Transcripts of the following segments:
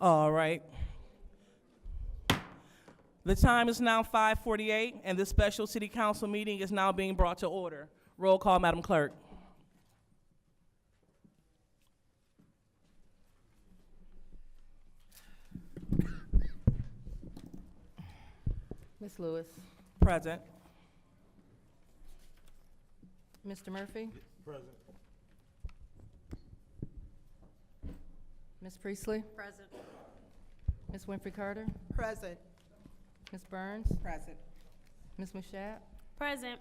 All right. The time is now 5:48, and this special city council meeting is now being brought to order. Roll call, Madam Clerk. Ms. Lewis. Present. Mr. Murphy. Present. Ms. Priestley. Present. Ms. Winfrey Carter. Present. Ms. Burns. Present. Ms. Mashat. Present.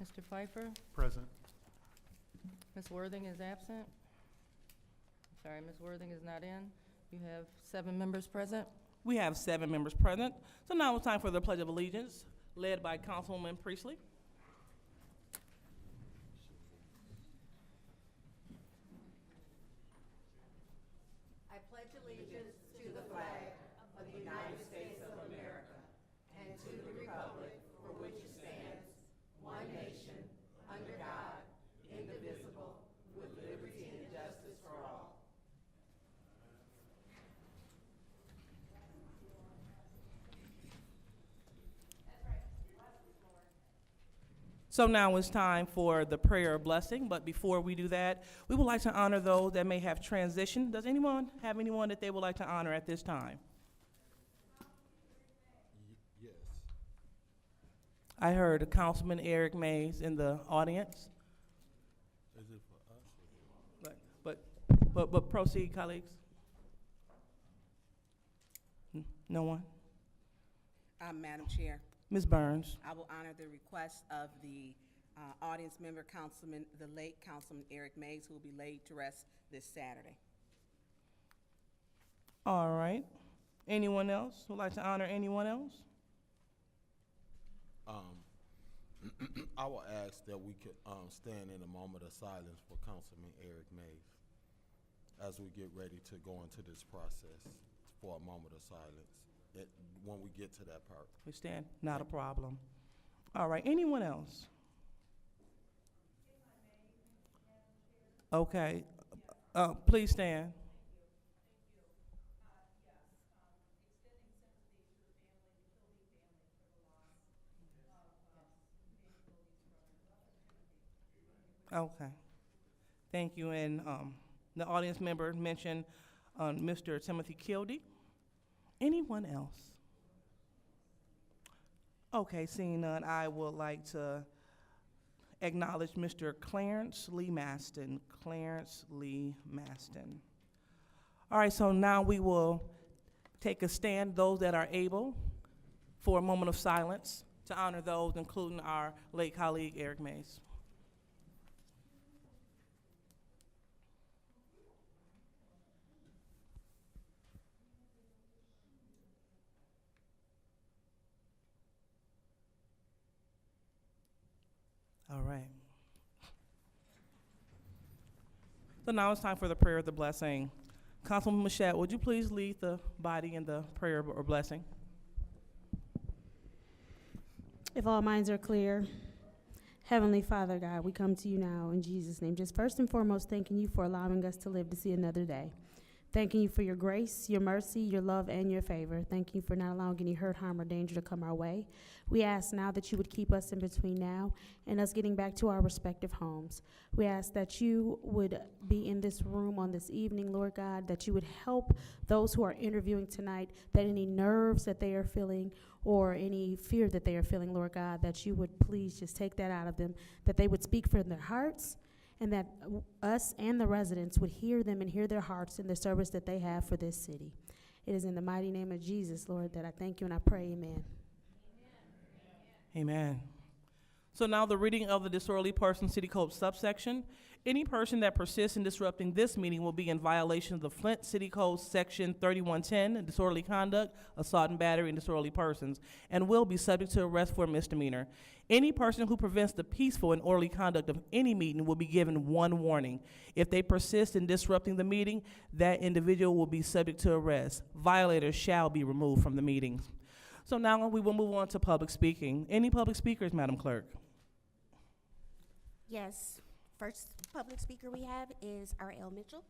Mr. Pfeiffer. Present. Ms. Worthing is absent. Sorry, Ms. Worthing is not in. You have 7 members present. We have 7 members present. So now it's time for the Pledge of Allegiance, led by Councilwoman Priestley. I pledge allegiance to the flag of the United States of America and to the republic for which it stands, one nation, under God, indivisible, with liberty and justice for all. So now it's time for the prayer of blessing, but before we do that, we would like to honor those that may have transitioned. Does anyone have anyone that they would like to honor at this time? Yes. I heard Councilman Eric Mays in the audience, Is it for us? but proceed, colleagues. No one? Madam Chair, Ms. Burns. I will honor the request of the audience member, the late Councilman Eric Mays, who will be laid to rest this Saturday. All right. Anyone else would like to honor anyone else? I will ask that we could stand in a moment of silence for Councilman Eric Mays as we get ready to go into this process for a moment of silence when we get to that part. We stand, not a problem. All right, anyone else? Okay, please stand. Okay, thank you. And the audience member mentioned Mr. Timothy Kildee. Anyone else? Okay, seeing none, I would like to acknowledge Mr. Clarence Lee Maston. Clarence Lee Maston. All right, so now we will take a stand, those that are able, for a moment of silence to honor those, including our late colleague, Eric Mays. All right. So now it's time for the prayer of the blessing. Councilman Mashat, would you please lead the body in the prayer or blessing? If all minds are clear, Heavenly Father, God, we come to you now in Jesus' name. Just first and foremost, thanking you for allowing us to live to see another day. Thanking you for your grace, your mercy, your love, and your favor. Thank you for not allowing any hurt, harm, or danger to come our way. We ask now that you would keep us in between now and us getting back to our respective homes. We ask that you would be in this room on this evening, Lord God, that you would help those who are interviewing tonight, that any nerves that they are feeling or any fear that they are feeling, Lord God, that you would please just take that out of them, that they would speak from their hearts, and that us and the residents would hear them and hear their hearts in the service that they have for this city. It is in the mighty name of Jesus, Lord, that I thank you and I pray, amen. Amen. So now the reading of the disorderly person city code subsection. Any person that persists in disrupting this meeting will be in violation of the Flint City Code Section 3110, disorderly conduct, assault and battery, and disorderly persons, and will be subject to arrest for a misdemeanor. Any person who prevents the peaceful and orderly conduct of any meeting will be given 1 warning. If they persist in disrupting the meeting, that individual will be subject to arrest. Violators shall be removed from the meeting. So now we will move on to public speaking. Any public speakers, Madam Clerk? Yes. First public speaker we have is R.L. Mitchell.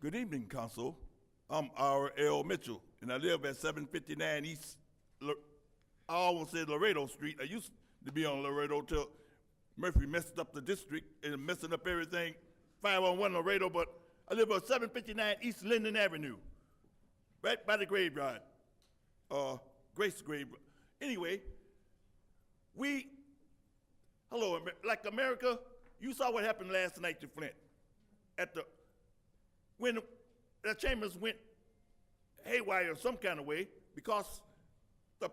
Good evening, Council. I'm R.L. Mitchell, and I live at 759 East, I almost said Laredo Street. I used to be on Laredo till Murphy messed up the district and messing up everything, 501 Laredo, but I live at 759 East Linden Avenue, right by the graveyard, Grace Graveyard. Anyway, like America, you saw what happened last night to Flint. When the chambers went haywire some kind of way because the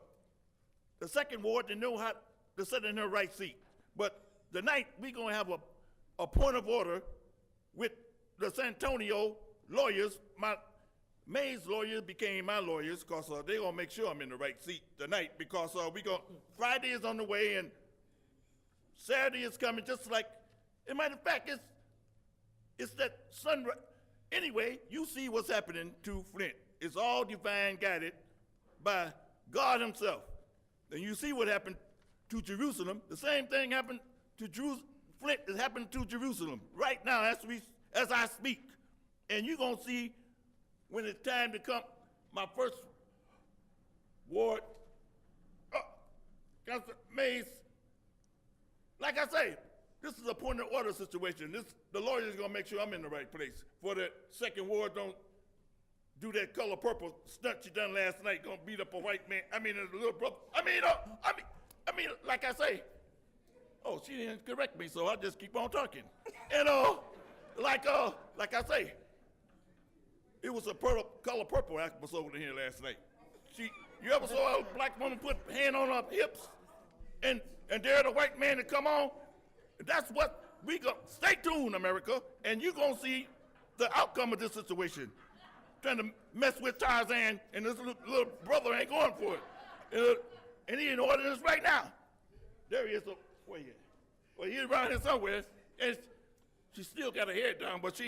second ward didn't know how to sit in her right seat. But tonight, we're gonna have a point of order with the San Antonio lawyers. My May's lawyers became my lawyers because they're gonna make sure I'm in the right seat tonight because Friday is on the way and Saturday is coming just like, as a matter of fact, it's that sunrise. Anyway, you see what's happening to Flint. It's all divine guided by God himself. And you see what happened to Jerusalem. The same thing happened to Flint is happening to Jerusalem right now as I speak. And you're gonna see when it's time to come, my first ward, Councilor Mays, like I say, this is a point of order situation. The lawyer is gonna make sure I'm in the right place. For the second ward, don't do that color purple stunt you done last night, gonna beat up a white man. I mean, a little brother. I mean, like I say, she didn't correct me, so I just keep on talking. And like I say, it was a color purple episode in here last night. You ever saw a black woman put a hand on her hips, and dare the white man to come on? That's what we go. Stay tuned, America, and you're gonna see the outcome of this situation. Trying to mess with Tarzan, and this little brother ain't going for it. And he in the audience right now. There he is. Where he at? Well, he's around here somewhere, and she still got her hair down, but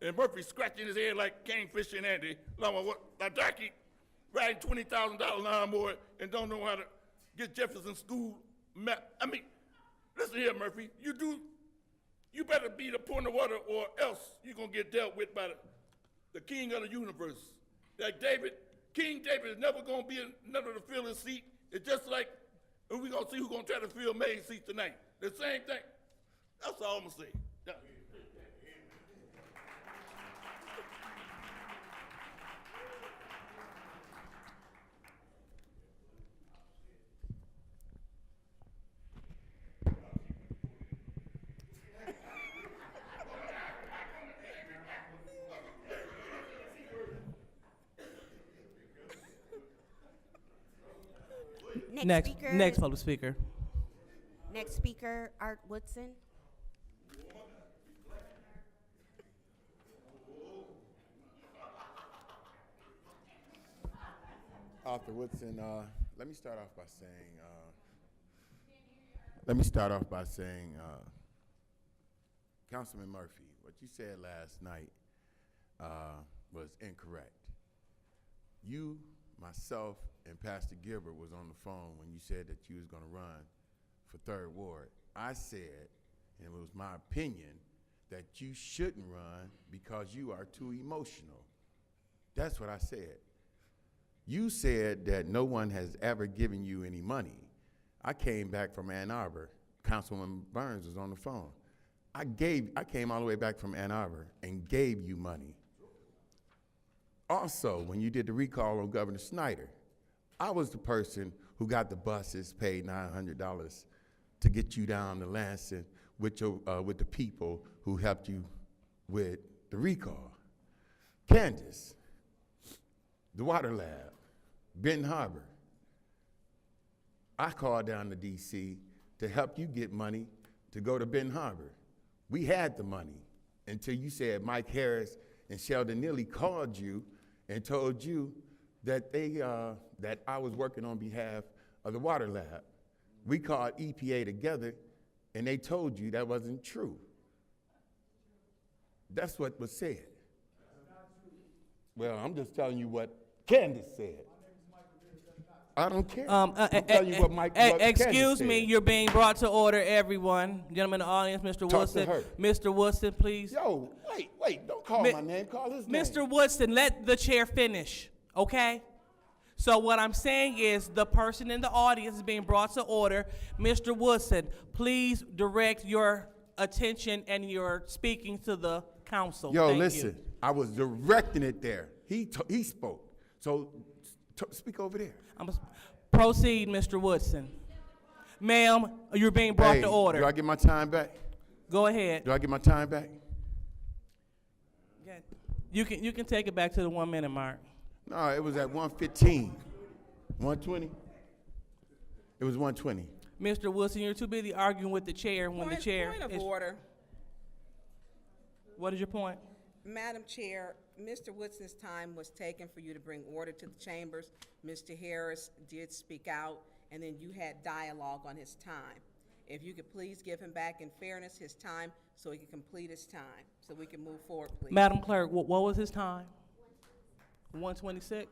and Murphy scratching his head like Kingfish and Andy. Like Darky riding $20,000 lawnmower and don't know how to get Jefferson School map. I mean, listen here, Murphy. You better be the point of order, or else you're gonna get dealt with by the king of the universe. Like King David is never gonna be another to fill his seat. It's just like, and we're gonna see who's gonna try to fill May's seat tonight. The same thing. That's all I'm gonna say. Yeah. Next public speaker. Next speaker, Art Woodson. Arthur Woodson, let me start off by saying, Councilman Murphy, what you said last night was incorrect. You, myself, and Pastor Gilbert was on the phone when you said that you was gonna run for 3rd Ward. I said, and it was my opinion, that you shouldn't run because you are too emotional. That's what I said. You said that no one has ever given you any money. I came back from Ann Arbor. Councilman Burns was on the phone. I came all the way back from Ann Arbor and gave you money. Also, when you did the recall on Governor Snyder, I was the person who got the buses, paid $900 to get you down to Lansing with the people who helped you with the recall. Candace, the water lab, Benton Harbor. I called down to DC to help you get money to go to Benton Harbor. We had the money until you said Mike Harris and Sheldon Neely called you and told you that that I was working on behalf of the water lab. We called EPA together and they told you that wasn't true. That's what was said. Well, I'm just telling you what Candace said. I don't care. I'm telling you what what Excuse Candace me, said. you're being brought to order, everyone. Gentlemen in the audience, Mr. Talk to Woodson. her. Mr. Woodson, please. Yo, wait, don't call Mi- my name, call his name. Mr. Woodson, let the chair finish, okay? So what I'm saying is the person in the audience is being brought to order. Mr. Woodson, please direct your attention and your speaking to the council. Yo, Thank listen, you. I was directing it there. He spoke. So speak over there. Proceed, Mr. Woodson. Ma'am, you're being brought Hey, to order. do I get my time back? Go ahead. Do I get my time back? You can take it back to the 1 minute mark. No, it was at 1:15. 1:20? It was 1:20. Mr. Woodson, you're too busy arguing with the chair when the chair Point of is. order. What is your point? Madam Chair, Mr. Woodson's time was taken for you to bring order to the chambers. Mr. Harris did speak out, and then you had dialogue on his time. If you could please give him back in fairness his time so he can complete his time, so we can move forward, please. Madam Clerk, what was his time? 1:26?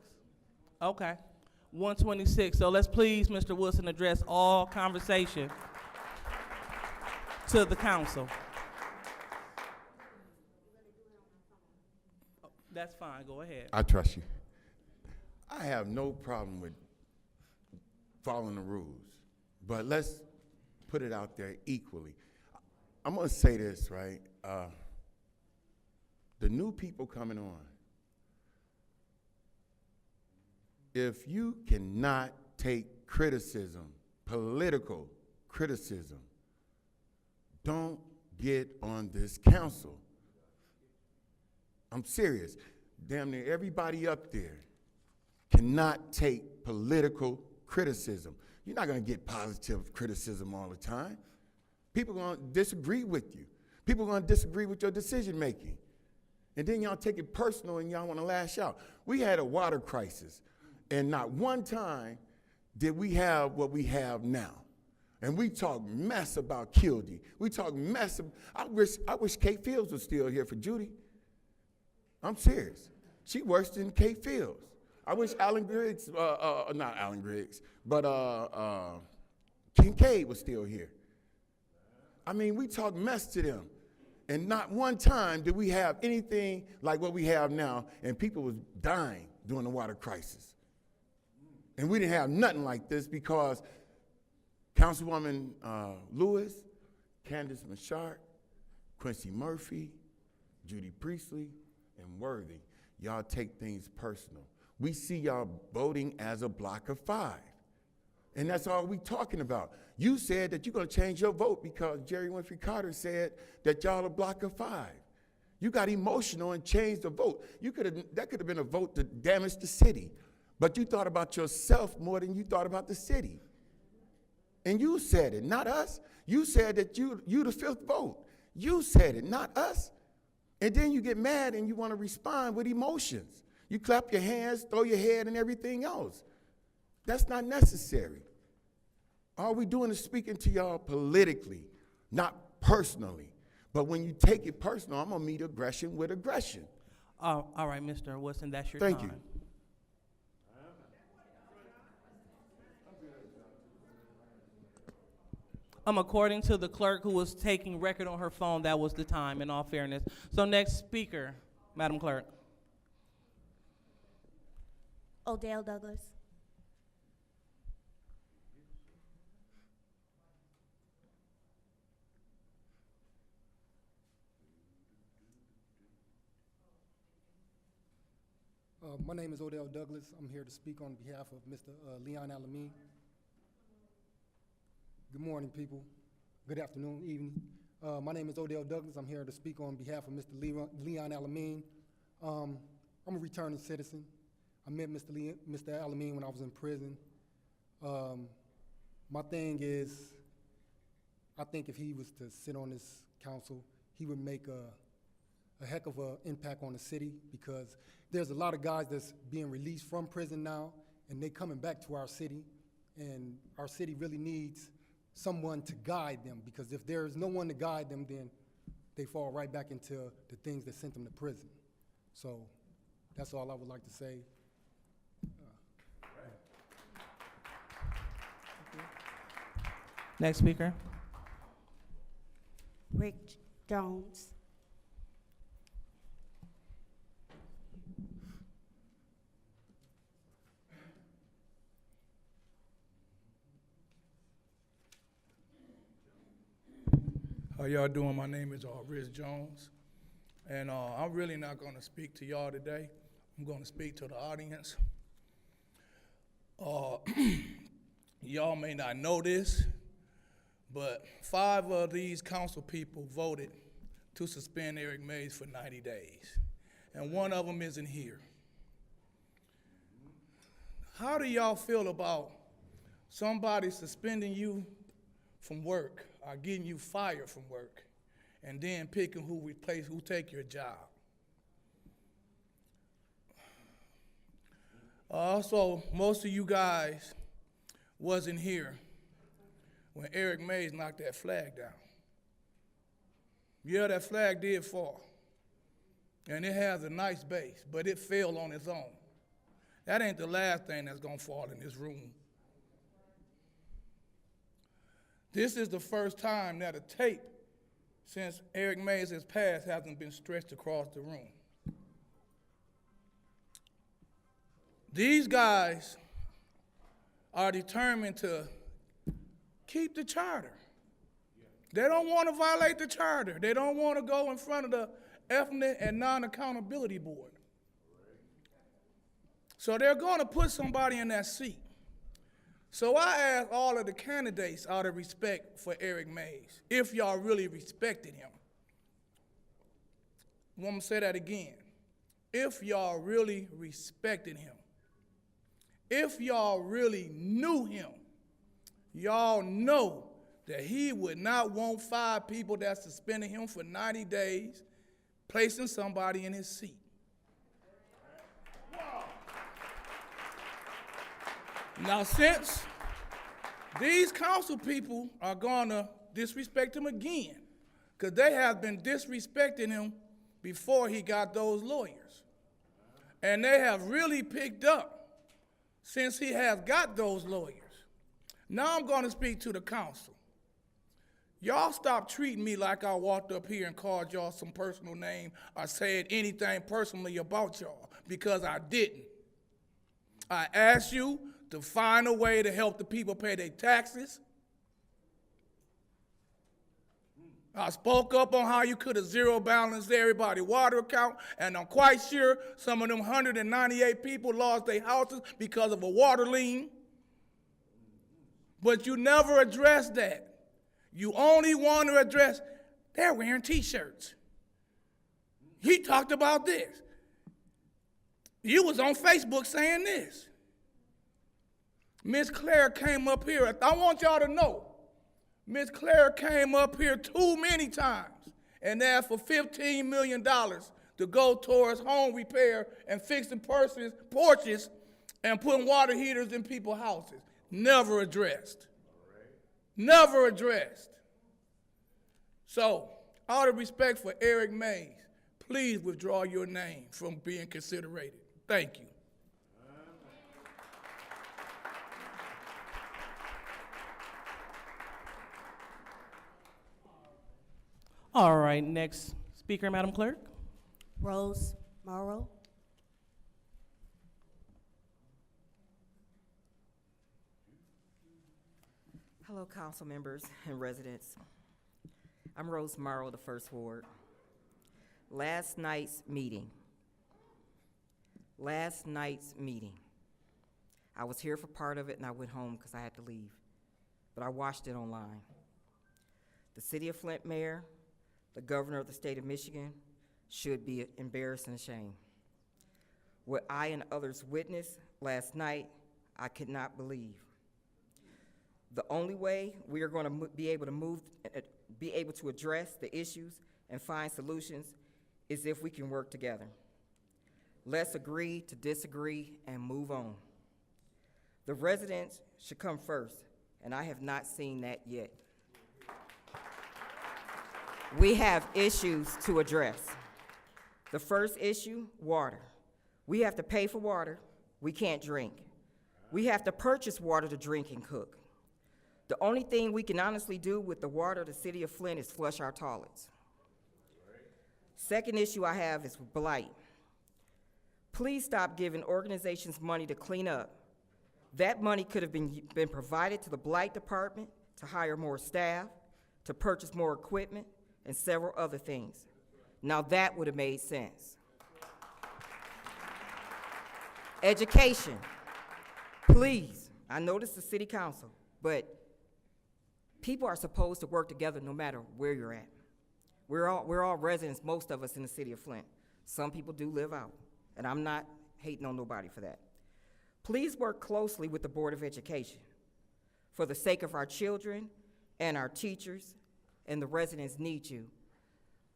Okay. 1:26. So let's please, Mr. Woodson, address all conversation to the council. That's fine. Go ahead. I trust you. I have no problem with following the rules, but let's put it out there equally. I'm going to say this, right? The new people coming on, if you cannot take criticism, political criticism, don't get on this council. I'm serious. Damn near everybody up there cannot take political criticism. You're not going to get positive criticism all the time. People are going to disagree with you. People are going to disagree with your decision making. And then y'all take it personal and y'all want to lash out. We had a water crisis, and not one time did we have what we have now. And we talk mess about Kildee. We talk mess. I wish Kate Fields was still here for Judy. I'm serious. She worse than Kate Fields. I wish Alan Griggs, not Alan Griggs, but Kincaid was still here. I mean, we talk mess to them. And not one time did we have anything like what we have now, and people was dying during the water crisis. And we didn't have nothing like this because Councilwoman Lewis, Candace Machart, Quincy Murphy, Judy Priestley, and Worthy, y'all take things personal. We see y'all voting as a block of 5. And that's all we talking about. You said that you're going to change your vote because Jerry Winfrey Carter said that y'all a block of 5. You got emotional and changed the vote. That could have been a vote to damage the city. But you thought about yourself more than you thought about the city. And you said it, not us. You said that you the 5th vote. You said it, not us. And then you get mad and you want to respond with emotions. You clap your hands, throw your head, and everything else. That's not necessary. All we doing is speaking to y'all politically, not personally. But when you take it personal, I'm going to meet aggression with aggression. All right, Mr. Woodson, that's your time. Thank you. According to the clerk who was taking record on her phone, that was the time, in all fairness. So next speaker, Madam Clerk. Odell Douglas. My name is Odell Douglas. I'm here to speak on behalf of Mr. Leon Alameen. Good morning, people. Good afternoon, evening. My name is Odell Douglas. I'm here to speak on behalf of Mr. Leon Alameen. I'm a returning citizen. I met Mr. Alameen when I was in prison. My thing is, I think if he was to sit on this council, he would make a heck of an impact on the city, because there's a lot of guys that's being released from prison now, and they coming back to our city, and our city really needs someone to guide them, because if there's no one to guide them, then they fall right back into the things that sent them to prison. So that's all I would like to say. Next speaker. Rick Jones. How y'all doing? My name is Rich Jones, and I'm really not going to speak to y'all today. I'm going to speak to the audience. Y'all may not know this, but 5 of these council people voted to suspend Eric Mays for 90 days, and 1 of them isn't here. How do y'all feel about somebody suspending you from work or getting you fired from work and then picking who take your job? Also, most of you guys wasn't here when Eric Mays knocked that flag down. Yeah, that flag did fall, and it has a nice base, but it fell on its own. That ain't the last thing that's gonna fall in this room. This is the first time that a tape since Eric Mays has passed hasn't been stretched across the room. These guys are determined to keep the charter. They don't want to violate the charter. They don't want to go in front of the Ethnic and Non-Accountability Board. So they're going to put somebody in that seat. So I ask all of the candidates out of respect for Eric Mays, if y'all really respected him. I'm going to say that again. If y'all really respected him, if y'all really knew him, y'all know that he would not want 5 people that suspended him for 90 days placing somebody in his seat. Now, since these council people are going to disrespect him again, because they have been disrespecting him before he got those lawyers, and they have really picked up since he has got those lawyers. Now I'm going to speak to the council. Y'all stop treating me like I walked up here and called y'all some personal name or said anything personally about y'all, because I didn't. I asked you to find a way to help the people pay their taxes. I spoke up on how you could have zero balanced everybody's water account, and I'm quite sure some of them 198 people lost their houses because of a water lien. But you never addressed that. You only want to address, they're wearing T-shirts. He talked about this. You was on Facebook saying this. Miss Claire came up here. I want y'all to know, Miss Claire came up here too many times and asked for $15 million to go towards home repair and fixing porches and putting water heaters in people's houses. Never addressed. Never addressed. So, out of respect for Eric Mays, please withdraw your name from being considered. Thank you. All right, next speaker, Madam Clerk. Rose Morrow. Hello, council members and residents. I'm Rose Morrow, the 1st Ward. Last night's meeting, I was here for part of it and I went home because I had to leave, but I watched it online. The City of Flint Mayor, the Governor of the State of Michigan, should be embarrassed and ashamed. What I and others witnessed last night, I could not believe. The only way we are going to be able to address the issues and find solutions is if we can work together. Let's agree to disagree and move on. The residents should come first, and I have not seen that yet. We have issues to address. The first issue, water. We have to pay for water we can't drink. We have to purchase water to drink and cook. The only thing we can honestly do with the water of the city of Flint is flush our toilets. Second issue I have is blight. Please stop giving organizations money to clean up. That money could have been provided to the blight department to hire more staff, to purchase more equipment, and several other things. Now that would have made sense. Education. Please, I know this is city council, but people are supposed to work together no matter where you're at. We're all residents, most of us in the city of Flint. Some people do live out, and I'm not hating on nobody for that. Please work closely with the Board of Education for the sake of our children and our teachers, and the residents need you.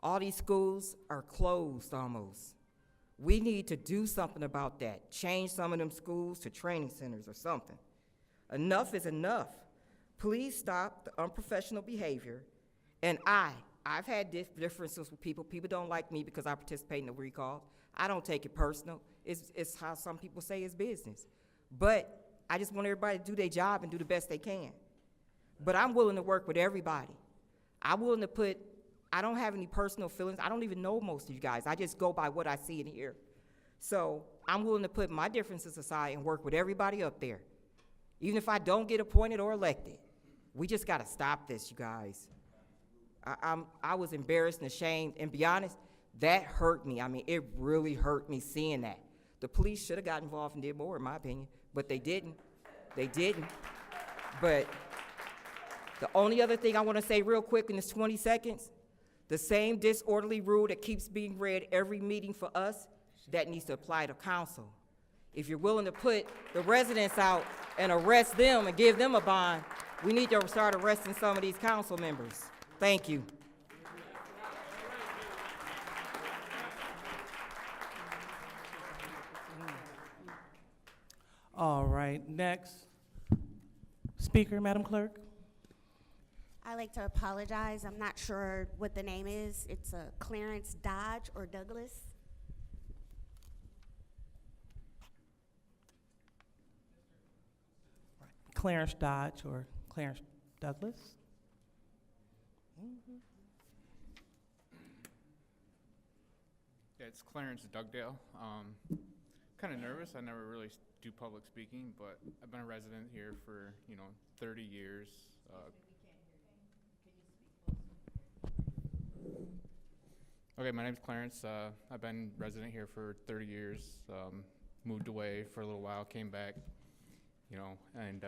All these schools are closed almost. We need to do something about that. Change some of them schools to training centers or something. Enough is enough. Please stop the unprofessional behavior. And I've had differences with people. People don't like me because I participate in the recall. I don't take it personal. It's how some people say it's business. But I just want everybody to do their job and do the best they can. But I'm willing to work with everybody. I'm willing to I don't have any personal feelings. I don't even know most of you guys. I just go by what I see and hear. So I'm willing to put my differences aside and work with everybody up there. Even if I don't get appointed or elected. We just gotta stop this, you guys. I was embarrassed and ashamed, and be honest, that hurt me. I mean, it really hurt me seeing that. The police should have got involved and did more, in my opinion, but they didn't. They didn't. But the only other thing I wanna say real quick in this 20 seconds, the same disorderly rule that keeps being read every meeting for us, that needs to apply to council. If you're willing to put the residents out and arrest them and give them a bond, we need to start arresting some of these council members. Thank you. All right, next speaker, Madam Clerk. I'd like to apologize. I'm not sure what the name is. It's Clarence Dodge or Douglas. Clarence Dodge or Clarence Douglas. Yeah, it's Clarence Dugdale. Kind of nervous. I never really do public speaking, but I've been a resident here for 30 years. Okay, my name's Clarence. I've been resident here for 30 years. Moved away for a little while, came back, and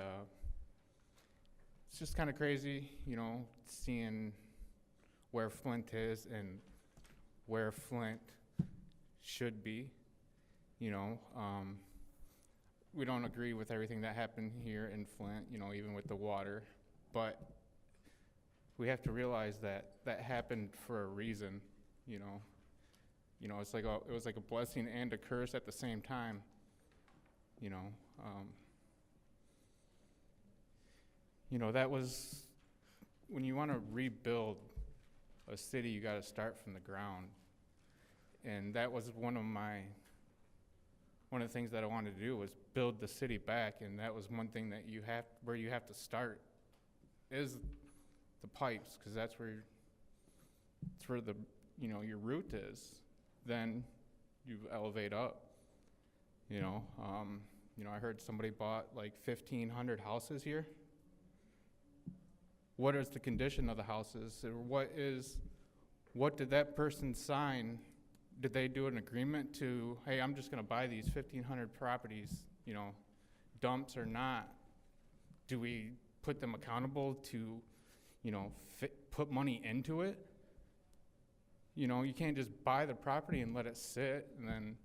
it's just kind of crazy, seeing where Flint is and where Flint should be. We don't agree with everything that happened here in Flint, even with the water, but we have to realize that that happened for a reason. It's like it was like a blessing and a curse at the same time. That was when you want to rebuild a city, you got to start from the ground, and that was one of the things that I wanted to do was build the city back, and that was one thing that you have to start is the pipes, because that's where the your root is. Then you elevate up. I heard somebody bought like 1,500 houses here. What is the condition of the houses? Or what did that person sign? Did they do an agreement to, hey, I'm just gonna buy these 1,500 properties, dumps or not? Do we put them accountable to, put money into it? You can't just buy the property and let it sit, and then,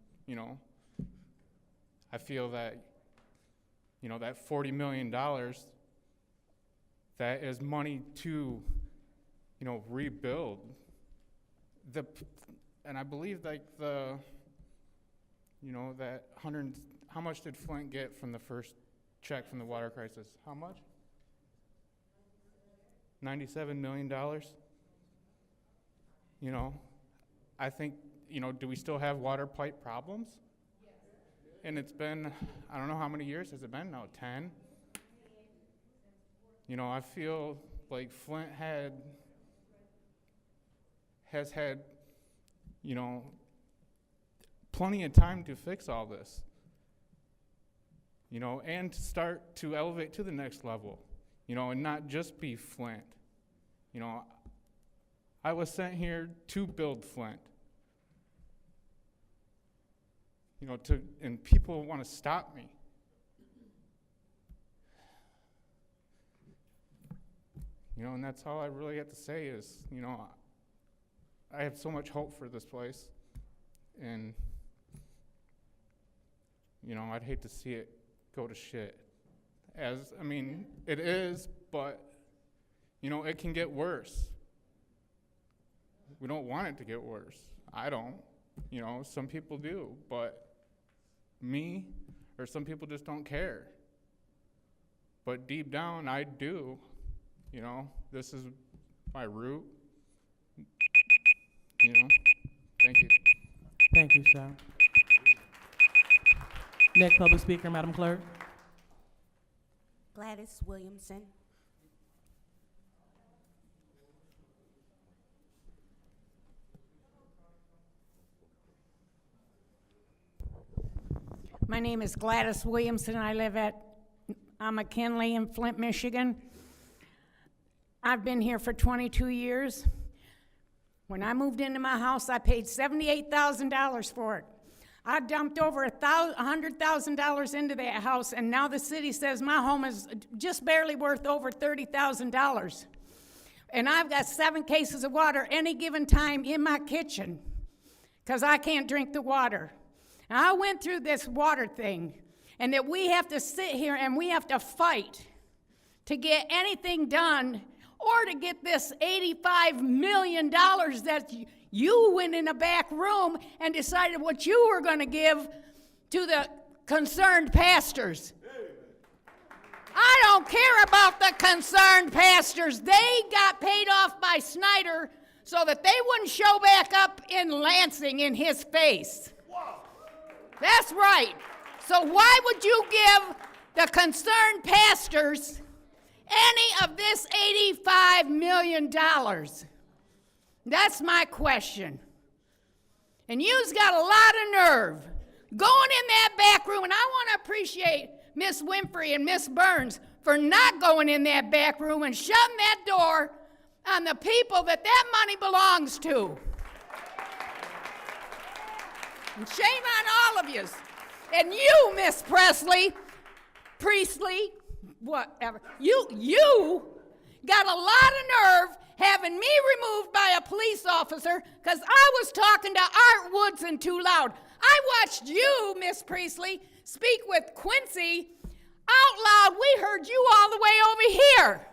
I feel that, that $40 million, that is money to, rebuild. And I believe like that how much did Flint get from the first check from the water crisis? How much? $97 million? I think, do we still have water pipe problems? Yes. And it's been, I don't know how many years has it been now, 10? You know, I feel like Flint has had, you know, plenty of time to fix all this, you know, and to start to elevate to the next level, you know, and not just be Flint. You know, I was sent here to build Flint. You know, and people want to stop me. You know, and that's all I really have to say is, you know, I have so much hope for this place, and, you know, I'd hate to see it go to shit. I mean, it is, but, you know, it can get worse. We don't want it to get worse. I don't. You know, some people do, but me, or some people just don't care. But deep down, I do. You know, this is my root. You know, thank you. Thank you, sir. Next public speaker, Madam Clerk. Gladys Williamson. My name is Gladys Williamson. I live at McKinley in Flint, Michigan. I've been here for 22 years. When I moved into my house, I paid $78,000 for it. I dumped over $100,000 into that house, and now the city says my home is just barely worth over $30,000. And I've got 7 cases of water any given time in my kitchen because I can't drink the water. And I went through this water thing, and that we have to sit here and we have to fight to get anything done or to get this $85 million that you went in a back room and decided what you were going to give to the concerned pastors. I don't care about the concerned pastors. They got paid off by Snyder so that they wouldn't show back up in Lansing in his face. That's right. So why would you give the concerned pastors any of this $85 million? That's my question. And you've got a lot of nerve going in that back room, and I want to appreciate Miss Winfrey and Miss Burns for not going in that back room and shutting that door on the people that money belongs to. And shame on all of you. And you, Miss Priestley, whatever, you got a lot of nerve having me removed by a police officer because I was talking to Art Woodson too loud. I watched you, Miss Priestley, speak with Quincy out loud. We heard you all the way over here.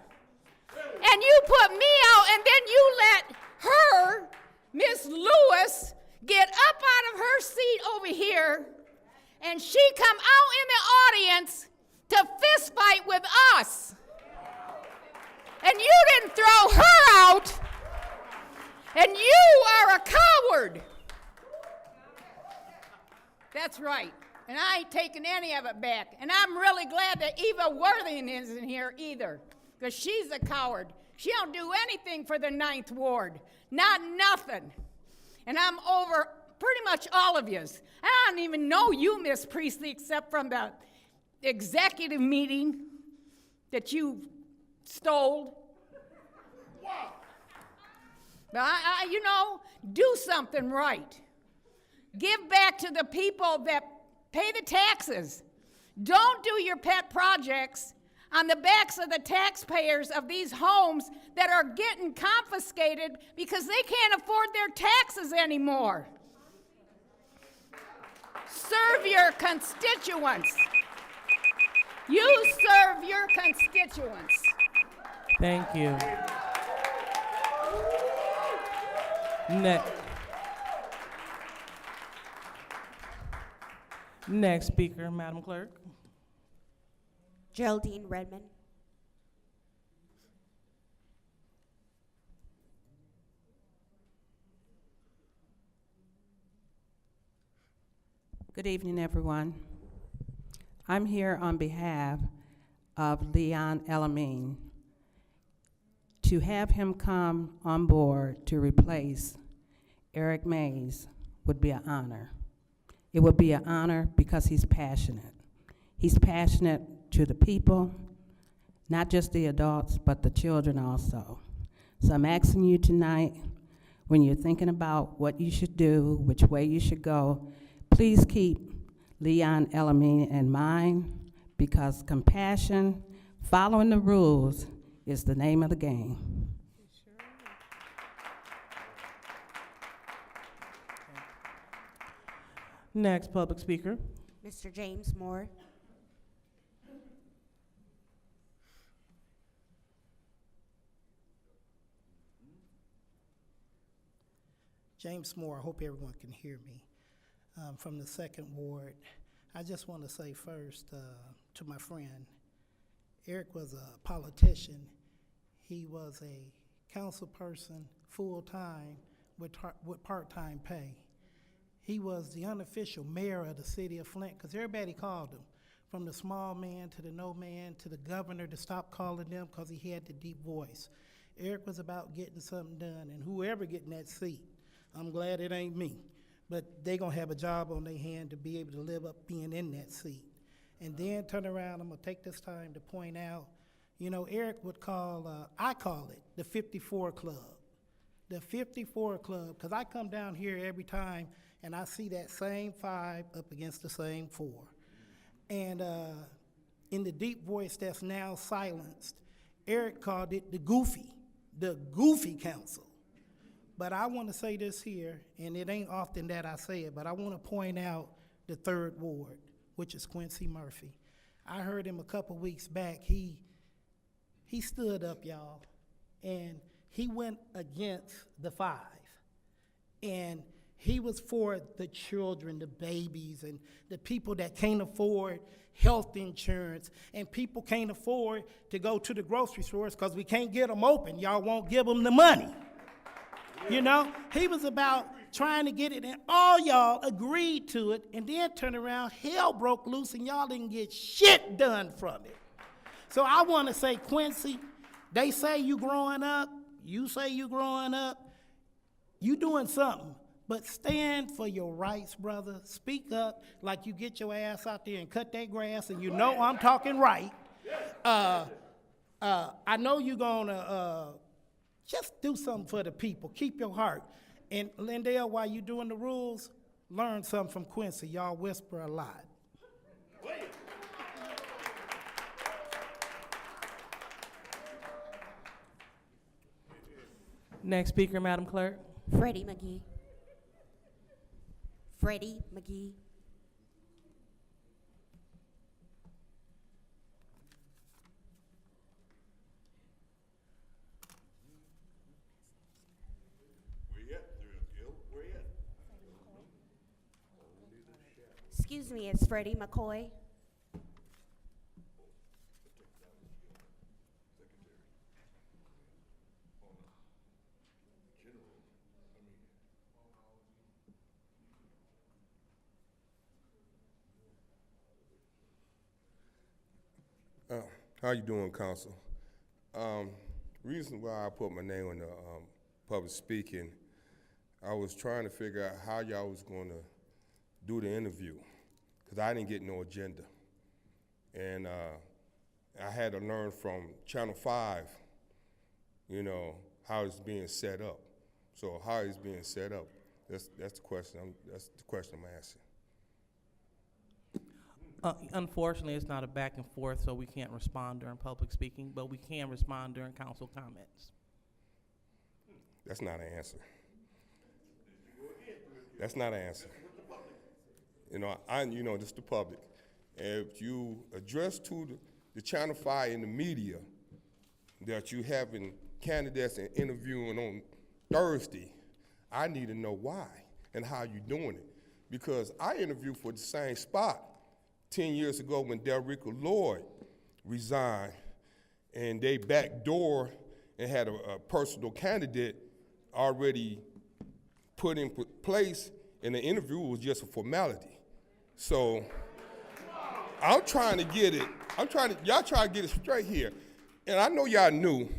And you put me out, and then you let her, Miss Lewis, get up out of her seat over here, and she come out in the audience to fist fight with us. And you didn't throw her out, and you are a coward. That's right, and I ain't taking any of it back. And I'm really glad that Eva Worthing isn't here either, because she's a coward. She don't do anything for the 9th Ward, not nothing. And I'm over pretty much all of yous. I don't even know you, Miss Priestley, except from the executive meeting that you stole. But do something right. Give back to the people that pay the taxes. Don't do your pet projects on the backs of the taxpayers of these homes that are getting confiscated because they can't afford their taxes anymore. Serve your constituents. You serve your constituents. Thank you. Next speaker, Madam Clerk. Geraldine Redmond. Good evening, everyone. I'm here on behalf of Leon Elamine, to have him come on board to replace Eric Mays would be an honor. It would be an honor because he's passionate. He's passionate to the people, not just the adults, but the children also. So I'm asking you tonight, when you're thinking about what you should do, which way you should go, please keep Leon Elamine in mind, because compassion, following the rules, is the name of the game. Next public speaker. Mr. James Moore. James Moore, I hope everyone can hear me. From the 2nd Ward. I just want to say first to my friend, Eric was a politician. He was a council person full-time with part-time pay. He was the unofficial mayor of the city of Flint, because everybody called him, from the small man to the no man to the governor, to stop calling them because he had the deep voice. Eric was about getting something done, and whoever getting that seat, I'm glad it ain't me, but they gonna have a job on their hand to be able to live up being in that seat. And then turn around, I'm gonna take this time to point out, you know, Eric would call, I call it the 54 Club. The 54 Club, because I come down here every time and I see that same 5 up against the same 4. And in the deep voice that's now silenced, Eric called it the Goofy Council. But I want to say this here, and it ain't often that I say it, but I want to point out the 3rd Ward, which is Quincy Murphy. I heard him a couple weeks back. He stood up, y'all, and he went against the 5. And he was for the children, the babies, and the people that can't afford health insurance, and people can't afford to go to the grocery stores because we can't get them open. Y'all won't give them the money. You know, he was about trying to get it, and all y'all agreed to it, and then turn around, hell broke loose, and y'all didn't get shit done from it. So I want to say, Quincy, they say you growing up, you say you growing up, you doing something, but stand for your rights, brother. Speak up like you get your ass out there and cut that grass, and you know I'm talking right. I know you're gonna just do something for the people. Keep your heart. And Lindell, while you're doing the rules, learn something from Quincy. Y'all whisper a lot. Next speaker, Madam Clerk. Freddie McGee. Freddie McGee. Excuse me, it's Freddie McCoy. How you doing, Council? Reason why I put my name on the public speaking, I was trying to figure out how y'all was going to do the interview, because I didn't get no agenda. And I had to learn from Channel 5, you know, how it's being set up. So how it's being set up, that's the question I'm asking. Unfortunately, it's not a back and forth, so we can't respond during public speaking, but we can respond during council comments. That's not an answer. That's not an answer. You know, this is the public. If you address to the Channel 5 in the media that you having candidates and interviewing on Thursday, I need to know why and how you doing it. Because I interviewed for the same spot 10 years ago when Delrica Lloyd resigned, and they backdoor and had a personal candidate already put in place, and the interview was just a formality. So I'm trying to get it, y'all trying to get it straight here. And I know y'all knew,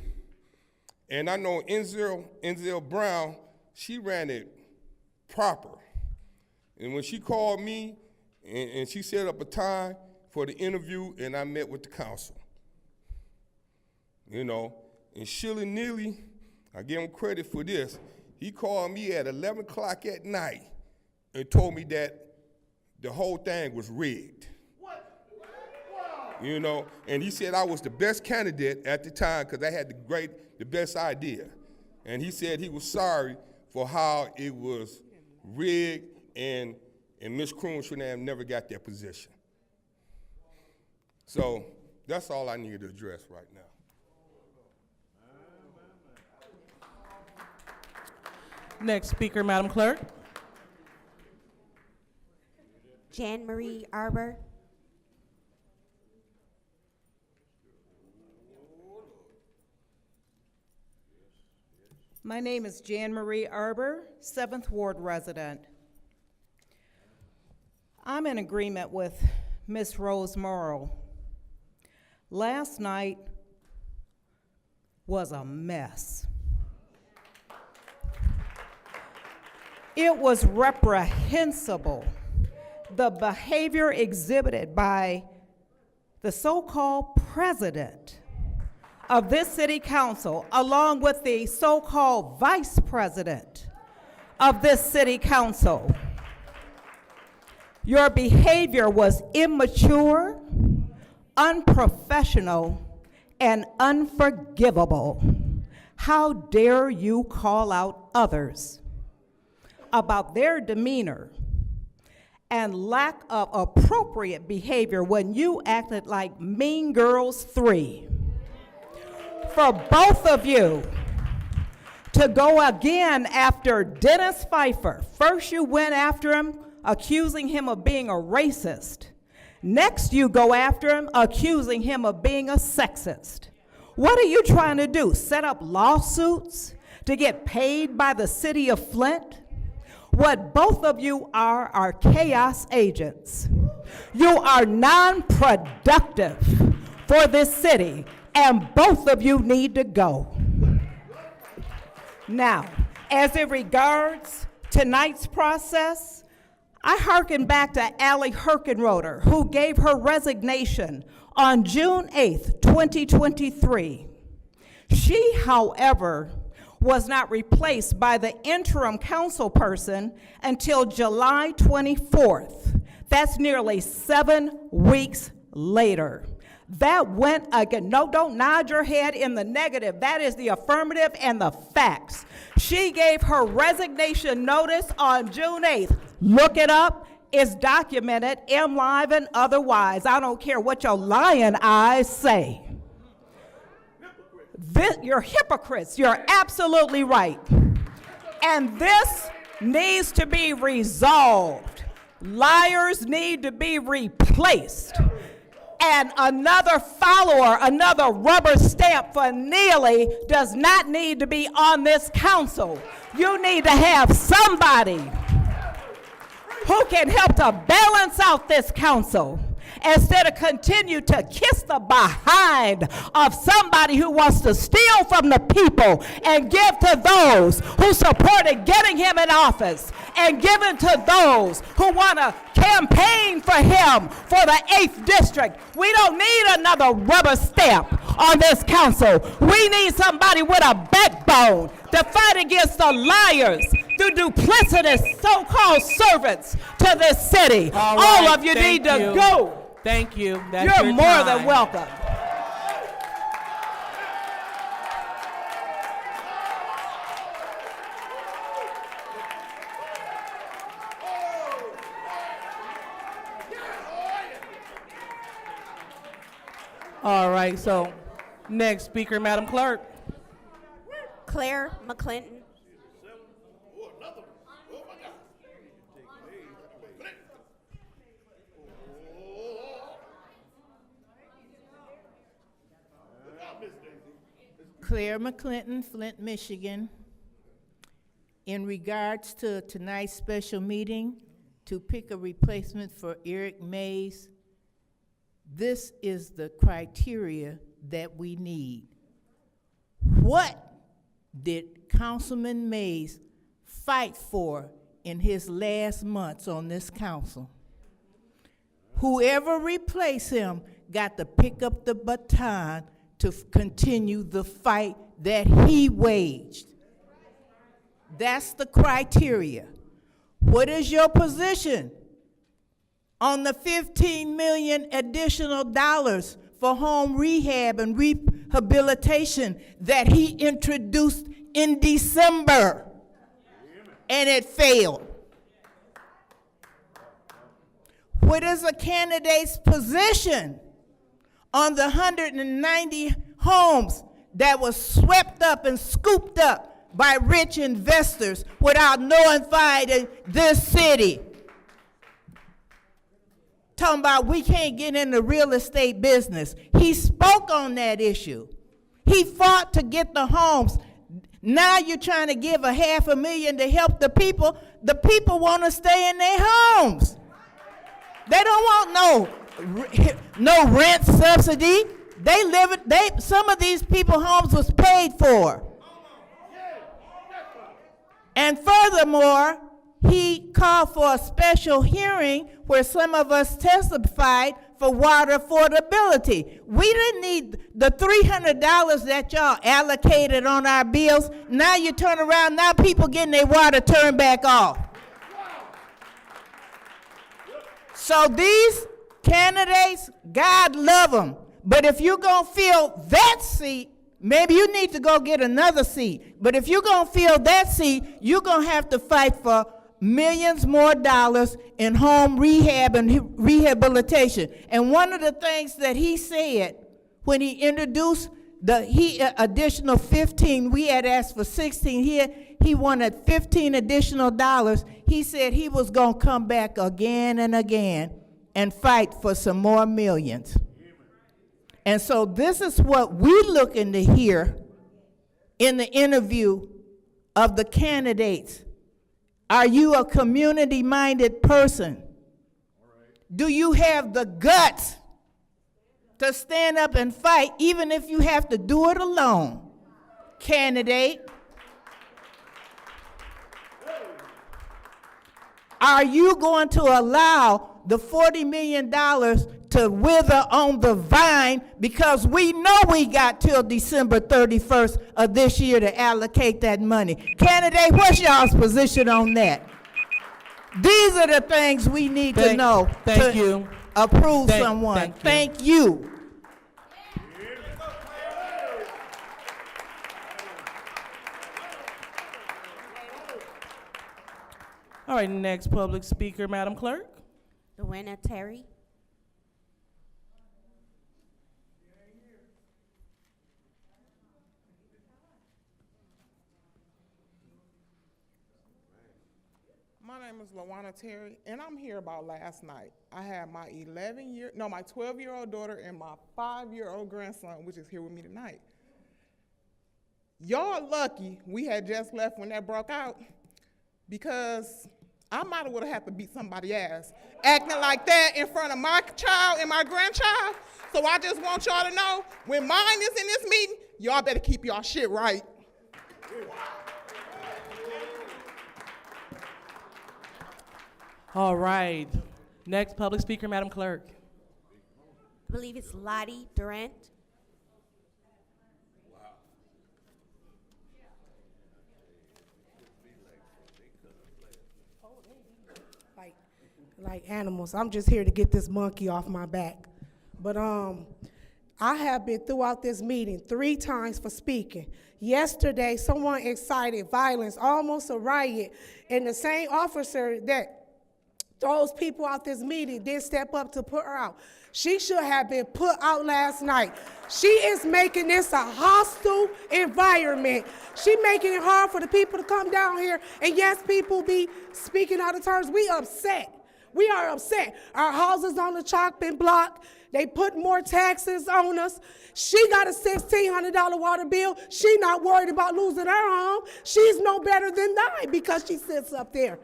And I know Enzel Brown, she ran it proper. And when she called me and she set up a time for the interview, and I met with the council. And Shirley Neely, I give him credit for this. He called me at 11 o'clock at night and told me that the whole thing was rigged. And he said I was the best candidate at the time because I had the best idea. And he said he was sorry for how it was rigged, and Ms. Kroon should have never got that position. So that's all I need to address right now. Next speaker, Madam Clerk. Jan Marie Arbor. My name is Jan Marie Arbor, 7th Ward resident. I'm in agreement with Ms. Rose Morrow. Last night was a mess. It was reprehensible, the behavior exhibited by the so-called president of this city council, along with the so-called vice president of this city council. Your behavior was immature, unprofessional, and unforgivable. How dare you call out others about their demeanor and lack of appropriate behavior when you acted like Mean Girls 3. For both of you to go again after Dennis Pfeiffer. First you went after him, accusing him of being a racist. Next you go after him, accusing him of being a sexist. What are you trying to do? Set up lawsuits to get paid by the city of Flint? What both of you are chaos agents. You are non-productive for this city, and both of you need to go. Now, as it regards tonight's process, I hearken back to Allie Herkenroder, who gave her resignation on June 8th, 2023. She, however, was not replaced by the interim council person until July 24th. That's nearly 7 weeks later. That went again. No, don't nod your head in the negative. That is the affirmative and the facts. She gave her resignation notice on June 8th. Look it up. It's documented, MLive and otherwise. I don't care what your lying eyes say. You're hypocrites. You're absolutely right. And this needs to be resolved. Liars need to be replaced. And another follower, another rubber stamp for Neely does not need to be on this council. You need to have somebody who can help to balance out this council instead of continue to kiss the behind of somebody who wants to steal from the people and give to those who supported getting him in office and giving to those who want to campaign for him for the 8th district. We don't need another rubber stamp on this council. We need somebody with a backbone to fight against the liars, the duplicitous so-called servants to this city. All of you need to go. Thank you. That's You're your more time. than welcome. All right, so next speaker, Madam Clerk. Claire McClinton. Claire McClinton, Flint, Michigan. In regards to tonight's special meeting to pick a replacement for Eric Mays, this is the criteria that we need. What did Councilman Mays fight for in his last months on this council? Whoever replaced him got to pick up the baton to continue the fight that he waged. That's the criteria. What is your position on the $15 million additional dollars for home rehab and rehabilitation that he introduced in December and it failed? What is a candidate's position on the 190 homes that was swept up and scooped up by rich investors without notifying this city? Talking about we can't get in the real estate business. He spoke on that issue. He fought to get the homes. Now you're trying to give $500,000 to help the people. The people want to stay in their homes. They don't want no rent subsidy. Some of these people homes was paid for. And furthermore, he called for a special hearing where some of us testified for water affordability. We didn't need the $300 that y'all allocated on our bills. Now you turn around, now people getting their water turned back off. So these candidates, God love them. But if you're going to fill that seat, maybe you need to go get another seat. But if you're going to fill that seat, you're going to have to fight for millions more dollars in home rehab and rehabilitation. And one of the things that he said when he introduced the additional 15, we had asked for 16, he wanted 15 additional dollars. He said he was going to come back again and again and fight for some more millions. And so this is what we're looking to hear in the interview of the candidates. Are you a community-minded person? Do you have the guts to stand up and fight, even if you have to do it alone? Candidate, are you going to allow the $40 million to wither on the vine, because we know we got till December 31st of this year to allocate that money? Candidate, what's y'all's position on that? These are the things we need to know to approve someone. Thank you. All right, next public speaker, Madam Clerk. The winner, Terry. My name is LaWanna Terry, and I'm here about last night. I had my 12-year-old daughter and my 5-year-old grandson, which is here with me tonight. Y'all lucky we had just left when that broke out, because I might have would have had to beat somebody's ass acting like that in front of my child and my grandchild. So I just want y'all to know, when mine is in this meeting, y'all better keep y'all shit right. All right. Next public speaker, Madam Clerk. I believe it's Lottie Durant. Like animals. I'm just here to get this monkey off my back. But I have been throughout this meeting 3 times for speaking. Yesterday, someone incited violence, almost a riot, and the same officer that throws people out this meeting did step up to put her out. She should have been put out last night. She is making this a hostile environment. She making it hard for the people to come down here. And yes, people be speaking out of terms. We upset. We are upset. Our houses on the chopping block. They put more taxes on us. She got a $1,600 water bill. She not worried about losing her home. She's no better than I because she sits up there.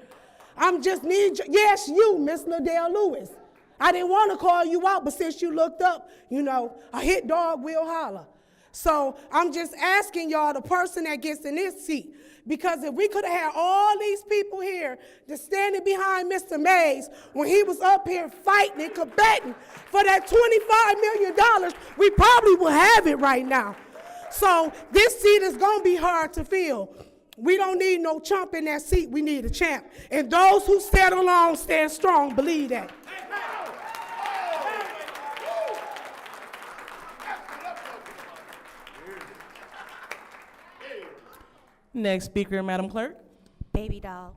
Yes, you, Miss Liddell Lewis. I didn't want to call you out, but since you looked up, a hit dog will holler. So I'm just asking y'all, the person that gets in this seat, because if we could have had all these people here just standing behind Mr. Mays when he was up here fighting and combating for that $25 million, we probably will have it right now. So this seat is going to be hard to fill. We don't need no chump in that seat. We need a champ. And those who stand alone, stand strong. Believe that. Next speaker, Madam Clerk. Baby doll.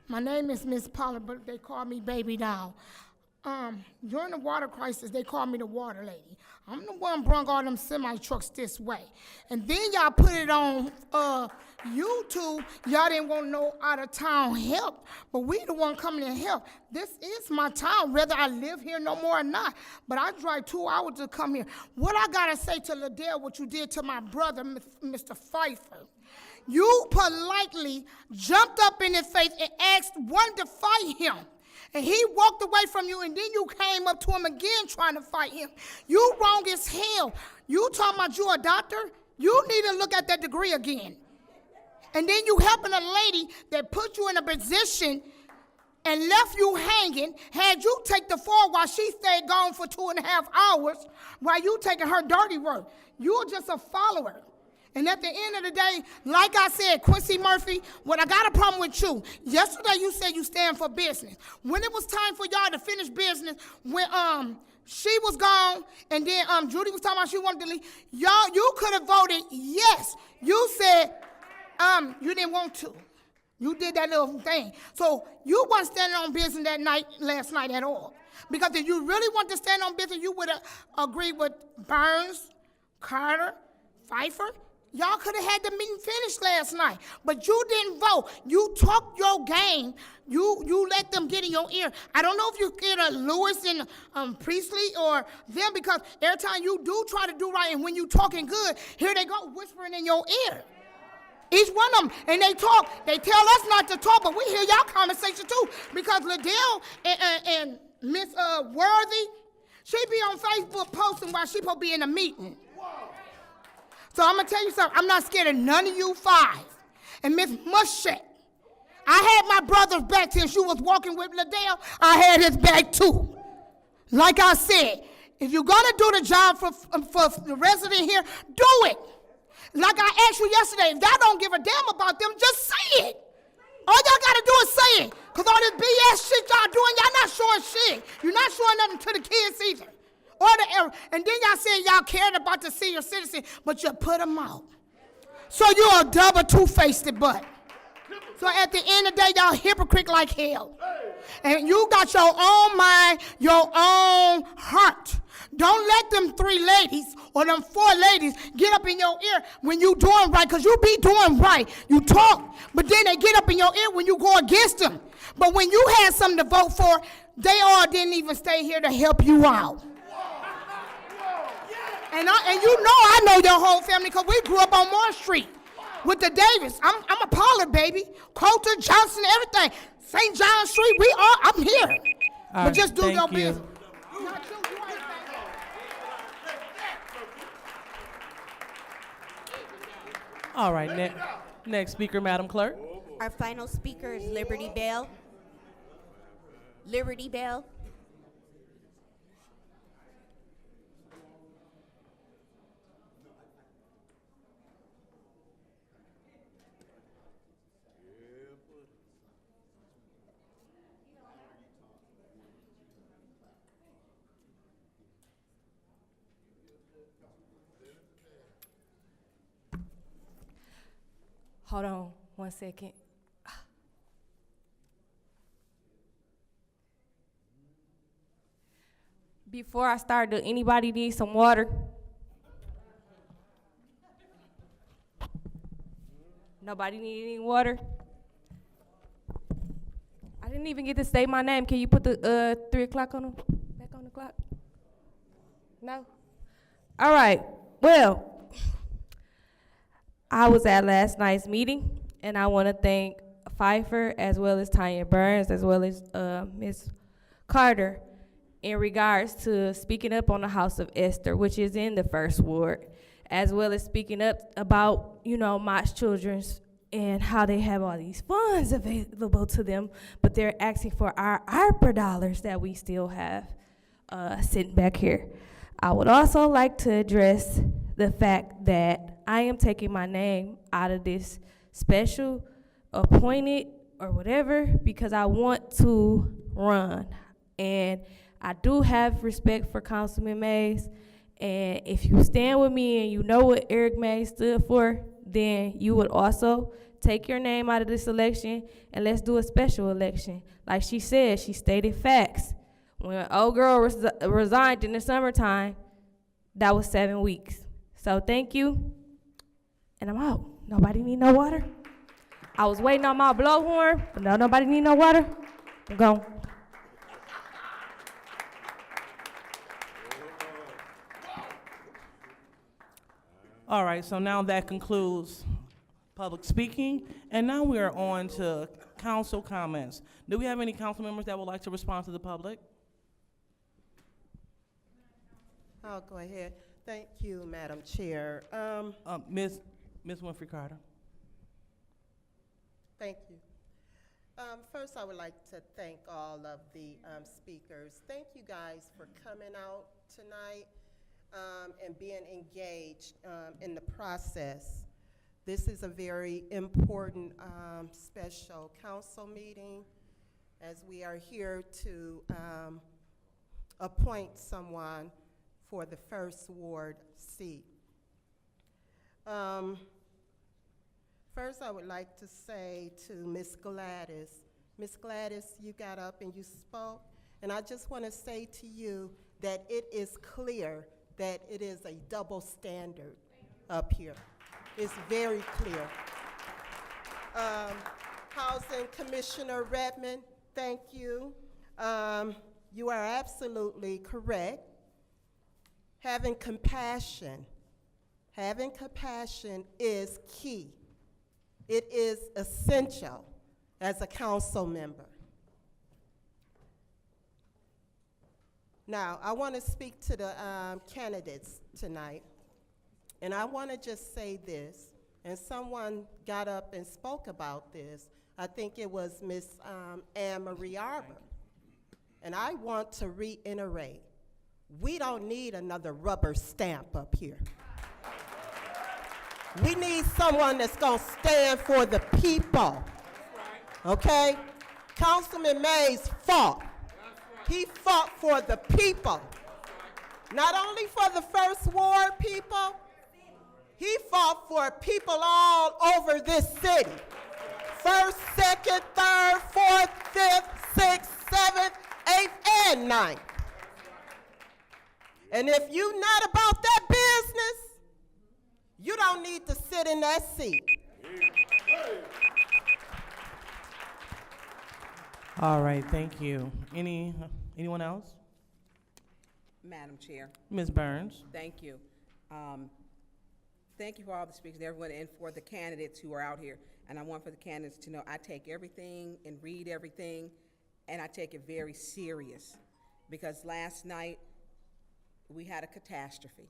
My name is Miss Pollard, but they call me Baby Doll. During the water crisis, they called me the water lady. I'm the one brung all them semi-trucks this way. And then y'all put it on YouTube. Y'all didn't want no out-of-town help, but we the one coming to help. This is my town, whether I live here no more or not. But I drive 2 hours to come here. What I gotta say to Liddell, what you did to my brother, Mr. Pfeiffer, you politely jumped up in his face and asked one to fight him. And he walked away from you, and then you came up to him again trying to fight him. You wrong as hell. You talking about you a doctor? You need to look at that degree again. And then you helping a lady that put you in a position and left you hanging, had you take the fall while she stayed gone for 2.5 hours while you taking her dirty work. You're just a follower. And at the end of the day, like I said, Quincy Murphy, what I got a problem with you, yesterday you said you stand for business. When it was time for y'all to finish business, when she was gone, and then Judy was talking about she wanted to leave, y'all, you could have voted yes. You said you didn't want to. You did that little thing. So you weren't standing on business last night at all. Because if you really want to stand on business, you would have agreed with Burns, Carter, Pfeiffer. Y'all could have had the meeting finished last night, but you didn't vote. You talked your game. You let them get in your ear. I don't know if you get Lewis and Priestley or them, because every time you do try to do right and when you talking good, here they go whispering in your ear. Each one of them, and they talk. They tell us not to talk, but we hear y'all conversation too, because Liddell and Miss Worthy, she be on Facebook posting while she supposed to be in a meeting. So I'm going to tell you something. I'm not scared of none of you five. And Miss Muschette, I had my brother's back since you was walking with Liddell. I had his back too. Like I said, if you're going to do the job for the resident here, do it. Like I asked you yesterday, if y'all don't give a damn about them, just say it. All y'all got to do is say it. Because all this BS shit y'all doing, y'all not showing shit. You're not showing nothing to the kids either. And then y'all said y'all cared about the senior citizen, but you put them out. So you're a double two-faced butt. So at the end of the day, y'all hypocrite like hell. And you got your own mind, your own heart. Don't let them 3 ladies or them 4 ladies get up in your ear when you doing right, because you be doing right. You talk, but then they get up in your ear when you go against them. But when you had something to vote for, they all didn't even stay here to help you out. And you know I know your whole family, because we grew up on Moore Street with the Davis. I'm a Pollard baby. Coulter, Johnson, everything. St. John Street, I'm here. But just do your business. All right, next speaker, Madam Clerk. Our final speaker is Liberty Bell. Liberty Bell. Hold on 1 second. Before I start, do anybody need some water? Nobody need any water? I didn't even get to say my name. Can you put the 3 o'clock on back on the clock? No? All right, well, I was at last night's meeting, and I want to thank Pfeiffer as well as Tanya Burns as well as Ms. Carter in regards to speaking up on the House of Esther, which is in the First Ward, as well as speaking up about, Mott's Children's and how they have all these funds available to them, but they're asking for our ARPA dollars that we still have sitting back here. I would also like to address the fact that I am taking my name out of this special appointed or whatever because I want to run. And I do have respect for Councilman Mays. And if you stand with me and you know what Eric Mays stood for, then you would also take your name out of this election and let's do a special election. Like she said, she stated facts. When old girl resigned in the summertime, that was 7 weeks. So thank you, and I'm out. Nobody need no water? I was waiting on my blowhorn, but no, nobody need no water? I'm gone. All right, so now that concludes public speaking, and now we are on to council comments. Do we have any council members that would like to respond to the public? I'll go ahead. Thank you, Madam Chair. Ms. Winfrey Carter. Thank you. First, I would like to thank all of the speakers. Thank you guys for coming out tonight and being engaged in the process. This is a very important special council meeting as we are here to appoint someone for the First Ward seat. First, I would like to say to Ms. Gladys, you got up and you spoke, and I just want to say to you that it is clear that it is a double standard up here. It's very clear. Housing Commissioner Redmond, thank you. You are absolutely correct. Having compassion is key. It is essential as a council member. Now, I want to speak to the candidates tonight, and I want to just say this, and someone got up and spoke about this. I think it was Ms. Anne-Marie Arbor, and I want to reiterate, we don't need another rubber stamp up here. We need someone that's going to stand for the people, okay? Councilman Mays fought. He fought for the people. Not only for the First Ward people, he fought for people all over this city. 1st, 2nd, 3rd, 4th, 5th, 6th, 7th, 8th, and 9th. And if you're not about that business, you don't need to sit in that seat. All right, thank you. Anyone else? Madam Chair. Ms. Burns. Thank you. Thank you for all the speakers, everyone, and for the candidates who are out here. And I want for the candidates to know I take everything and read everything, and I take it very serious. Because last night, we had a catastrophe.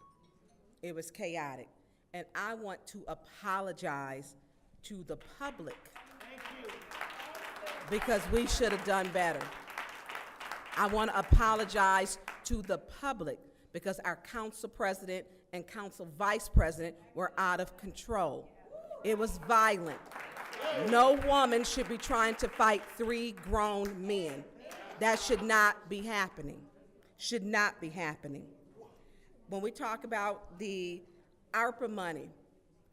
It was chaotic. And I want to apologize to the public. Thank you. Because we should have done better. I want to apologize to the public because our council president and council vice president were out of control. It was violent. No woman should be trying to fight 3 grown men. That should not be happening. Should not be happening. When we talk about the ARPA money,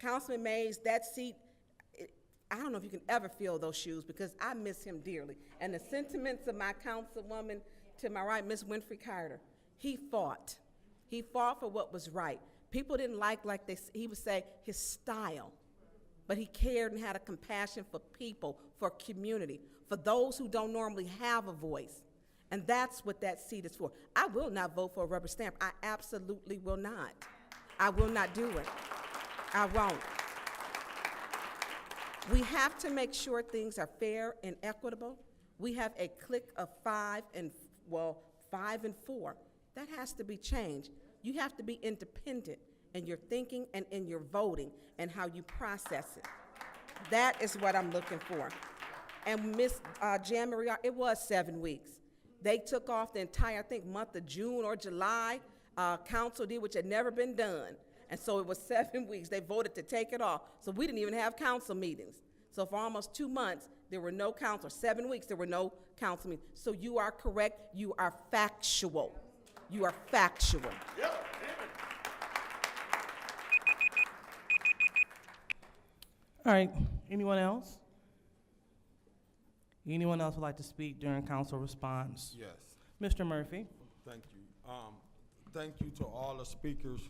Councilman Mays, that seat, I don't know if you can ever fill those shoes because I miss him dearly. And the sentiments of my councilwoman to my right, Ms. Winfrey Carter, he fought. He fought for what was right. People didn't like he would say, his style. But he cared and had a compassion for people, for community, for those who don't normally have a voice. And that's what that seat is for. I will not vote for a rubber stamp. I absolutely will not. I will not do it. I won't. We have to make sure things are fair and equitable. We have a clique of 5 and 4. That has to be changed. You have to be independent in your thinking and in your voting and how you process it. That is what I'm looking for. And Ms. Jan Marie, it was 7 weeks. They took off the entire, I think, month of June or July. Council did, which had never been done. And so it was 7 weeks. They voted to take it off. So we didn't even have council meetings. So for almost 2 months, there were no council. 7 weeks, there were no council meetings. So you are correct. You are factual. You are factual. All right, anyone else? Anyone else would like to speak during council response? Yes. Mr. Murphy. Thank you. Thank you to all the speakers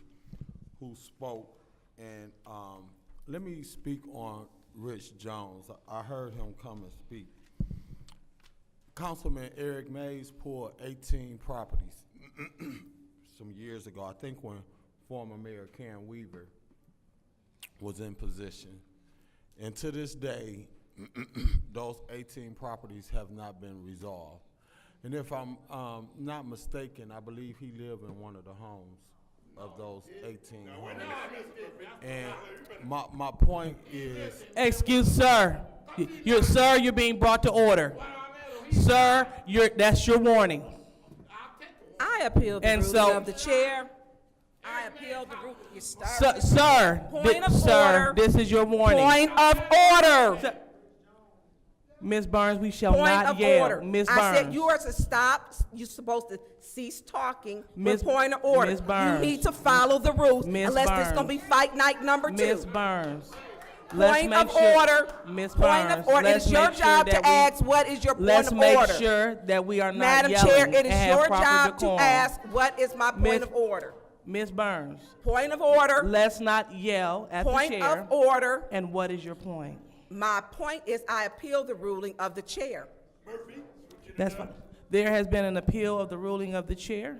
who spoke. And let me speak on Rich Jones. I heard him come and speak. Councilman Eric Mays pulled 18 properties some years ago, I think when former Mayor Karen Weaver was in position. And to this day, those 18 properties have not been resolved. And if I'm not mistaken, I believe he lived in one of the homes of those 18 homes. And my point is... Excuse, sir. You're being brought to order. Sir, that's your warning. I appeal the ruling of the chair. I appeal the ruling. You start. Sir, order. This is your warning. Point of order. Ms. Burns, we shall Point not of yell. order. Ms. I Burns. said you are to stop. You're supposed to cease talking. Ms. With point of order. Ms. Burns. You need to follow the rules. Ms. Unless this is Burns. going to be fight night number 2. Ms. Burns. Point of order. Ms. Point Burns, of order. It let's is your make sure job that to ask what is your point let's of make order. sure that we are not Madam yelling Chair, it and is have your proper job decorum. to ask what is my point of order. Ms. Burns. Point of order. Let's not yell at Point the chair. of order. And what is your point? My point is I appeal the ruling of the chair. That's fine. There has been an appeal of the ruling of the chair,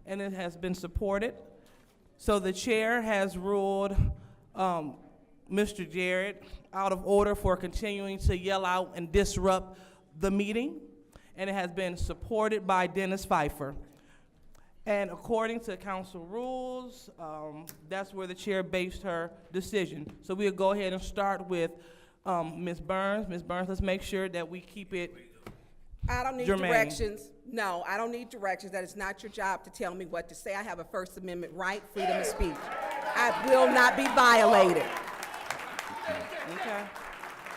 and it has been supported. So the chair has ruled Mr. Jarrett out of order for continuing to yell out and disrupt the meeting, and it has been supported by Dennis Pfeiffer. And according to council rules, that's where the chair based her decision. So we'll go ahead and start with Ms. Burns. Ms. Burns, let's make sure that we keep it I don't need germane. directions. No, I don't need directions. That is not your job to tell me what to say. I have a First Amendment right, freedom of speech. I will not be violated. Okay.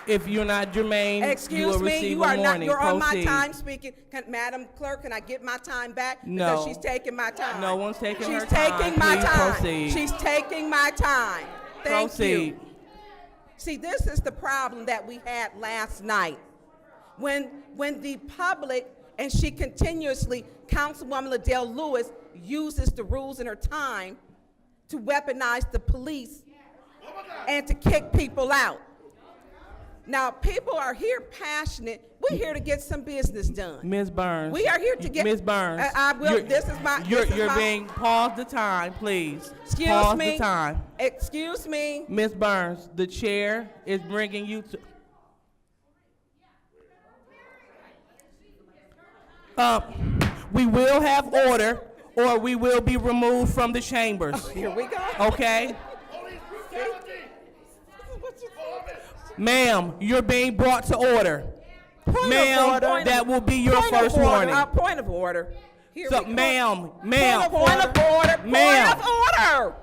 If you're not germane, you will Excuse me, receive you a are not, warning. you're on my Proceed. time speaking. Madam Clerk, can I get my time back? No. Because she's taking my time. No one's taking her She's time. taking my Please time. proceed. She's taking my time. Thank Proceed. you. See, this is the problem that we had last night. When the public, and she continuously, Councilwoman Liddell Lewis uses the rules in her time to weaponize the police and to kick people out. Now, people are here passionate. We're here to get some business done. Ms. Burns. We are here to get. Ms. Burns. I will. You're- This is my. You're, this is you're my, being, pause the time, please. Excuse pause me. the time. Excuse me. Ms. Burns, the chair is bringing you to. We will have order, or we will be removed from the chambers. Here we go. Okay? Ma'am, you're being brought to order. Ma'am, that will be your first warning. Point of order. Here So, we go. ma'am, Point of order. Ma'am. Point of order.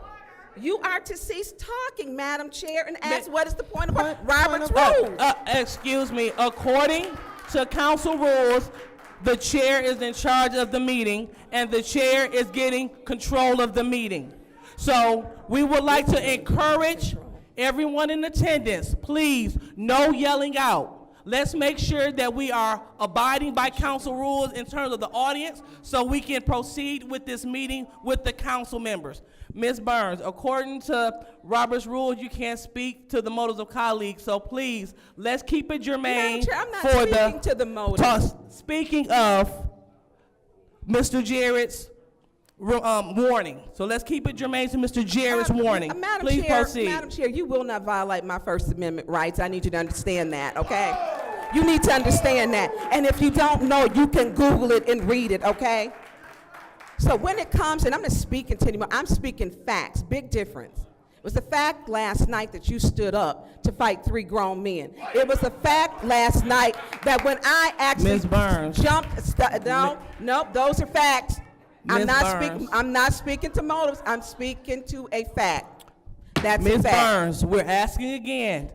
You are to cease talking, Madam Chair, and ask what is the point of order. Robert's rules. Excuse me, according to council rules, the chair is in charge of the meeting, and the chair is getting control of the meeting. So we would like to encourage everyone in attendance, please, no yelling out. Let's make sure that we are abiding by council rules in terms of the audience so we can proceed with this meeting with the council members. Ms. Burns, according to Robert's rules, you can't speak to the motives of colleagues, so please, let's keep it germane. Madam Chair, I'm not for speaking to the motives. Speaking of Mr. Jarrett's warning. So let's keep it germane to Mr. Jarrett's warning. Madam Please Chair, proceed. Madam Chair, you will not violate my First Amendment rights. I need you to understand that, okay? You need to understand that. And if you don't know, you can Google it and read it, okay? So when it comes, and I'm not speaking to anyone, I'm speaking facts, big difference. It was a fact last night that you stood up to fight 3 grown men. It was a fact last night that when I actually Ms. Burns. jumped, nope, those are facts. Ms. Burns. I'm not speaking to motives, I'm speaking to a fact. That's a Ms. fact. Burns, we're asking again.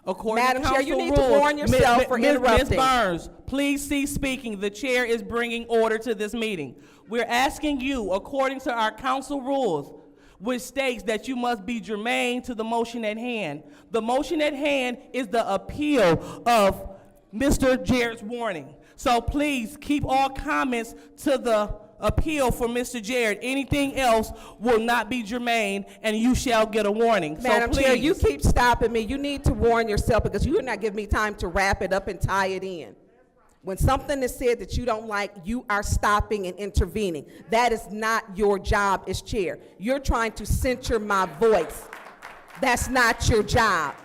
According Madam to Chair, council you need to rules, warn yourself for interrupting. Ms. Burns, please cease speaking. The chair is bringing order to this meeting. We're asking you, according to our council rules, which states that you must be germane to the motion at hand. The motion at hand is the appeal of Mr. Jarrett's warning. So please keep all comments to the appeal for Mr. Jarrett. Anything else will not be germane, and you shall get a warning. Madam so please. Chair, you keep stopping me. You need to warn yourself because you're not giving me time to wrap it up and tie it in. When something is said that you don't like, you are stopping and intervening. That is not your job as chair. You're trying to censor my voice. That's not your job.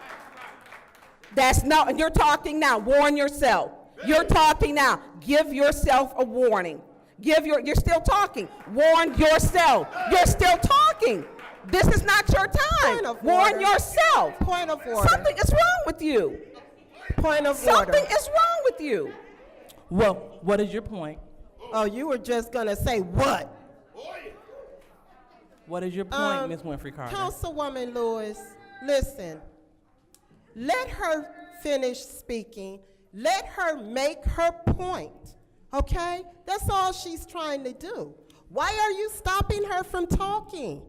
And you're talking now. Warn yourself. You're talking now. Give yourself a warning. You're still talking. Warn yourself. You're still talking. This is not your time. Warn yourself. Point of order. Something is wrong with you. Point of Something order. is wrong with you. Well, what is your point? Oh, you were just gonna say what? What is your point, Ms. Winfrey Carter? Councilwoman Lewis, listen. Let her finish speaking. Let her make her point, okay? That's all she's trying to do. Why are you stopping her from talking?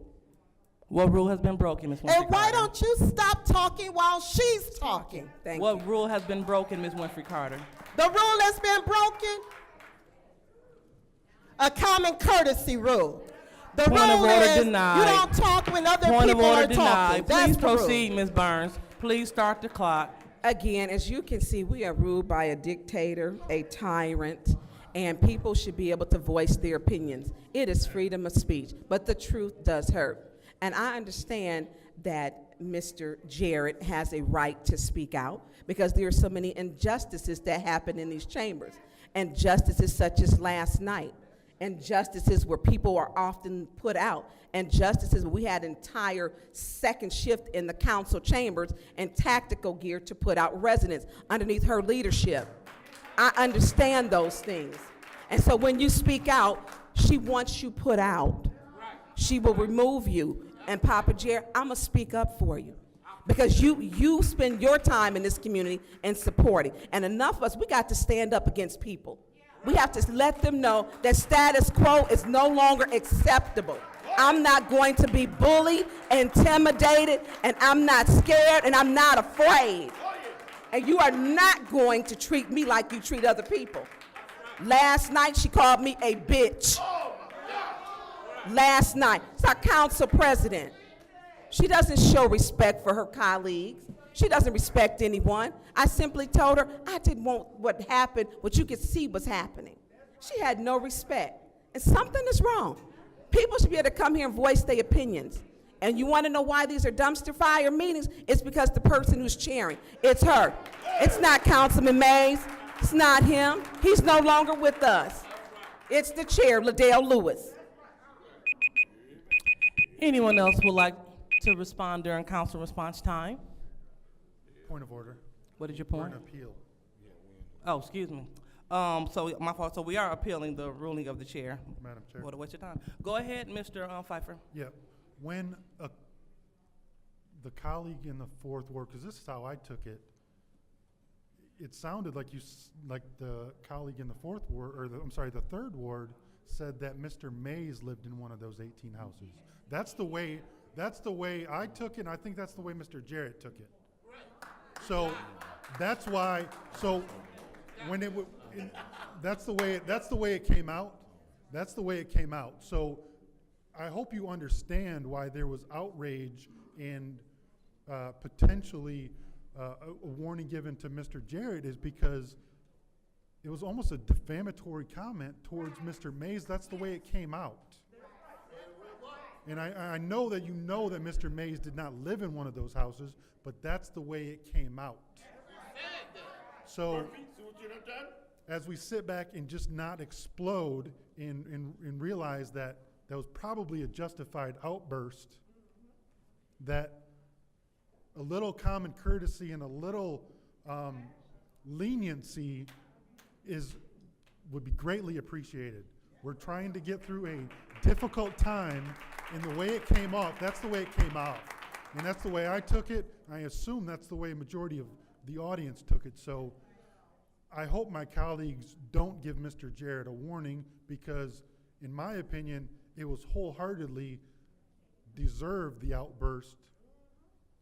What rule has been broken, Ms. Winfrey And why Carter? don't you stop talking while she's talking? What rule has been broken, Ms. Winfrey Carter? The rule that's been broken? A common courtesy rule. The Point of rule order is denied. you don't talk when other Point of people order are talking. denied. That's Please the rule. proceed, Ms. Burns. Please start the clock. Again, as you can see, we are ruled by a dictator, a tyrant, and people should be able to voice their opinions. It is freedom of speech, but the truth does hurt. And I understand that Mr. Jarrett has a right to speak out because there are so many injustices that happen in these chambers. Injustices such as last night, injustices where people are often put out, injustices where we had entire second shift in the council chambers and tactical gear to put out residents underneath her leadership. I understand those things. And so when you speak out, she wants you put out. She will remove you. And Papa Jarrett, I'm gonna speak up for you. Because you spend your time in this community and supporting. And enough of us, we got to stand up against people. We have to let them know that status quo is no longer acceptable. I'm not going to be bullied, intimidated, and I'm not scared, and I'm not afraid. And you are not going to treat me like you treat other people. Last night, she called me a bitch. Last night. It's our council president. She doesn't show respect for her colleagues. She doesn't respect anyone. I simply told her I didn't want what happened, what you could see was happening. She had no respect. And something is wrong. People should be able to come here and voice their opinions. And you want to know why these are dumpster fire meetings? It's because the person who's chairing, it's her. It's not Councilman Mays. It's not him. He's no longer with us. It's the chair, Liddell Lewis. Anyone else would like to respond during council response time? Point of order. What is your point? We're an appeal. Oh, excuse me. So my fault. So we are appealing the ruling of the chair. Madam Chair. What a waste of time. Go ahead, Mr. Pfeiffer. Yeah. When the colleague in the fourth ward, because this is how I took it, it sounded like like the colleague in the fourth ward, or the third ward, said that Mr. Mays lived in one of those 18 houses. That's the way I took it, and I think that's the way Mr. Jarrett took it. So that's why. So when that's the way it came out. That's the way it came out. So I hope you understand why there was outrage and potentially a warning given to Mr. Jarrett is because it was almost a defamatory comment towards Mr. Mays. That's the way it came out. And I know that you know that Mr. Mays did not live in one of those houses, but that's the way it came out. So, as we sit back and just not explode and realize that that was probably a justified outburst, that a little common courtesy and a little leniency would be greatly appreciated. We're trying to get through a difficult time, and the way it came off, that's the way it came out. And that's the way I took it. I assume that's the way a majority of the audience took it. So I hope my colleagues don't give Mr. Jarrett a warning, because in my opinion, it was wholeheartedly deserved the outburst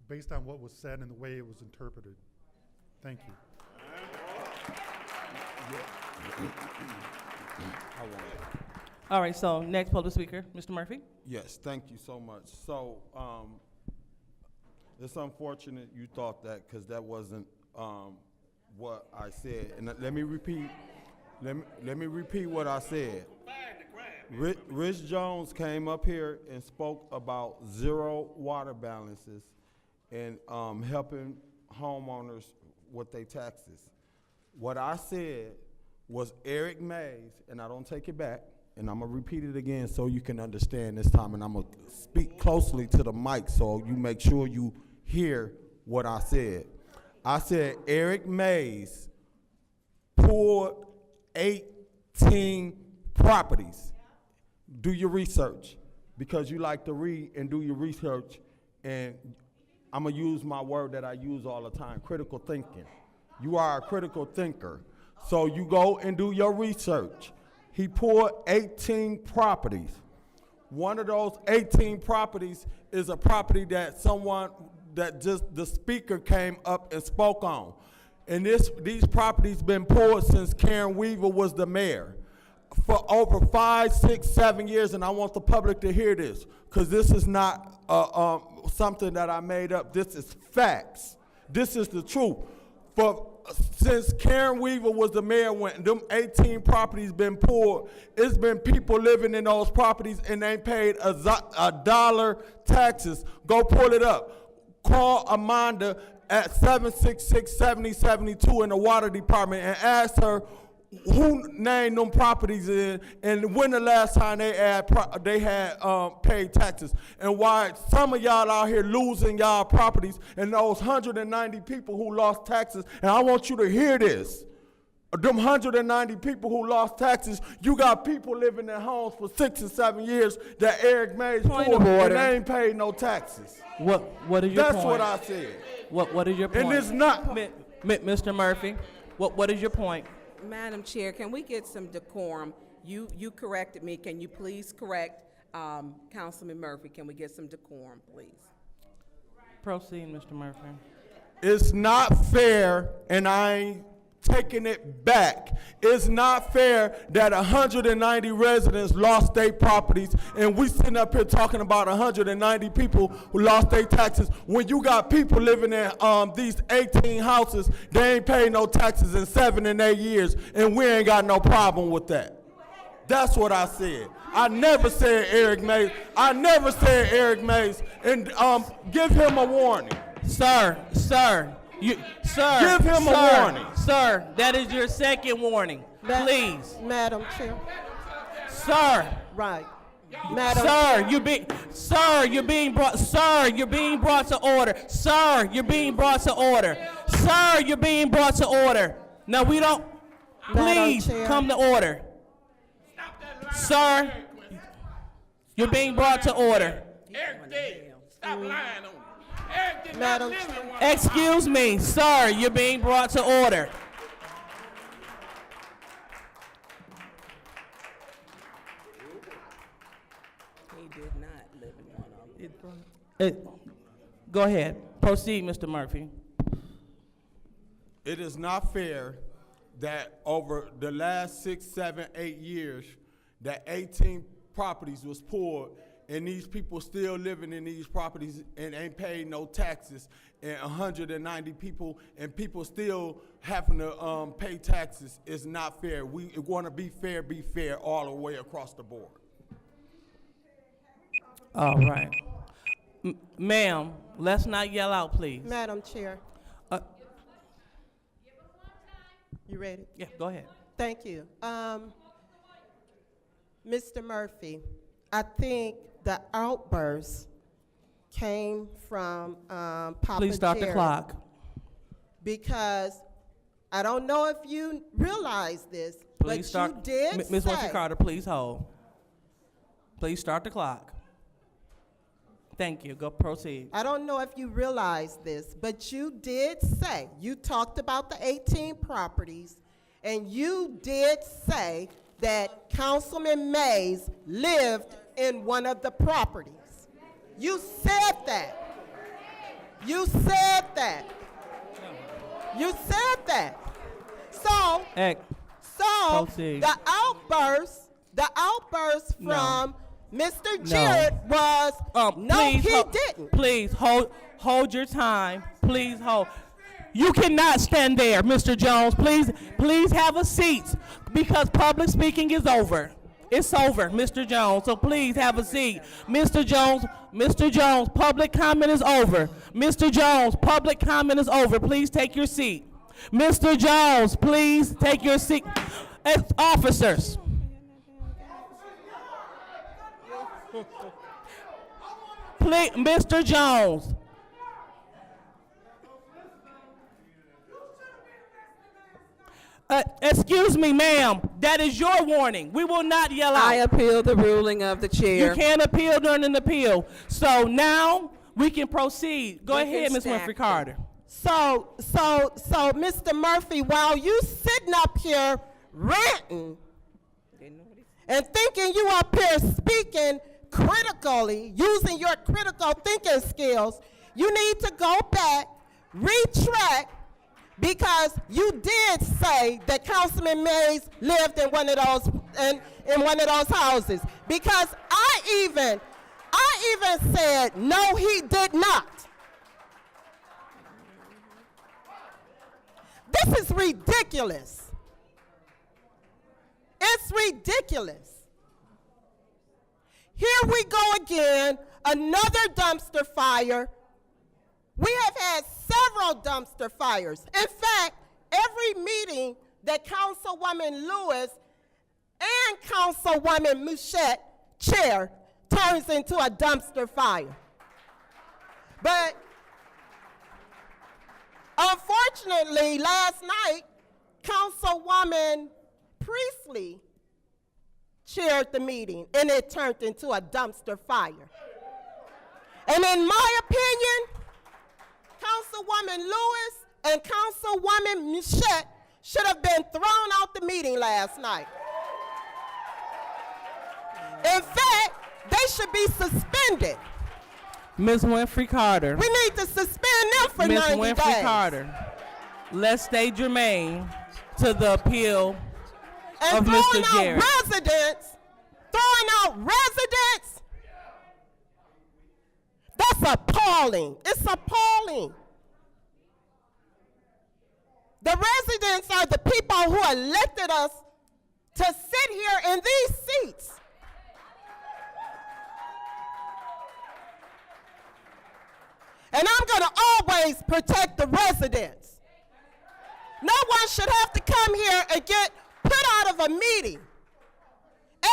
based on what was said and the way it was interpreted. Thank you. All right, so next public speaker, Mr. Murphy. Yes, thank you so much. So it's unfortunate you thought that, because that wasn't what I said. And let me repeat what I said. Rich Jones came up here and spoke about zero water balances and helping homeowners with their taxes. What I said was Eric Mays, and I don't take it back, and I'm gonna repeat it again so you can understand this time, and I'm gonna speak closely to the mic so you make sure you hear what I said. I said Eric Mays pulled 18 properties. Do your research, because you like to read and do your research, and I'm gonna use my word that I use all the time, critical thinking. You are a critical thinker, so you go and do your research. He pulled 18 properties. One of those 18 properties is a property that just the speaker came up and spoke on. And these properties been pulled since Karen Weaver was the mayor, for over 5, 6, 7 years, and I want the public to hear this, because this is not something that I made up. This is facts. This is the truth. Since Karen Weaver was the mayor, when them 18 properties been pulled, it's been people living in those properties and they ain't paid a dollar taxes. Go pull it up. Call Amanda at 766-7072 in the water department and ask her who named them properties in and when the last time they had paid taxes, and why some of y'all out here losing y'all properties, and those 190 people who lost taxes. And I want you to hear this. Them 190 people who lost taxes, you got people living in homes for 6 and 7 years that Eric Mays pulled, and they ain't paid no taxes. What is your point? That's what I said. What is your point? And it's not. Mr. Murphy, what is your point? Madam Chair, can we get some decorum? You corrected me. Can you please correct Councilman Murphy? Can we get some decorum, please? Proceed, Mr. Murphy. It's not fair, and I ain't taking it back. It's not fair that 190 residents lost their properties, and we sitting up here talking about 190 people who lost their taxes, when you got people living in these 18 houses, they ain't paid no taxes in 7 and 8 years, and we ain't got no problem with that. That's what I said. I never said Eric Mays. I never said Eric Mays, and give him a warning. Sir, give him a warning. Sir, that is your second warning. Please. Madam Chair. Sir. Right. Sir, you're being brought to order. Sir, you're being brought to order. Sir, you're being brought to order. Now we don't, please come to order. Sir, you're being brought to order. Stop lying on me. Madam Excuse me, sir, you're being brought to order. He did not live in one of them. Go ahead. Proceed, Mr. Murphy. It is not fair that over the last 6, 7, 8 years, that 18 properties was pulled, and these people still living in these properties and ain't paid no taxes, and 190 people, and people still having to pay taxes. Is not fair. We want to be fair all the way across the board. All right. Ma'am, let's not yell out, please. Madam Chair, you ready? Yeah, go ahead. Thank you. Mr. Murphy, I think the outburst came from Papa Please start the Jared, clock. because I don't know if you realize this, Please but start. you did Ms. say, Winfrey Carter, please hold. Please start the clock. Thank you. Go proceed. I don't know if you realize this, but you did say, you talked about the 18 properties, and you did say that Councilman Mays lived in one of the properties. You said that. You said that. You said that. So, Proceed. the outburst No. from Mr. Jared was, no, please he hold- didn't. Please hold your time. Please hold. You cannot stand there, Mr. Jones. Please have a seat, because public speaking is over. It's over, Mr. Jones. So please have a seat. Mr. Jones, public comment is over. Mr. Jones, public comment is over. Please take your seat. Mr. Jones, please take your seat. Officers. Please, Mr. Jones. Excuse me, ma'am. That is your warning. We will not yell out. I appeal the ruling of the chair. You can't appeal during an appeal. So now we can proceed. Go ahead, Ms. Winfrey Carter. So, Mr. Murphy, while you sitting up here ranting and thinking you up here speaking critically, using your critical thinking skills, you need to go back, retract, because you did say that Councilman Mays lived in one of those houses. Because I even said no, he did not. This is ridiculous. It's ridiculous. Here we go again, another dumpster fire. We have had several dumpster fires. In fact, every meeting that Councilwoman Lewis and Councilwoman Mouchette chair turns into a dumpster fire. But unfortunately, last night, Councilwoman Priestley chaired the meeting, and it turned into a dumpster fire. And in my opinion, Councilwoman Lewis and Councilwoman Mouchette should have been thrown out the meeting last night. In fact, they should be suspended. Ms. Winfrey Carter. We need to suspend them for 90 days. Ms. Winfrey Carter, let's stay germane to the appeal And of Mr. Jared. throwing out residents, that's appalling. It's appalling. The residents are the people who elected us to sit here in these seats. And I'm going to always protect the residents. No one should have to come here and get put out of a meeting,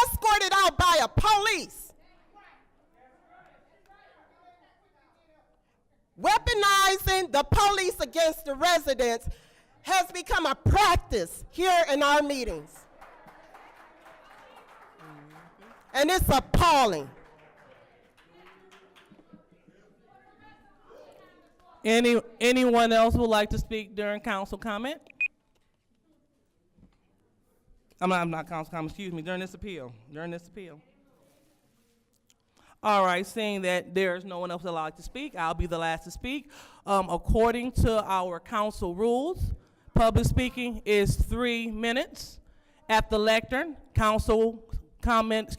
escorted out by a police. Weaponizing the police against the residents has become a practice here in our meetings. And it's appalling. Anyone else would like to speak during council comment? I'm not council comment, excuse me, during this appeal. All right, seeing that there's no one else allowed to speak, I'll be the last to speak. According to our council rules, public speaking is 3 minutes. At the lectern, council comment,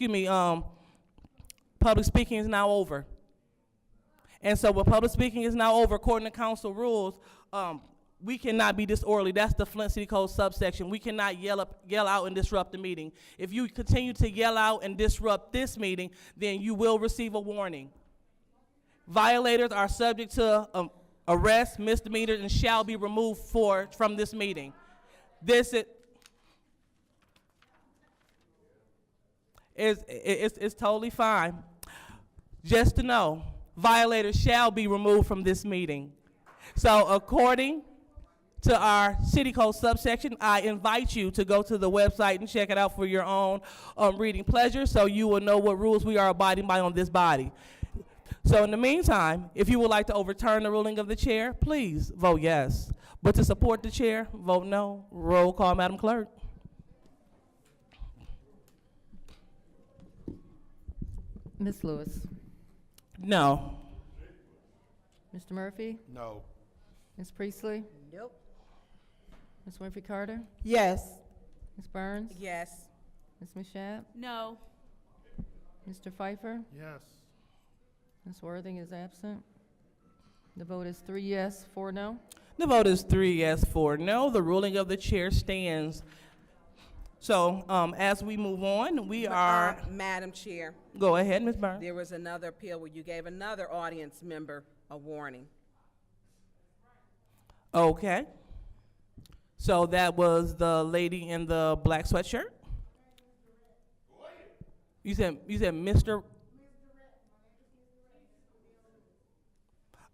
public speaking is now over. And so when public speaking is now over, according to council rules, we cannot be disorderly. That's the Flint City Code subsection. We cannot yell out and disrupt the meeting. If you continue to yell out and disrupt this meeting, then you will receive a warning. Violators are subject to arrest, misdemeanors, and shall be removed from this meeting. It's totally fine. Just to know, violators shall be removed from this meeting. So according to our city code subsection, I invite you to go to the website and check it out for your own reading pleasure, so you will know what rules we are abiding by on this body. So in the meantime, if you would like to overturn the ruling of the chair, please vote yes. But to support the chair, vote no. Roll call, Madam Clerk. Ms. Lewis. No. Mr. Murphy? No. Ms. Priestley? Nope. Ms. Winfrey Carter? Yes. Ms. Burns? Yes. Ms. Mashat? No. Mr. Pfeiffer? Yes. Ms. Worthing is absent. The vote is 3 yes, 4 no. The vote is 3 yes, 4 no. The ruling of the chair stands. So as we move on, we are. Madam Chair. Go ahead, Ms. Burns. There was another appeal where you gave another audience member a warning. Okay. So that was the lady in the black sweatshirt? You said Mr.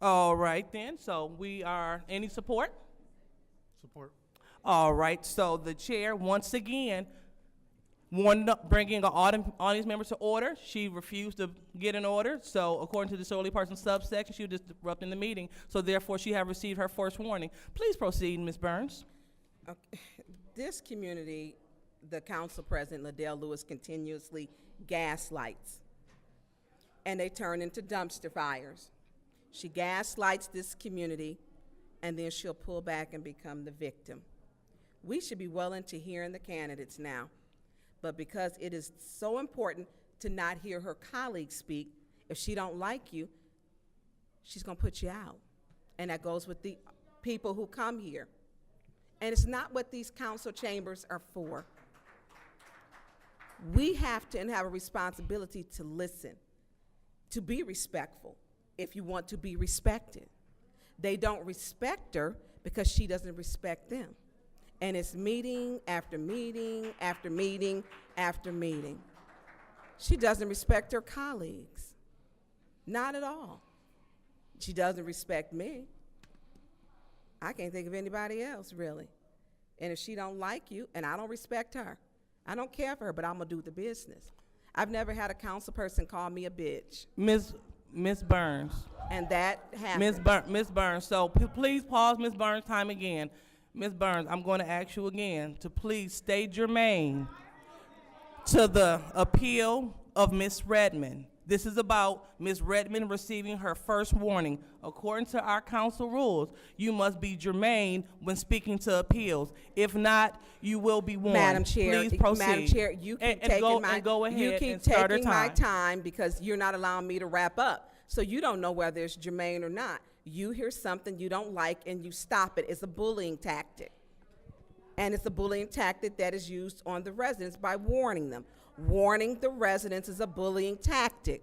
All right then, so we are, any support? Support. All right, so the chair, once again, bringing an audience member to order. She refused to get an order, so according to the disorderly person subsection, she was disrupting the meeting, so therefore she have received her first warning. Please proceed, Ms. Burns. Okay. This community, the council president, Liddell Lewis, continuously gaslights, and they turn into dumpster fires. She gaslights this community, and then she'll pull back and become the victim. We should be well into hearing the candidates now, but because it is so important to not hear her colleagues speak, if she don't like you, she's gonna put you out. And that goes with the people who come here. And it's not what these council chambers are for. We have to and have a responsibility to listen, to be respectful if you want to be respected. They don't respect her because she doesn't respect them. And it's meeting after meeting after meeting after meeting. She doesn't respect her colleagues. Not at all. She doesn't respect me. I can't think of anybody else, really. And if she don't like you, and I don't respect her, I don't care for her, but I'm gonna do the business. I've never had a council person call me a bitch. Ms. Burns. And that happened. Ms. Burns, so please pause Ms. Burns' time again. Ms. Burns, I'm going to ask you again to please stay germane to the appeal of Ms. Redmond. This is about Ms. Redmond receiving her first warning. According to our council rules, you must be germane when speaking to appeals. If not, you will be warned. Madam Chair, please proceed. Madam Chair, you keep taking my time because you're not allowing me to wrap up. So you don't know whether it's germane or not. You hear something you don't like and you stop it. It's a bullying tactic. And it's a bullying tactic that is used on the residents by warning them. Warning the residents is a bullying tactic.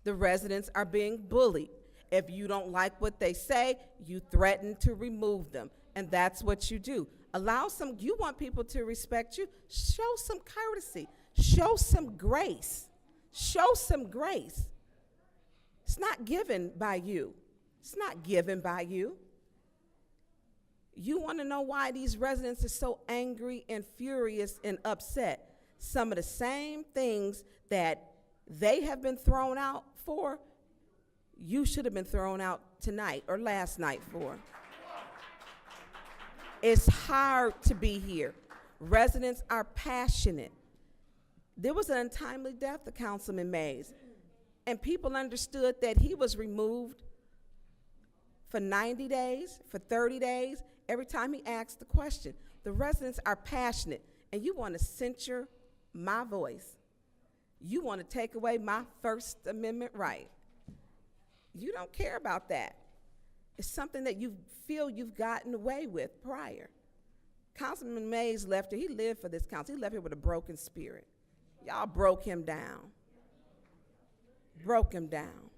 The residents are being bullied. If you don't like what they say, you threaten to remove them. And that's what you do. You want people to respect you, show some courtesy, show some grace, show some grace. It's not given by you. It's not given by you. You want to know why these residents are so angry and furious and upset? Some of the same things that they have been thrown out for, you should have been thrown out tonight or last night for. It's hard to be here. Residents are passionate. There was an untimely death of Councilman Mays, and people understood that he was removed for 90 days, for 30 days, every time he asked the question. The residents are passionate, and you want to censure my voice. You want to take away my First Amendment right. You don't care about that. It's something that you feel you've gotten away with prior. Councilman Mays left here. He lived for this council. He left here with a broken spirit. Y'all broke him down. Broke him down.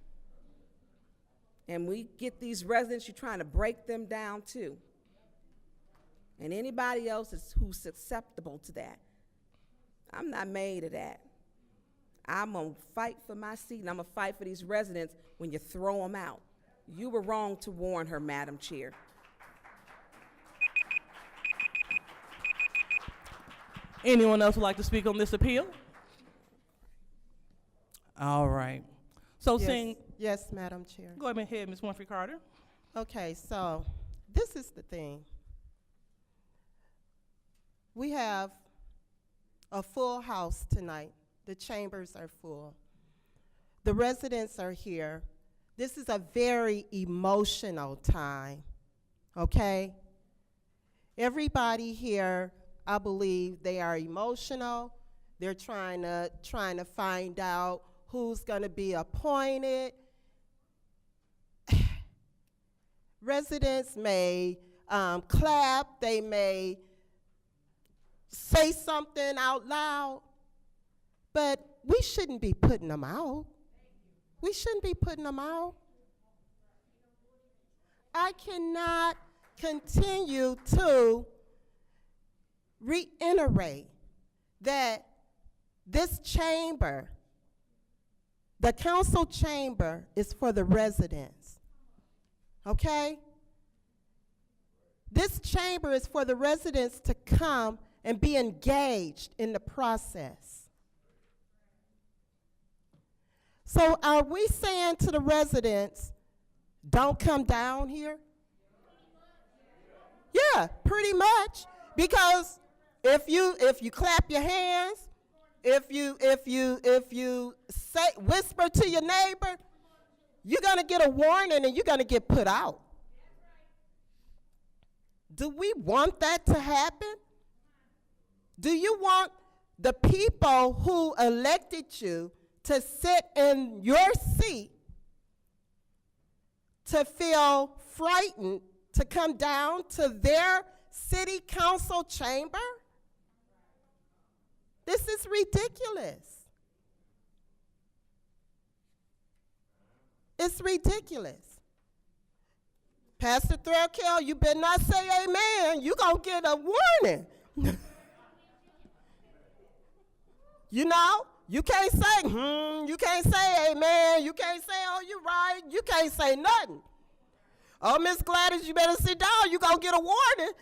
And we get these residents, you're trying to break them down too. And anybody else who's susceptible to that. I'm not made of that. I'm gonna fight for my seat, and I'm gonna fight for these residents when you throw them out. You were wrong to warn her, Madam Chair. Anyone else would like to speak on this appeal? All right. So seeing, Yes, Madam Chair. go ahead, Ms. Winfrey Carter. Okay, so this is the thing. We have a full house tonight. The chambers are full. The residents are here. This is a very emotional time, okay? Everybody here, I believe they are emotional. They're trying to find out who's gonna be appointed. Residents may clap, they may say something out loud, but we shouldn't be putting them out. We shouldn't be putting them out. I cannot continue to reiterate that this chamber, the council chamber, is for the residents, okay? This chamber is for the residents to come and be engaged in the process. So are we saying to the residents, don't come down here? Yeah, pretty much. Because if you clap your hands, if you say whisper to your neighbor, you're gonna get a warning and you're gonna get put out. Do we want that to happen? Do you want the people who elected you to sit in your seat to feel frightened to come down to their city council chamber? This is ridiculous. It's ridiculous. Pastor Thurkill, you better not say amen. You're going to get a warning. You know? You can't say, you can't say amen, you can't say, oh, you're right, you can't say nothing. Oh, Miss Gladys, you better sit down, you're going to get a warning.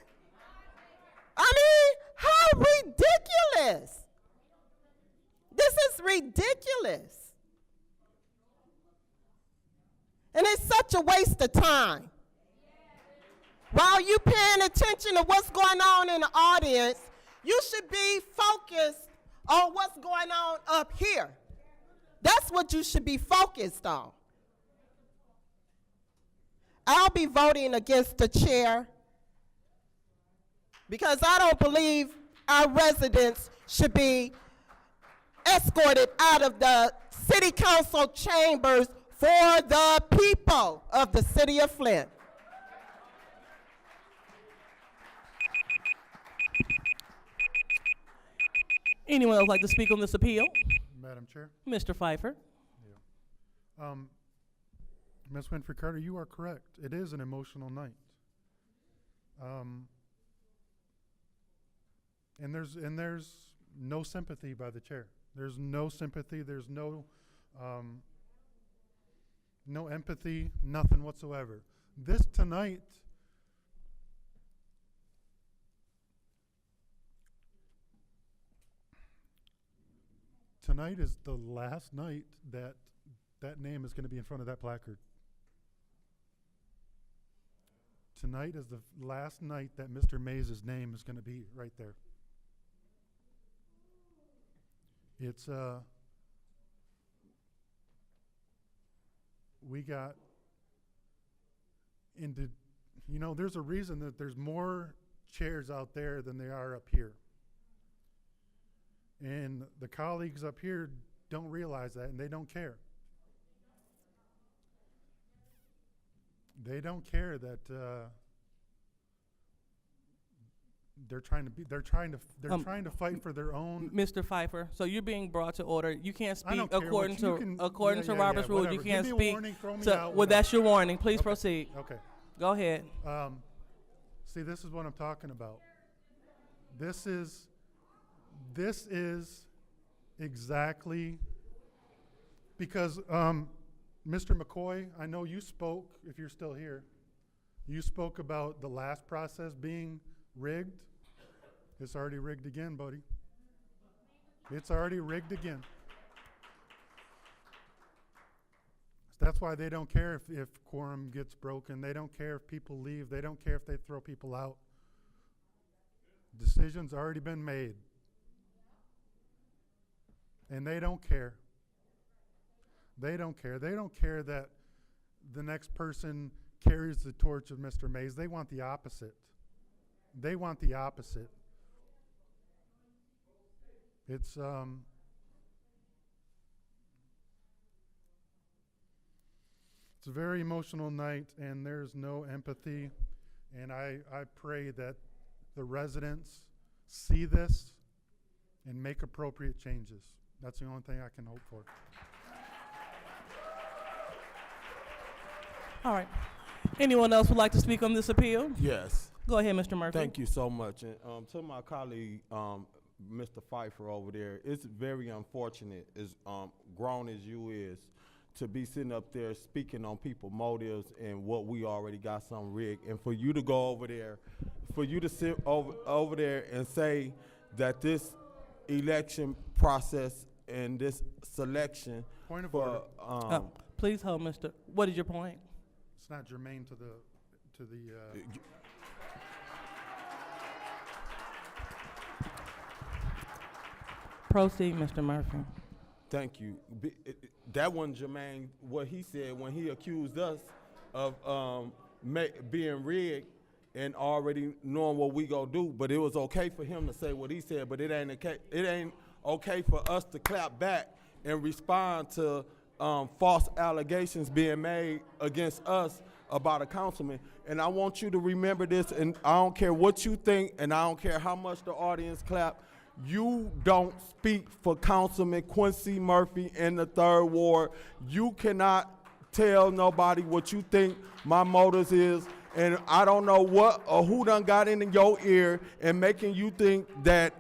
I mean, how ridiculous. This is ridiculous. And it's such a waste of time. While you paying attention to what's going on in the audience, you should be focused on what's going on up here. That's what you should be focused on. I'll be voting against the chair because I don't believe our residents should be escorted out of the city council chambers for the people of the city of Flint. Anyone else like to speak on this appeal? Madam Chair? Mr. Pfeiffer. Ms. Winfrey Carter, you are correct. It is an emotional night. And there's no sympathy by the chair. There's no sympathy. There's no empathy, nothing whatsoever. This tonight, tonight is the last night that name is going to be in front of that placard. Tonight is the last night that Mr. Mays' name is going to be right there. It's, we got into, you know, there's a reason that there's more chairs out there than there are up here. And the colleagues up here don't realize that, and they don't care. They don't care that they're trying to fight for their own. Mr. Pfeiffer, so you're being brought to order. You can't I speak don't care according what you to can- according yeah, to yeah, Robert's yeah, rule. whatever. You Give can't me a speak. warning, throw me So, out, well, whatever. that's your warning. Please Okay. proceed. Okay. Go ahead. See, this is what I'm talking about. This is exactly because Mr. McCoy, I know you spoke, if you're still here, you spoke about the last process being rigged. It's already rigged again, buddy. It's already rigged again. That's why they don't care if quorum gets broken. They don't care if people leave. They don't care if they throw people out. Decision's already been made. And they don't care. They don't care. They don't care that the next person carries the torch of Mr. Mays. They want the opposite. They want the opposite. It's a very emotional night, and there's no empathy. And I pray that the residents see this and make appropriate changes. That's the only thing I can hope for. All right. Anyone else would like to speak on this appeal? Yes. Go ahead, Mr. Murphy. Thank you so much. And to my colleague, Mr. Pfeiffer over there, it's very unfortunate, as grown as you is, to be sitting up there speaking on people's motives and what we already got some rigged. And for you to go over there, for you to sit over there and say that this election process and this selection Point of for order. Please hold, Mr. What is your point? It's not germane to the Proceed, Mr. Murphy. Thank you. That wasn't Jermaine, what he said when he accused us of being rigged and already knowing what we gonna do. But it was okay for him to say what he said, but it ain't okay for us to clap back and respond to false allegations being made against us about a councilman. And I want you to remember this, and I don't care what you think, and I don't care how much the audience clap, you don't speak for Councilman Quincy Murphy in the 3rd Ward. You cannot tell nobody what you think my motives is, and I don't know what or who done got in your ear and making you think that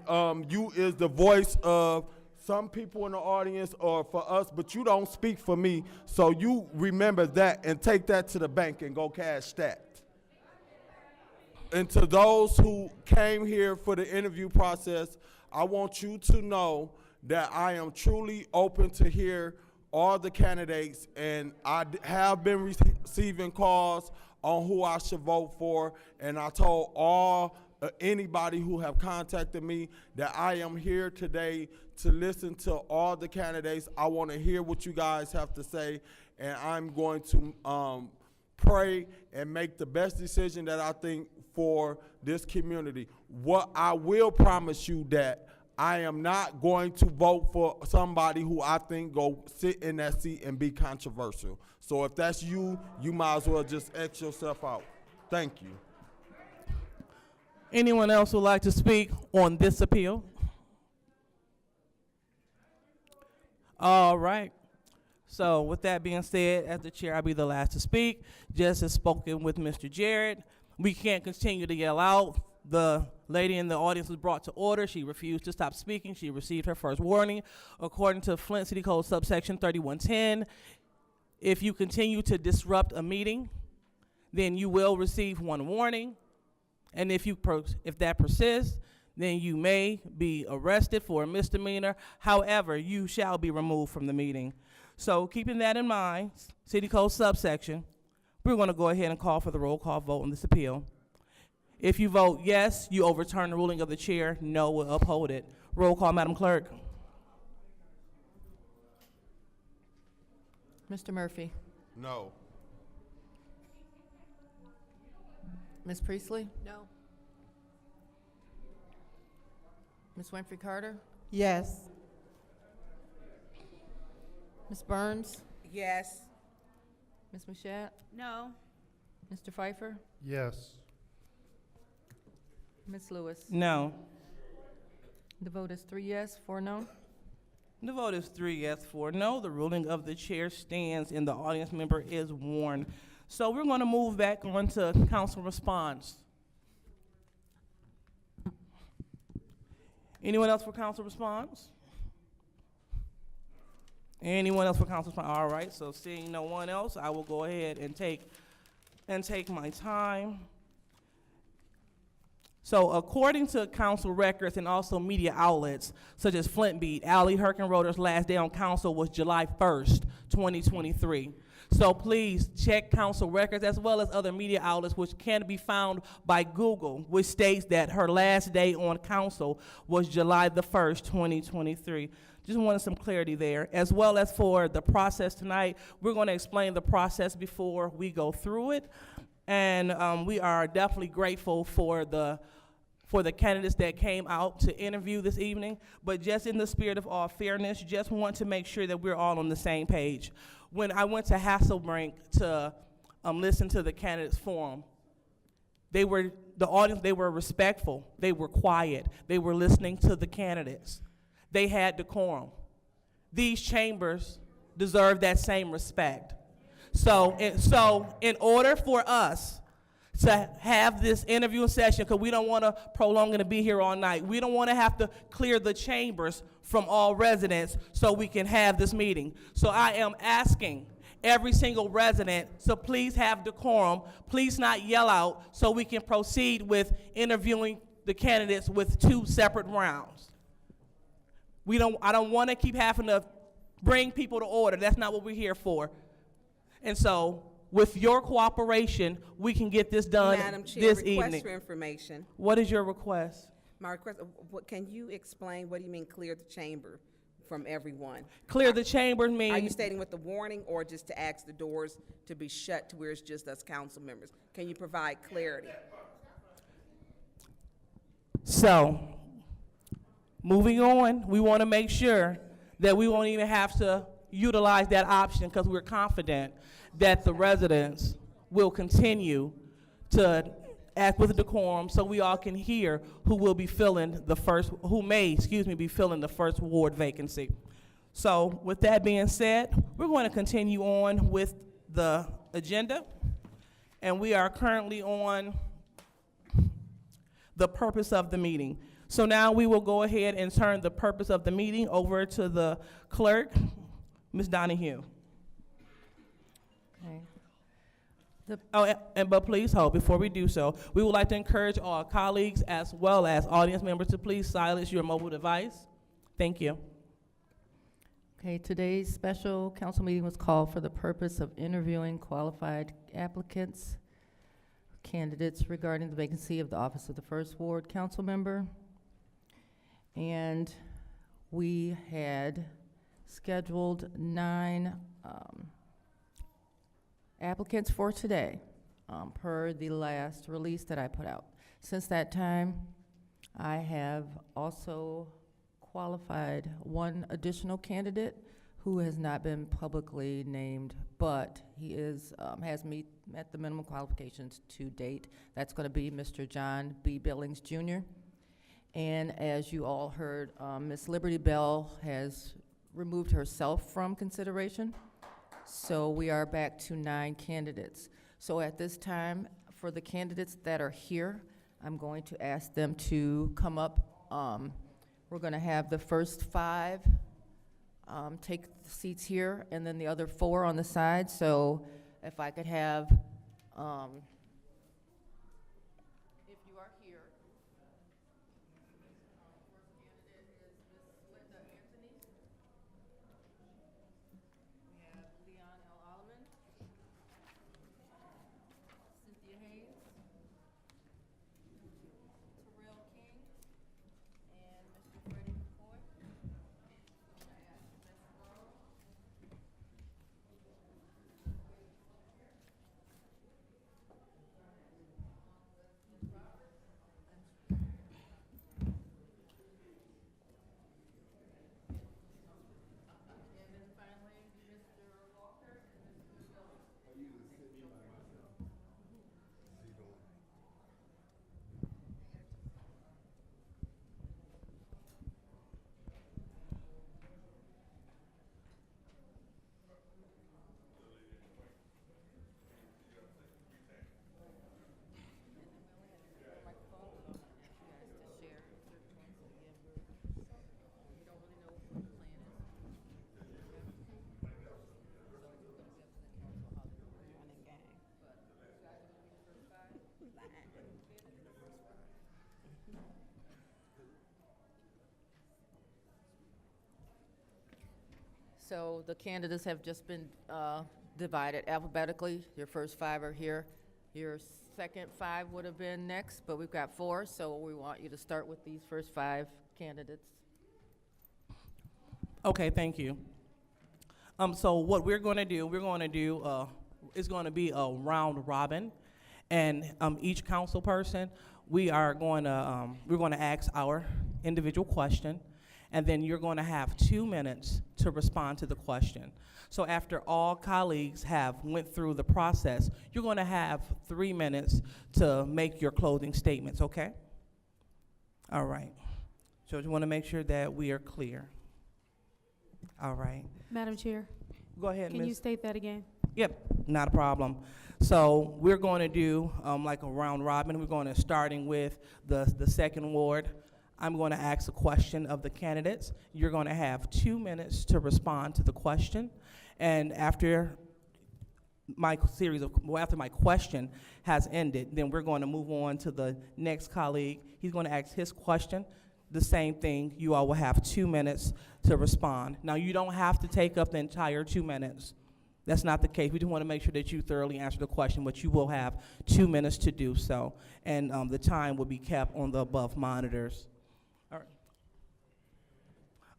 you is the voice of some people in the audience or for us, but you don't speak for me. So you remember that and take that to the bank and go cash that. And to those who came here for the interview process, I want you to know that I am truly open to hear all the candidates, and I have been receiving calls on who I should vote for, and I told anybody who have contacted me that I am here today to listen to all the candidates. I want to hear what you guys have to say, and I'm going to pray and make the best decision that I think for this community. What I will promise you that I am not going to vote for somebody who I think go sit in that seat and be controversial. So if that's you, you might as well just X yourself out. Thank you. Anyone else would like to speak on this appeal? All right. So with that being said, as the chair, I'll be the last to speak. Just as spoken with Mr. Jarrett, we can't continue to yell out. The lady in the audience was brought to order. She refused to stop speaking. She received her first warning. According to Flint City Code subsection 3110, if you continue to disrupt a meeting, then you will receive one warning. And if that persists, then you may be arrested for a misdemeanor. However, you shall be removed from the meeting. So keeping that in mind, City Code subsection, we're going to go ahead and call for the roll call vote on this appeal. If you vote yes, you overturn the ruling of the chair. No will uphold it. Roll call, Madam Clerk. Mr. Murphy. No. Ms. Priestley? No. Ms. Winfrey Carter? Yes. Ms. Burns? Yes. Ms. Mashat? No. Mr. Pfeiffer? Yes. Ms. Lewis? No. The vote is 3 yes, 4 no. The vote is 3 yes, 4 no. The ruling of the chair stands and the audience member is warned. So we're going to move back on to council response. Anyone else for council response? Anyone else for council response? All right, so seeing no one else, I will go ahead and take my time. So according to council records and also media outlets such as Flint Beat, Allie Herkenroder's last day on council was July 1st, 2023. So please check council records as well as other media outlets which can be found by Google, which states that her last day on council was July the 1st, 2023. Just wanted some clarity there. As well as for the process tonight, we're going to explain the process before we go through it. And we are definitely grateful for the candidates that came out to interview this evening. But just in the spirit of all fairness, just want to make sure that we're all on the same page. When I went to Hasselbrink to listen to the candidates forum, the audience, they were respectful, they were quiet, they were listening to the candidates. They had decorum. These chambers deserve that same respect. So in order for us to have this interview session, because we don't want to prolong it and be here all night, we don't want to have to clear the chambers from all residents so we can have this meeting. So I am asking every single resident to please have decorum, please not yell out so we can proceed with interviewing the candidates with 2 separate rounds. I don't want to keep having to bring people to order. That's not what we're here for. And so, with your cooperation, we can get this done Madam Chair, this request evening. for information. What is your request? My request, can you explain what do you mean clear the chamber from everyone? Clear the chamber means... Are you stating with the warning or just to ask the doors to be shut to where it's just us council members? Can you provide clarity? So, moving on, we want to make sure that we won't even have to utilize that option because we're confident that the residents will continue to act with decorum so we all can hear who will be filling the first, who may, be filling the first ward vacancy. So with that being said, we're going to continue on with the agenda, and we are currently on the purpose of the meeting. So now we will go ahead and turn the purpose of the meeting over to the clerk, Ms. Donahue. Okay. But please hold, before we do so, we would like to encourage our colleagues as well as audience members to please silence your mobile device. Thank you. Okay, today's special council meeting was called for the purpose of interviewing qualified applicants, candidates regarding the vacancy of the office of the First Ward council member. And we had scheduled 9 applicants for today, per the last release that I put out. Since that time, I have also qualified 1 additional candidate who has not been publicly named, but he is has met the minimum qualifications to date. That's going to be Mr. John B. Billings Jr. And as you all heard, Ms. Liberty Bell has removed herself from consideration. So we are back to 9 candidates. So at this time, for the candidates that are here, I'm going to ask them to come up. We're going to have the first 5 take the seats here, and then the other 4 on the side. So if I could have, if you are here, first candidate is Ms. Linda Anthony. We have Leon L. Alleman, Cynthia Hayes, Terrell King, and Mr. Freddie McCoy. I ask Ms. Lowe. So the candidates have just been divided alphabetically. Your first 5 are here. Your second 5 would have been next, but we've got 4, so we want you to start with these first 5 candidates. Okay, thank you. So what we're going to do, it's going to be a round robin, and each council person, we're going to ask our individual question, and then you're going to have 2 minutes to respond to the question. So after all colleagues have went through the process, you're going to have 3 minutes to make your closing statements, okay? All right. So I just want to make sure that we are clear. All right. Madam Chair, Go ahead, can you state that again? Yep, not a problem. So we're going to do like a round robin. We're going to starting with the second ward. I'm going to ask a question of the candidates. You're going to have 2 minutes to respond to the question. And after my question has ended, then we're going to move on to the next colleague. He's going to ask his question. The same thing, you all will have 2 minutes to respond. Now, you don't have to take up the entire 2 minutes. That's not the case. We just want to make sure that you thoroughly answer the question, but you will have 2 minutes to do so. And the time will be kept on the above monitors. All right.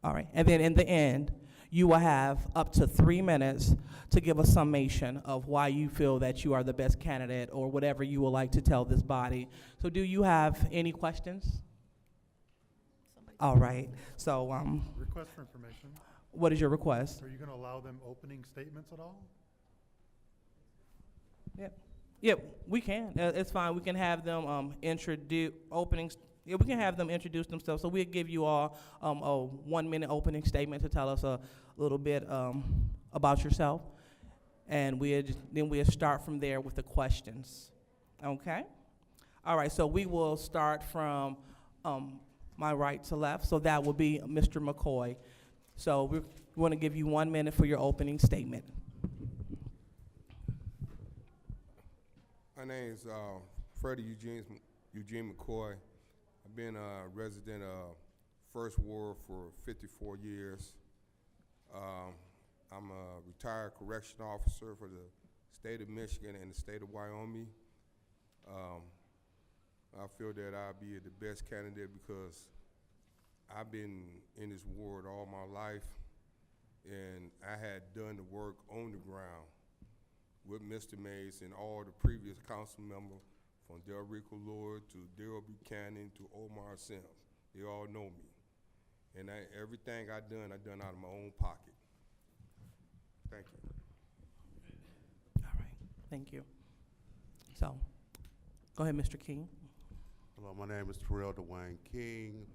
All right. And then in the end, you will have up to 3 minutes to give a summation of why you feel that you are the best candidate or whatever you would like to tell this body. So do you have any questions? All right. So Request for information. what is your request? Are you going to allow them opening statements at all? Yep, we can. It's fine. We can have them introduce openings. Yeah, we can have them introduce themselves. So we'll give you all a 1 minute opening statement to tell us a little bit about yourself, and then we'll start from there with the questions. Okay. All right. So we will start from my right to left. So that will be Mr. McCoy. So we want to give you 1 minute for your opening statement. My name is Freddie Eugene McCoy. I've been a resident of First Ward for 54 years. I'm a retired correctional officer for the state of Michigan and the state of Wyoming. I feel that I'll be the best candidate because I've been in this ward all my life, and I had done the work on the ground with Mr. Mays and all the previous council members, from Delrico Lord to Darrell Buchanan to Omar Sims. They all know me. And everything I've done out of my own pocket. Thank you. All right. Thank you. So go ahead, Mr. King. Hello, my name is Terrell Dwayne King.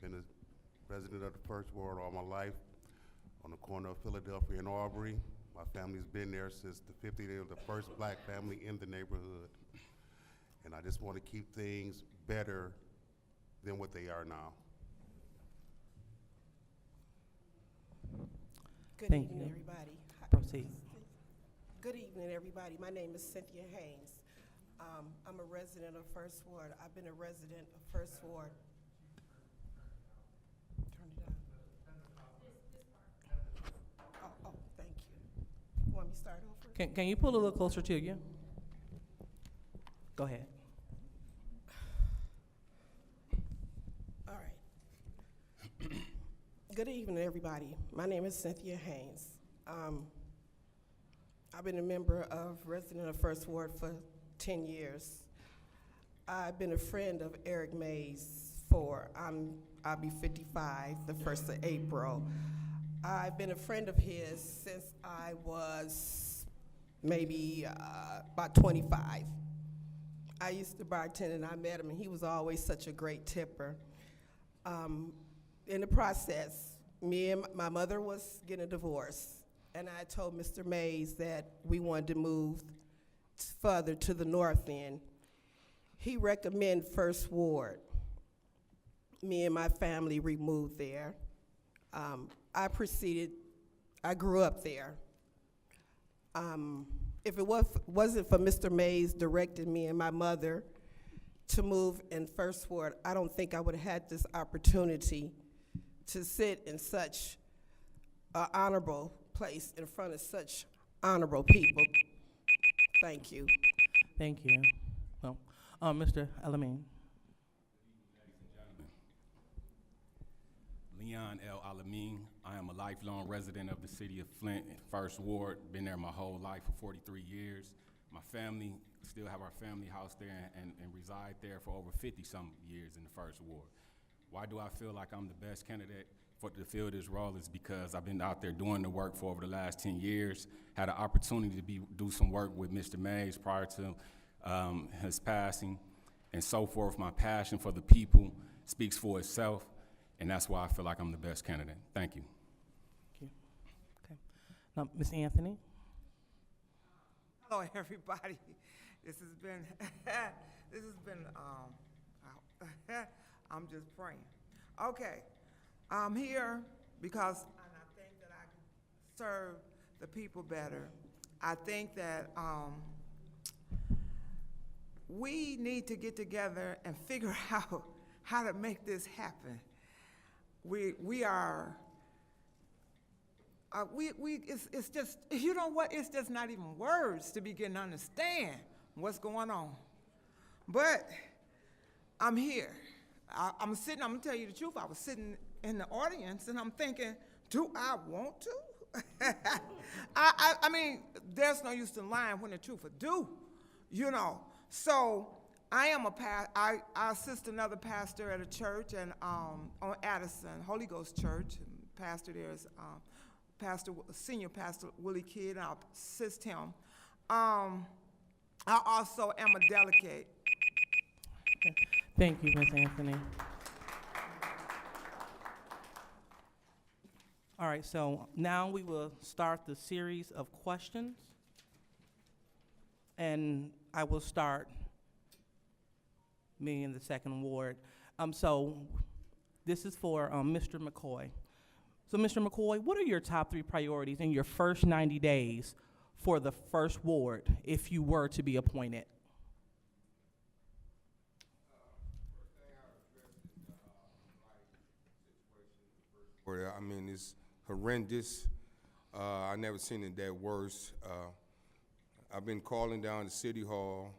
Been a resident of the First Ward all my life on the corner of Philadelphia and Aubrey. My family's been there since the 50th day of the first black family in the neighborhood. And I just want to keep things better than what they are now. Good Thank evening, you. everybody. Proceed. Good evening, everybody. My name is Cynthia Haynes. I'm a resident of First Ward. I've been a resident of First Ward. Turn it on. Oh, thank you. You want me to start over? Can you pull a little closer to you? Go ahead. All right. Good evening, everybody. My name is Cynthia Haynes. I've been a member of resident of First Ward for 10 years. I've been a friend of Eric Mays I'll be 55 the 1st of April. I've been a friend of his since I was maybe about 25. I used to bartend and I met him, and he was always such a great tipper. In the process, me and my mother was getting a divorce, and I told Mr. Mays that we wanted to move further to the north end. He recommended First Ward. Me and my family removed there. I grew up there. If it wasn't for Mr. Mays directing me and my mother to move in First Ward, I don't think I would have had this opportunity to sit in such an honorable place in front of such honorable people. Thank you. Thank you. Well, Mr. Alameen. Leon L. Alameen. I am a lifelong resident of the city of Flint, First Ward. Been there my whole life for 43 years. My family, still have our family house there and reside there for over 50-some years in the First Ward. Why do I feel like I'm the best candidate to fill this role is because I've been out there doing the work for over the last 10 years, had an opportunity to do some work with Mr. Mays prior to his passing, and so forth. My passion for the people speaks for itself, and that's why I feel like I'm the best candidate. Thank you. Thank you. Okay. Now, Ms. Anthony. Hello, everybody. This has been, I'm just praying. Okay, I'm here because I think that I can serve the people better. I think that we need to get together and figure out how to make this happen. It's just, you know what, it's just not even words to begin to understand what's going on. But I'm here. I'm sitting, I'm gonna tell you the truth, I was sitting in the audience and I'm thinking, do I want to? I mean, there's no use in lying when the truth is due, you know. So I am I assist another pastor at a church and on Addison, Holy Ghost Church. Pastor there is Senior Pastor Willie Kidd, and I'll assist him. I also am a delegate. Thank you, Ms. Anthony. All right, so now we will start the series of questions. And I will start me in the second ward. So this is for Mr. McCoy. So Mr. McCoy, what are your top 3 priorities in your first 90 days for the first ward if you were to be appointed? I mean, it's horrendous. I never seen it that worse. I've been calling down to City Hall,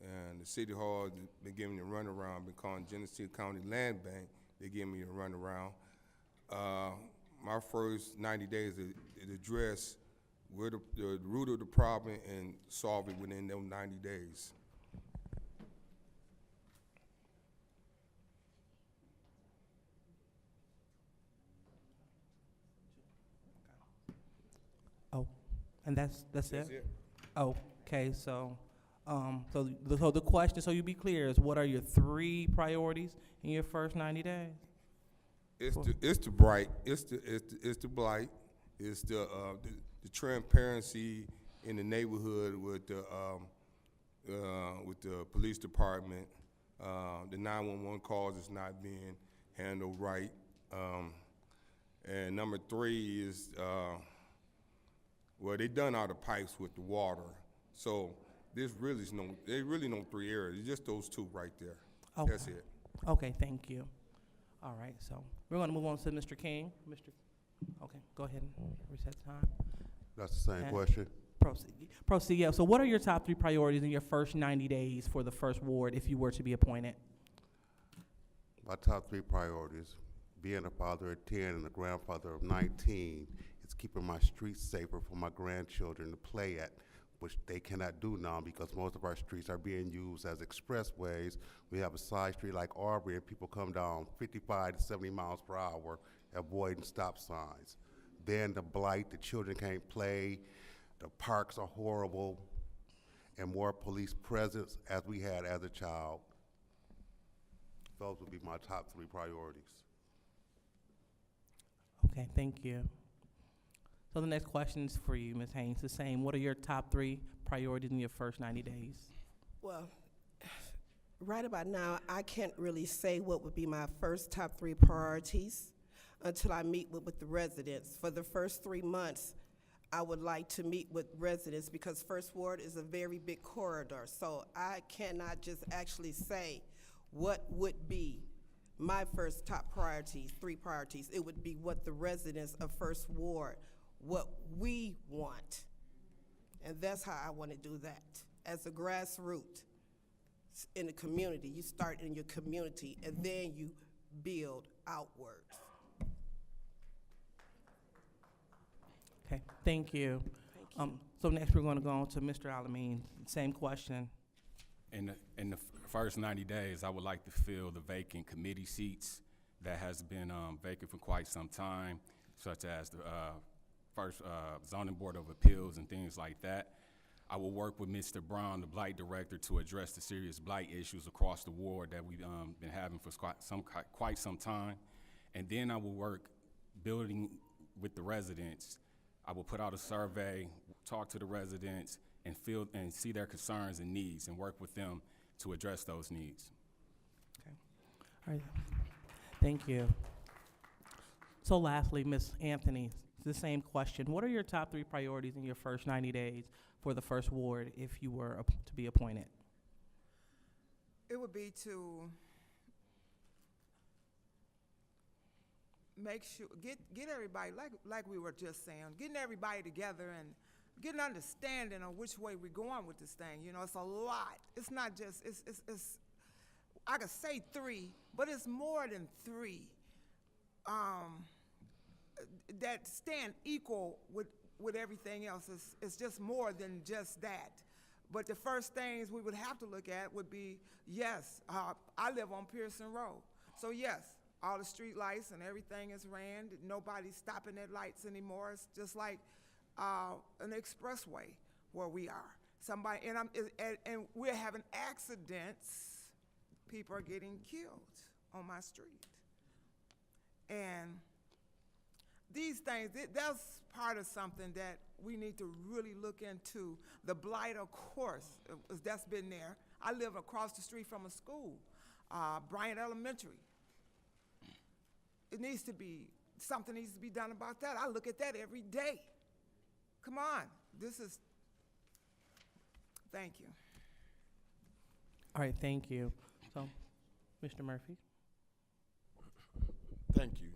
and the City Hall been giving me a runaround. Been calling Genesee County Land Bank, they give me a runaround. My first 90 days is address where the root of the problem and solve it within those 90 days. Oh, and that's That's it? it. Okay, so the question, so you be clear, is what are your 3 priorities in your first 90 days? It's the blight, it's the blight, it's the transparency in the neighborhood with the police department. The 911 calls is not being handled right. And number 3 is, well, they done all the pipes with the water. So there's really no 3 areas. It's just those 2 right there. Okay. That's it. Okay, thank you. All right, so we're going to move on to Mr. King. Okay, go ahead and reset time. That's the same And question. Proceed, yeah. So what are your top 3 priorities in your first 90 days for the first ward if you were to be appointed? My top 3 priorities, being a father of 10 and a grandfather of 19, is keeping my streets safer for my grandchildren to play at, which they cannot do now because most of our streets are being used as expressways. We have a side street like Aubrey, and people come down 55 to 70 miles per hour, avoiding stop signs. Then the blight, the children can't play, the parks are horrible, and more police presence as we had as a child. Those would be my top 3 priorities. Okay, thank you. So the next question is for you, Ms. Haynes, the same. What are your top 3 priorities in your first 90 days? Well, right about now, I can't really say what would be my first top 3 priorities until I meet with the residents. For the first 3 months, I would like to meet with residents because First Ward is a very big corridor. So I cannot just actually say what would be my first top priorities, 3 priorities, it would be what the residents of First Ward, what we want. And that's how I want to do that. As a grassroots in the community, you start in your community and then you build outwards. Okay, thank you. So next, we're going to go on to Mr. Alameen. Same question. In the first 90 days, I would like to fill the vacant committee seats that has been vacant for quite some time, such as the first zoning board of appeals and things like that. I will work with Mr. Brown, the blight director, to address the serious blight issues across the ward that we've been having for quite some time. And then I will work building with the residents. I will put out a survey, talk to the residents, and see their concerns and needs and work with them to address those needs. Okay. All right. Thank you. So lastly, Ms. Anthony, the same question. What are your top 3 priorities in your first 90 days for the First Ward if you were to be appointed? It would be to make sure, get everybody, like we were just saying, getting everybody together and get an understanding of which way we're going with this thing. You know, it's a lot. It's not just, it's I could say 3, but it's more than 3 that stand equal with everything else. It's just more than just that. But the first things we would have to look at would be, yes, I live on Pearson Road. So yes, all the street lights and everything is ran. Nobody's stopping at lights anymore. It's just like an expressway where we are. Somebody, and we're having accidents. People are getting killed on my street. And these things, that's part of something that we need to really look into. The blight, of course, that's been there. I live across the street from a school, Bryant Elementary. Something needs to be done about that. I look at that every day. Come on, thank you. All right, thank you. So, Mr. Murphy. Thank you.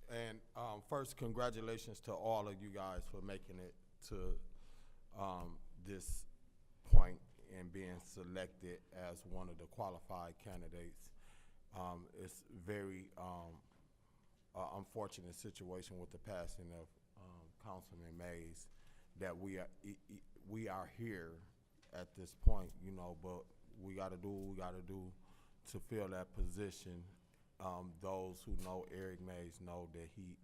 And first, congratulations to all of you guys for making it to this point and being selected as one of the qualified candidates. It's very unfortunate situation with the passing of Councilman Mays that we are here at this point, you know, but we got to do what we got to do to fill that position. Those who know Eric Mays know that he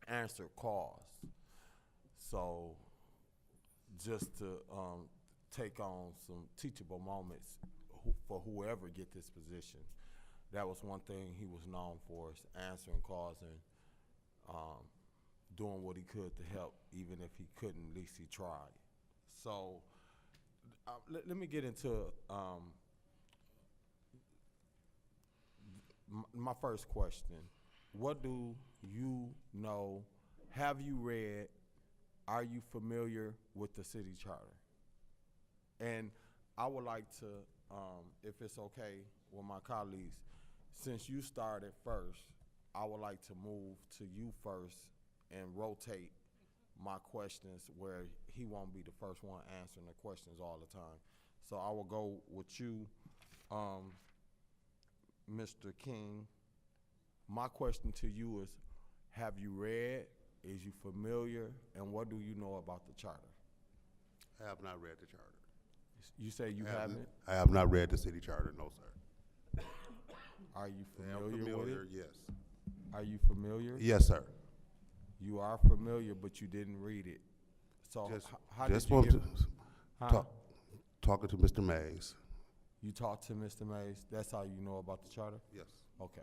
answered calls. So just to take on some teachable moments for whoever get this position. That was one thing he was known for, is answering calls and doing what he could to help. Even if he couldn't, at least he tried. So let me get into my first question. What do you know? Have you read? Are you familiar with the city charter? And I would like to, if it's okay with my colleagues, since you started first, I would like to move to you first and rotate my questions where he won't be the first one answering the questions all the time. So I will go with you, Mr. King. My question to you is, have you read? Is you familiar? And what do you know about the charter? I have not read the charter. You say you haven't? I have not read the city charter, no, sir. Are you I am familiar with it? yes. Are you familiar? Yes, sir. You are familiar, but you didn't read it. So how Just did you want get, to talking to Mr. Mays. You talked to Mr. Mays? That's how you know about the charter? Yes. Okay.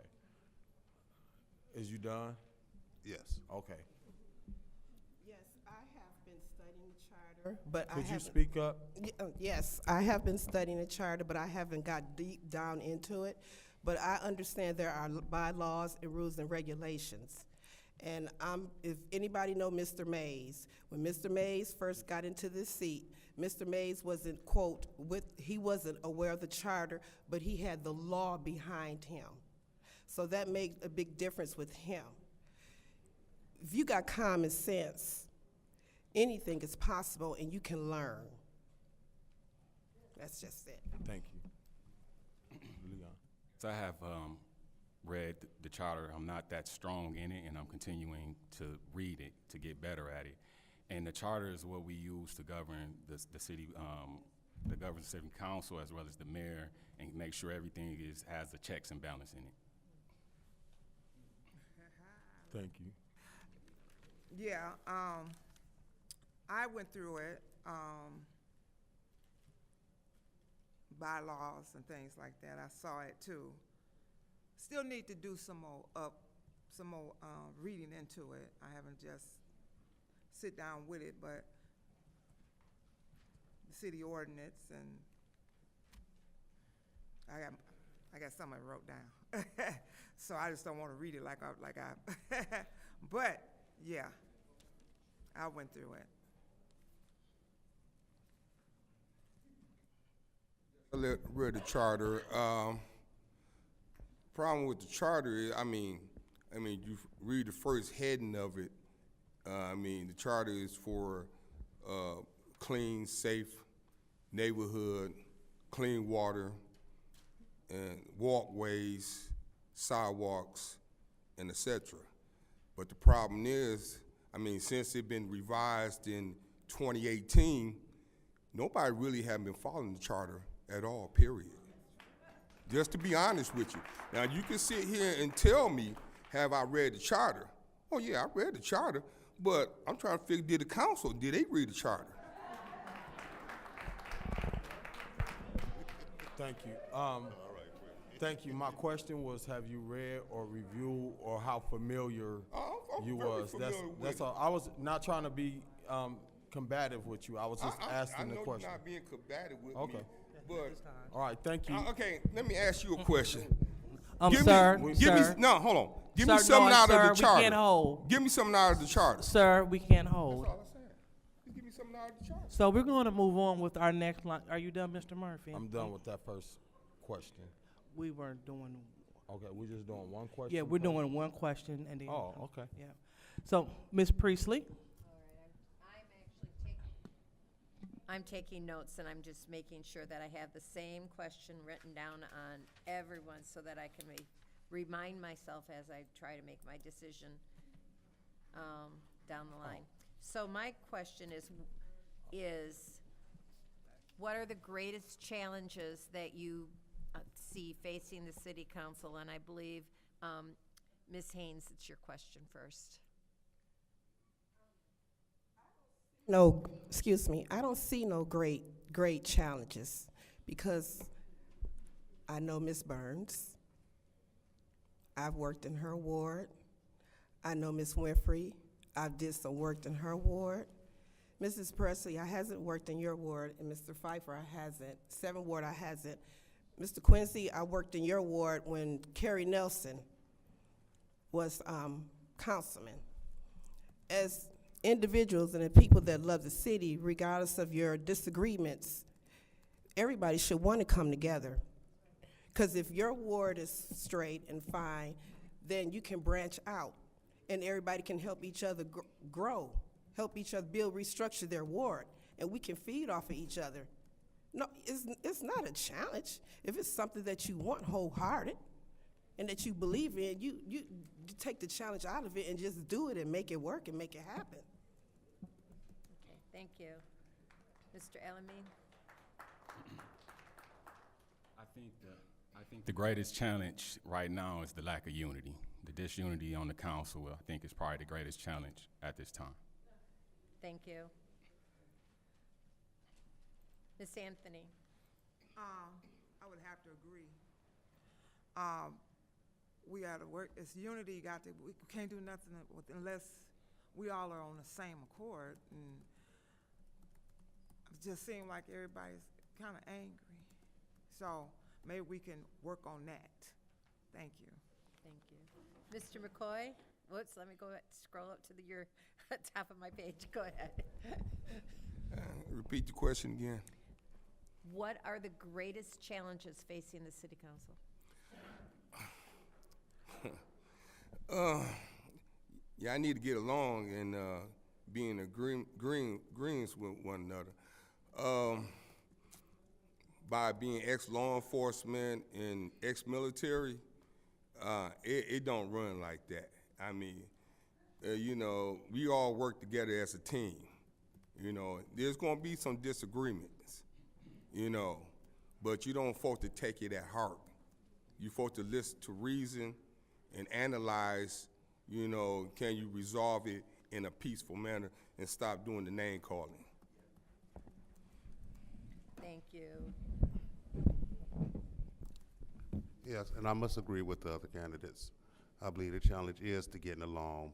Is you done? Yes. Okay. Yes, I have been studying the charter, but Could you speak up? Yes, I have been studying the charter, but I haven't got deep down into it. But I understand there are bylaws and rules and regulations. And if anybody know Mr. Mays, when Mr. Mays first got into this seat, Mr. Mays wasn't, quote, he wasn't aware of the charter, but he had the law behind him. So that made a big difference with him. If you got common sense, anything is possible and you can learn. That's just it. Thank you. Leon. So I have read the charter. I'm not that strong in it, and I'm continuing to read it to get better at it. And the charter is what we use to govern the city, the governing city council as well as the mayor, and make sure everything has the checks and balance in it. Thank you. Yeah, I went through it, bylaws and things like that. I saw it too. Still need to do some more reading into it. I haven't just sit down with it, but the city ordinance, and I got some I wrote down. So I just don't want to read it like I but yeah, I went through it. I read the charter. Problem with the charter is, I mean, you read the first heading of it. The charter is for clean, safe neighborhood, clean water, and walkways, sidewalks, and etc. But the problem is, since it's been revised in 2018, nobody really has been following the charter at all, period. Just to be honest with you. Now, you can sit here and tell me, have I read the charter? Oh, yeah, I read the charter, but I'm trying to figure, did they read the charter? Thank you. Thank you. My question was, have you read or reviewed or how familiar I'm you very was? familiar with That's it. all. I was not trying to be combative with you. I was just asking the question. I know you're not being combative with Okay. me, but All right, thank you. okay, let me ask you a question. Sir, No, hold on. Give Sir, me something no, out sir, of the we charter. can't hold. Give me something out of the charter. Sir, we can't hold. That's all I'm saying. Just give me something out of the charter. So we're going to move on with our next line. Are you done, Mr. Murphy? I'm done with that first question. We weren't doing. Okay, we're just doing one question? Yeah, we're first? doing one question and then. Oh, okay. Yeah. So, Ms. Priestley. I'm taking notes, and I'm just making sure that I have the same question written down on everyone so that I can remind myself as I try to make my decision down the line. So my question is what are the greatest challenges that you see facing the city council? And I believe, Ms. Haynes, it's your question first. No, excuse me, I don't see no great challenges because I know Ms. Burns. I've worked in her ward. I know Ms. Winfrey. I've did some work in her ward. Mrs. Presley, I hasn't worked in your ward, and Mr. Pfeiffer, I hasn't. 7th Ward, I hasn't. Mr. Quincy, I worked in your ward when Carrie Nelson was councilman. As individuals and the people that love the city, regardless of your disagreements, everybody should want to come together. Because if your ward is straight and fine, then you can branch out and everybody can help each other grow, help each other build, restructure their ward, and we can feed off of each other. No, it's not a challenge. If it's something that you want wholehearted and that you believe in, you take the challenge out of it and just do it and make it work and make it happen. Okay, thank you. Mr. Elamine? I think the greatest challenge right now is the lack of unity. The disunity on the council, I think, is probably the greatest challenge at this time. Thank you. Ms. Anthony? I would have to agree. We got to work, it's unity, we can't do nothing unless we all are on the same accord. And it just seems like everybody's kind of angry. So maybe we can work on that. Thank you. Thank you. Mr. McCoy? Whoops, let me go ahead, scroll up to your top of my page. Go ahead. Repeat the question again. What are the greatest challenges facing the city council? Yeah, I need to get along and be in agreements with one another. By being ex-law enforcement and ex-military, it don't run like that. I mean, you know, we all work together as a team. You know, there's going to be some disagreements, you know, but you don't supposed to take it at heart. You're supposed to listen to reason and analyze, you know, can you resolve it in a peaceful manner and stop doing the name calling. Thank you. Yes, and I must agree with the other candidates. I believe the challenge is to getting along,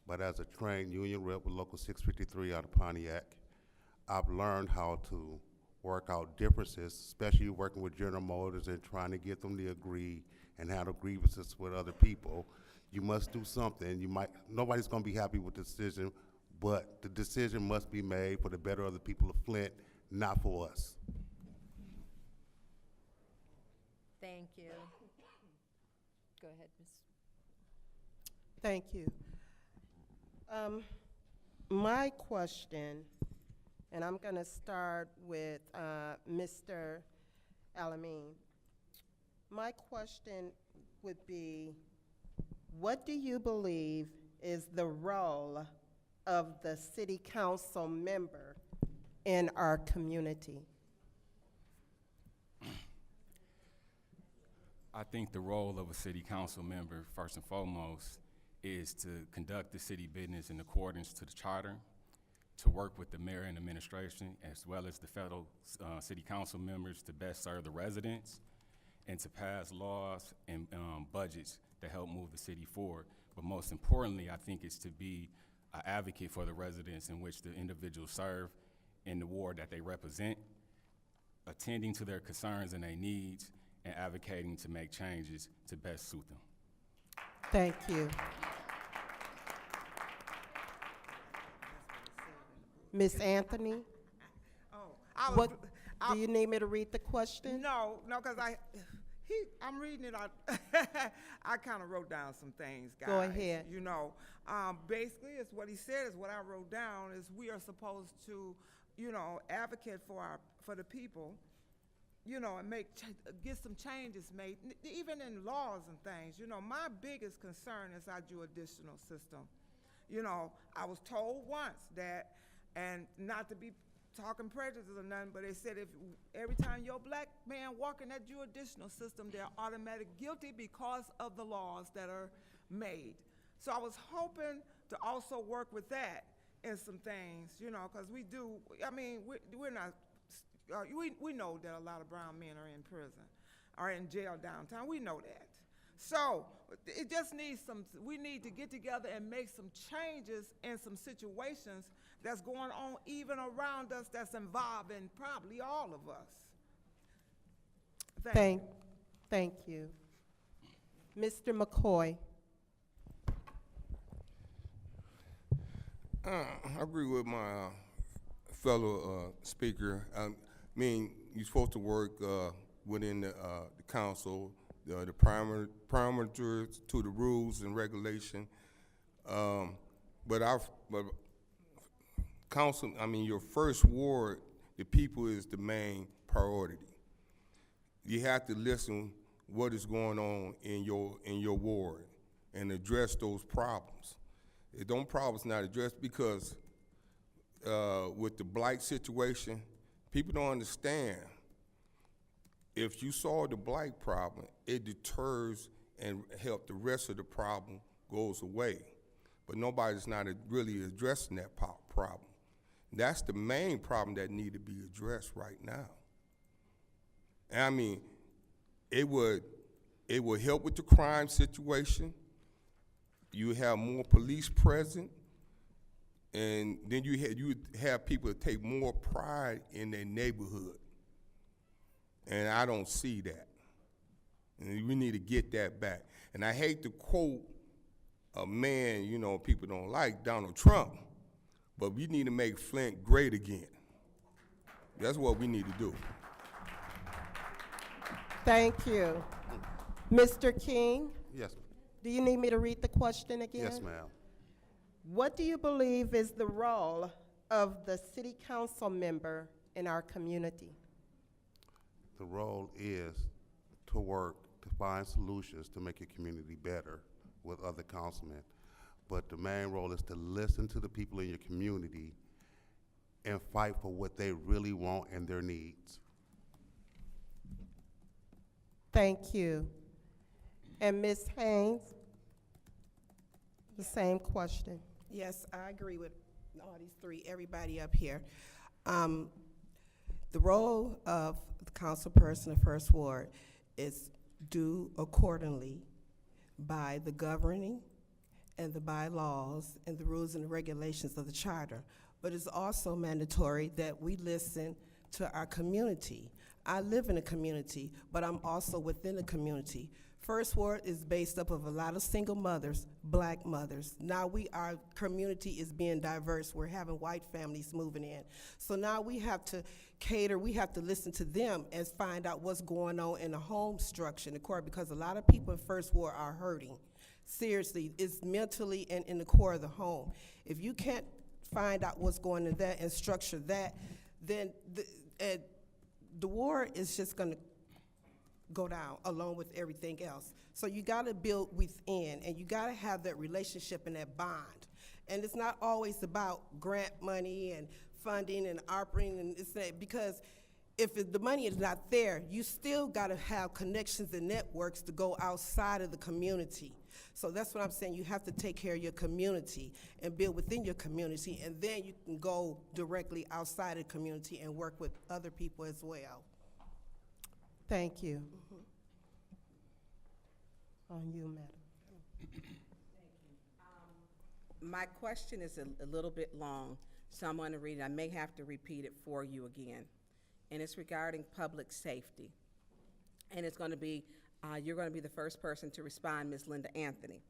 but as a trained union rep with Local 653 out of Pontiac, I've learned how to work out differences, especially working with General Motors and trying to get them to agree and handle grievances with other people. You must do something. Nobody's going to be happy with the decision, but the decision must be made for the better of the people of Flint, not for us. Thank you. Go ahead, Ms. Thank you. My question, and I'm going to start with Mr. Alameen. My question would be, what do you believe is the role of the city council member in our community? I think the role of a city council member, first and foremost, is to conduct the city business in accordance to the charter, to work with the mayor and administration, as well as the federal city council members to best serve the residents, and to pass laws and budgets to help move the city forward. But most importantly, I think it's to be an advocate for the residents in which the individuals serve in the ward that they represent, attending to their concerns and their needs, and advocating to make changes to best suit them. Thank you. Ms. Anthony? Oh, Do you need me to read the question? No, because I'm reading it. I kind of wrote down some things, guys. Go ahead. You know, basically, it's what he said is what I wrote down is we are supposed to, you know, advocate for the people, you know, and get some changes made, even in laws and things. You know, my biggest concern is our judicial system. You know, I was told once that, and not to be talking prejudice or nothing, but they said if every time your black man walk in that judicial system, they're automatic guilty because of the laws that are made. So I was hoping to also work with that in some things, you know, because we do, I mean, we're not, we know that a lot of brown men are in prison, are in jail downtown. We know that. So it just needs we need to get together and make some changes in some situations that's going on even around us that's involving probably all of us. Thank you. Mr. McCoy. I agree with my fellow speaker. I mean, you're supposed to work within the council, the parameters to the rules and regulation. But council, I mean, your first ward, the people is the main priority. You have to listen what is going on in your ward and address those problems. If those problems not addressed, because with the blight situation, people don't understand. If you solve the blight problem, it deters and help the rest of the problem goes away. But nobody's not really addressing that problem. That's the main problem that need to be addressed right now. And I mean, it would help with the crime situation. You have more police present, and then you would have people that take more pride in their neighborhood. And I don't see that. And we need to get that back. And I hate to quote a man, you know, people don't like, Donald Trump, but we need to make Flint great again. That's what we need to do. Thank you. Mr. King, Yes, do you need me to read the question again? yes, ma'am. What do you believe is the role of the city council member in our community? The role is to work to find solutions to make your community better with other councilmen. But the main role is to listen to the people in your community and fight for what they really want and their needs. Thank you. And Ms. Haynes, the same question. Yes, I agree with all these three, everybody up here. The role of the council person of First Ward is do accordingly by the governing and the bylaws and the rules and the regulations of the charter. But it's also mandatory that we listen to our community. I live in a community, but I'm also within a community. First Ward is based up of a lot of single mothers, black mothers. Now our community is being diverse. We're having white families moving in. So now we have to cater, we have to listen to them and find out what's going on in the home structure in the core, because a lot of people in First Ward are hurting. Seriously, it's mentally and in the core of the home. If you can't find out what's going in that and structure that, then the ward is just gonna go down along with everything else. So you gotta build within, and you gotta have that relationship and that bond. And it's not always about grant money and funding and operating and it's that, because if the money is not there, you still gotta have connections and networks to go outside of the community. So that's what I'm saying, you have to take care of your community and build within your community, and then you can go directly outside of the community and work with other people as well. Thank you. On you, madam. My question is a little bit long, so I'm going to read it. I may have to repeat it for you again. And it's regarding public safety. And it's going to be, you're going to be the first person to respond, Ms. Linda Anthony.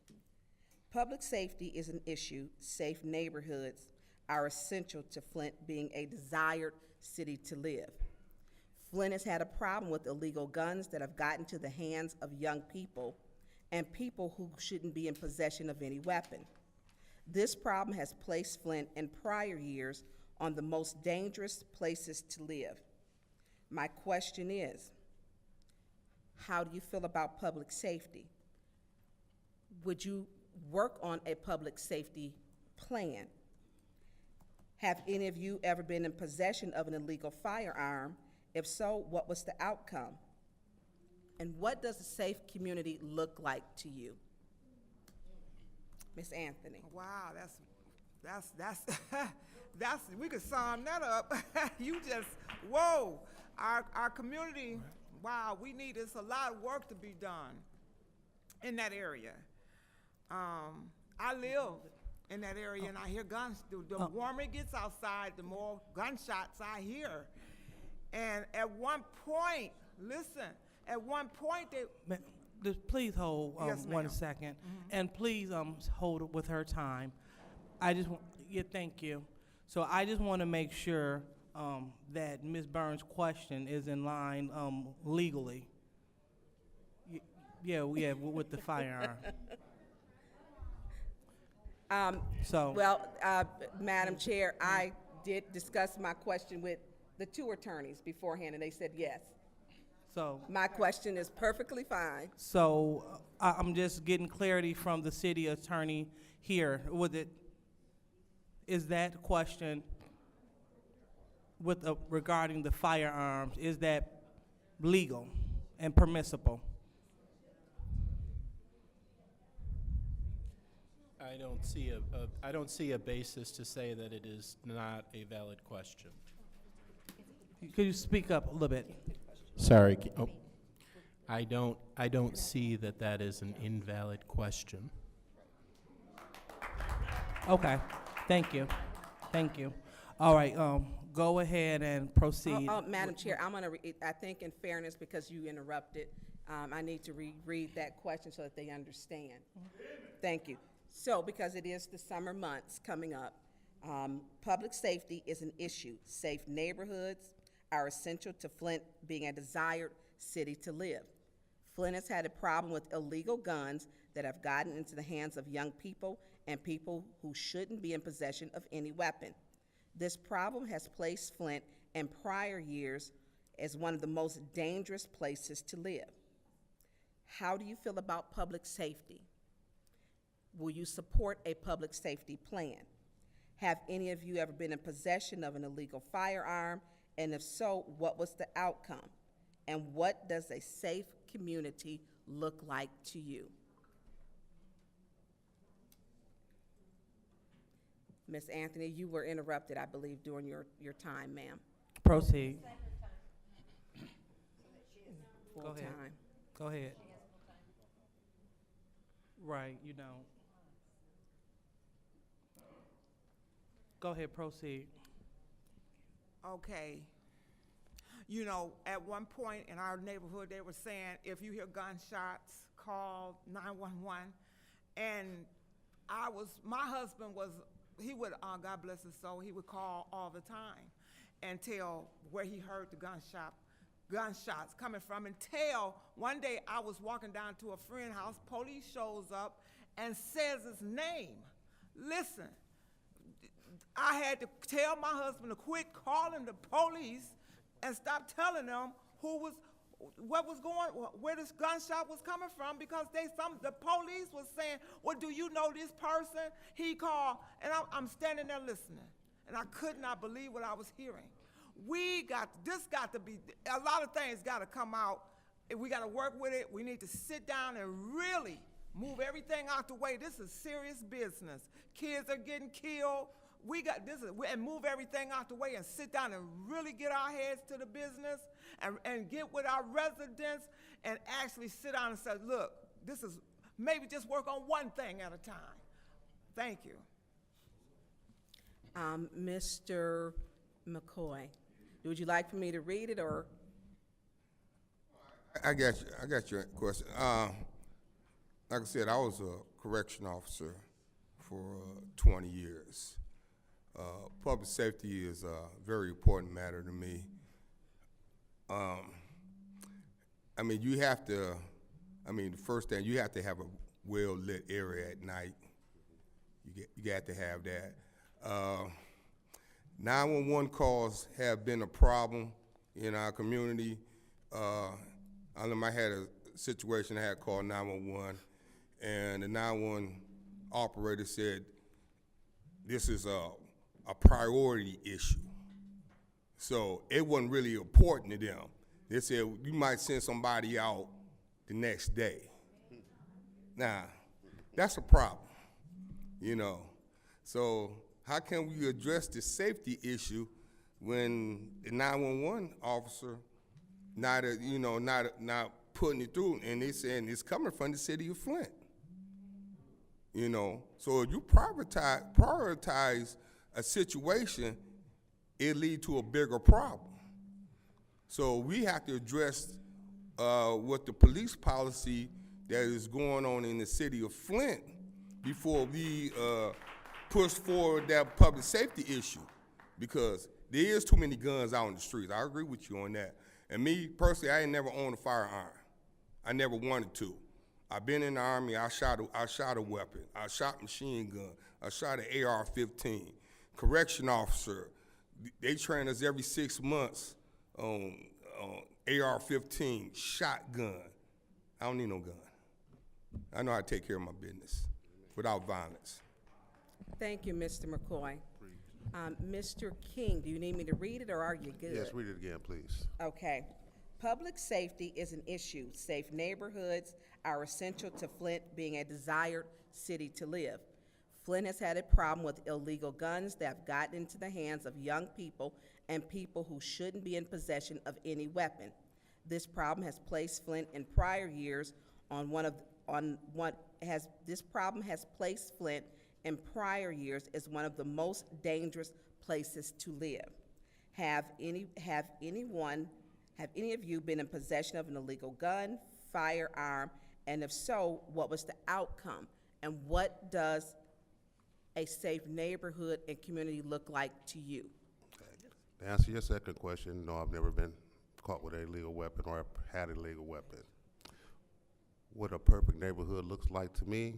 Public safety is an issue. Safe neighborhoods are essential to Flint being a desired city to live. Flint has had a problem with illegal guns that have gotten to the hands of young people and people who shouldn't be in possession of any weapon. This problem has placed Flint in prior years on the most dangerous places to live. My question is, how do you feel about public safety? Would you work on a public safety plan? Have any of you ever been in possession of an illegal firearm? If so, what was the outcome? And what does a safe community look like to you? Ms. Anthony. Wow, that's we could sum that up. You just, whoa, our community, wow, it's a lot of work to be done in that area. I live in that area and I hear guns. The warmer it gets outside, the more gunshots I hear. And at one point, listen, Just please hold Yes, 1 ma'am. second, and please hold it with her time. I just want, thank you. So I just want to make sure that Ms. Burns' question is in line legally. With the firearm. Madam Chair, I did discuss my question with the two attorneys beforehand, and they said yes. So my question is perfectly fine. So I'm just getting clarity from the city attorney here. Is that question regarding the firearms, is that legal and permissible? I don't see a basis to say that it is not a valid question. Could you speak up a little bit? Sorry. I don't see that is an invalid question. Okay. Thank you. All right. Go ahead and proceed. Madam Chair, I'm going to, I think in fairness, because you interrupted, I need to reread that question so that they understand. Thank you. So, because it is the summer months coming up, public safety is an issue. Safe neighborhoods are essential to Flint being a desired city to live. Flint has had a problem with illegal guns that have gotten into the hands of young people and people who shouldn't be in possession of any weapon. This problem has placed Flint in prior years as one of the most dangerous places to live. How do you feel about public safety? Will you support a public safety plan? Have any of you ever been in possession of an illegal firearm? And if so, what was the outcome? And what does a safe community look like to you? Ms. Anthony, you were interrupted, I believe, during your time, ma'am. Proceed. Full Go ahead. time. Go ahead. Right, you don't. Go ahead, proceed. Okay. You know, at one point in our neighborhood, they were saying, if you hear gunshots, call 911. And my husband he would, God bless his soul, he would call all the time and tell where he heard the gunshots coming from, until one day I was walking down to a friend's house, police shows up and says his name. Listen, I had to tell my husband to quit calling the police and stop telling them what was where this gunshot was coming from, because the police was saying, well, do you know this person? He called, and I'm standing there listening, and I could not believe what I was hearing. This got to be, a lot of things got to come out. We got to work with it. We need to sit down and really move everything out the way. This is serious business. Kids are getting killed. And move everything out the way and sit down and really get our heads to the business and get with our residents and actually sit down and say, look, this is, maybe just work on one thing at a time. Thank you. Mr. McCoy, would you like for me to read it, or? I got your question. Like I said, I was a correction officer for 20 years. Public safety is a very important matter to me. I mean, the first thing, you have to have a well-lit area at night. You got to have that. 911 calls have been a problem in our community. I remember I had a situation, I had called 911, and the 911 operator said, this is a priority issue. So it wasn't really important to them. They said, you might send somebody out the next day. Now, that's a problem, you know. So how can we address the safety issue when the 911 officer not putting it through, and they saying it's coming from the city of Flint? You know, so if you prioritize a situation, it lead to a bigger problem. So we have to address what the police policy that is going on in the city of Flint before we push forward that public safety issue, because there is too many guns out in the streets. I agree with you on that. And me personally, I ain't never owned a firearm. I never wanted to. I've been in the Army. I shot a weapon. I shot machine gun. I shot an AR-15. Correction officer, they train us every 6 months on AR-15, shotgun. I don't need no gun. I know how to take care of my business without violence. Thank you, Mr. McCoy. Mr. King, do you need me to read it, or are you good? Yes, read it again, please. Okay. Public safety is an issue. Safe neighborhoods are essential to Flint being a desired city to live. Flint has had a problem with illegal guns that have gotten into the hands of young people and people who shouldn't be in possession of any weapon. This problem has placed Flint in prior years this problem has placed Flint in prior years as one of the most dangerous places to live. Have any of you been in possession of an illegal gun, firearm, and if so, what was the outcome? And what does a safe neighborhood and community look like to you? To answer your second question, no, I've never been caught with a illegal weapon or had a legal weapon. What a perfect neighborhood looks like to me,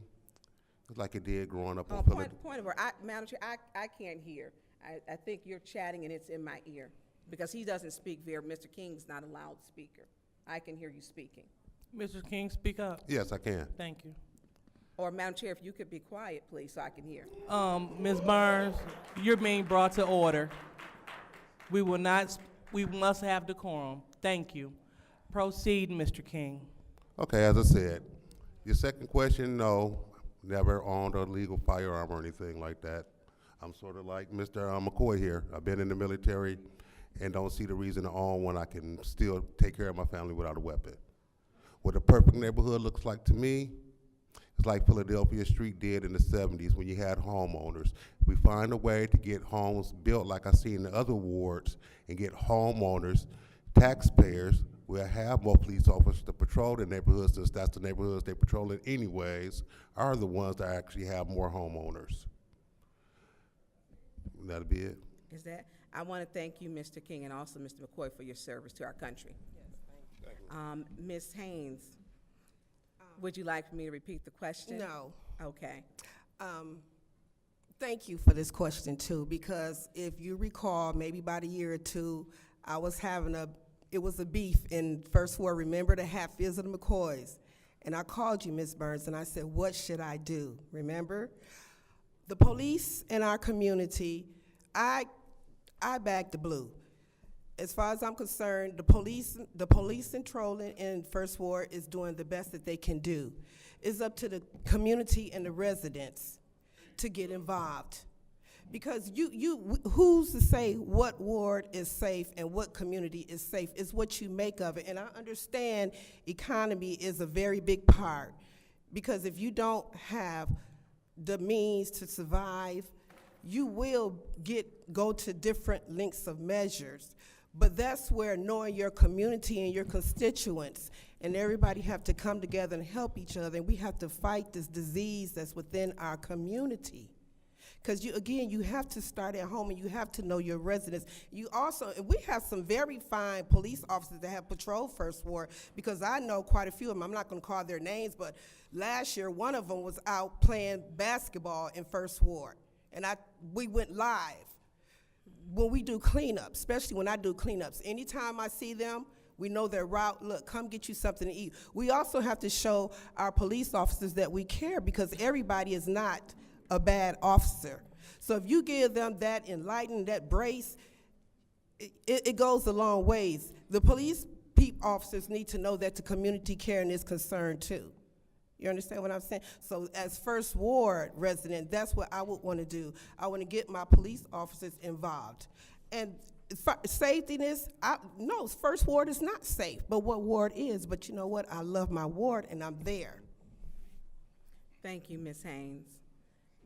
it's like it did growing up on Philadelphia. Point of order, Madam Chair, I can't hear. I think you're chatting and it's in my ear because he doesn't speak very, Mr. King's not a loud speaker. I can hear you speaking. Mr. King, speak up. Yes, I can. Thank you. Or Madam Chair, if you could be quiet, please, so I can hear. Ms. Burns, you're being brought to order. We must have decorum. Thank you. Proceed, Mr. King. Okay, as I said, your second question, no, never owned a legal firearm or anything like that. I'm sort of like Mr. McCoy here. I've been in the military and don't see the reason to own one. I can still take care of my family without a weapon. What a perfect neighborhood looks like to me, it's like Philadelphia Street did in the 70s when you had homeowners. We find a way to get homes built like I see in the other wards and get homeowners, taxpayers, will have more police officers to patrol the neighborhoods, since that's the neighborhoods they patrol in anyways, are the ones that actually have more homeowners. That'll be it. Is that? I want to thank you, Mr. King, and also Mr. McCoy for your service to our country. Yes, thank you. Ms. Haynes, would you like for me to repeat the question? No. Okay. Thank you for this question too, because if you recall, maybe about a year or two, I was having it was a beef in First Ward, remember the Hatfields and the McCoys? And I called you, Ms. Burns, and I said, what should I do? Remember? The police in our community, I back the blue. As far as I'm concerned, the police controlling in First Ward is doing the best that they can do. It's up to the community and the residents to get involved. Because who's to say what ward is safe and what community is safe? It's what you make of it. And I understand economy is a very big part, because if you don't have the means to survive, you will go to different lengths of measures. But that's where knowing your community and your constituents and everybody have to come together and help each other, and we have to fight this disease that's within our community. Because you have to start at home, and you have to know your residents. We have some very fine police officers that have patrolled First Ward, because I know quite a few of them. I'm not going to call their names, but last year one of them was out playing basketball in First Ward, and we went live. When we do cleanups, especially when I do cleanups, anytime I see them, we know their route. Look, come get you something to eat. We also have to show our police officers that we care, because everybody is not a bad officer. So if you give them that enlightened, that brace, it goes a long ways. The police officers need to know that the community caring is concerned too. You understand what I'm saying? So as First Ward resident, that's what I would want to do. I want to get my police officers involved. And safetyness, no, First Ward is not safe, but what ward is? But you know what? I love my ward, and I'm there. Thank you, Ms. Haynes.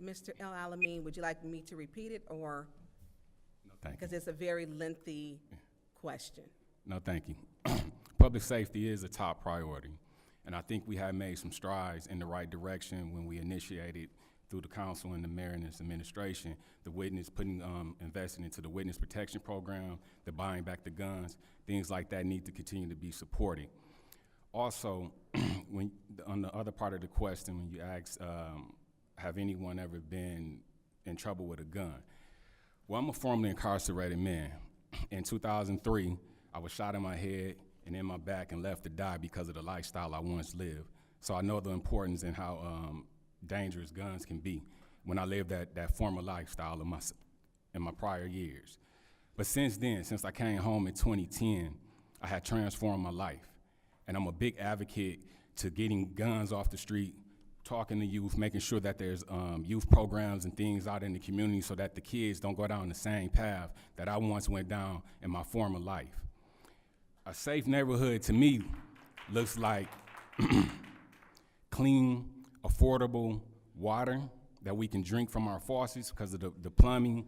Mr. El Alamin, would you like me to repeat it, or? No, thank you. Because it's a very lengthy question. No, thank you. Public safety is a top priority, and I think we have made some strides in the right direction when we initiated through the council and the mayor and his administration, investing into the witness protection program, the buying back the guns, things like that need to continue to be supported. Also, on the other part of the question, when you asked, have anyone ever been in trouble with a gun? Well, I'm a formerly incarcerated man. In 2003, I was shot in my head and in my back and left to die because of the lifestyle I once lived. So I know the importance and how dangerous guns can be when I lived that former lifestyle in my prior years. But since then, since I came home in 2010, I had transformed my life. And I'm a big advocate to getting guns off the street, talking to youth, making sure that there's youth programs and things out in the community so that the kids don't go down the same path that I once went down in my former life. A safe neighborhood to me looks like clean, affordable water that we can drink from our faucets, because of the plumbing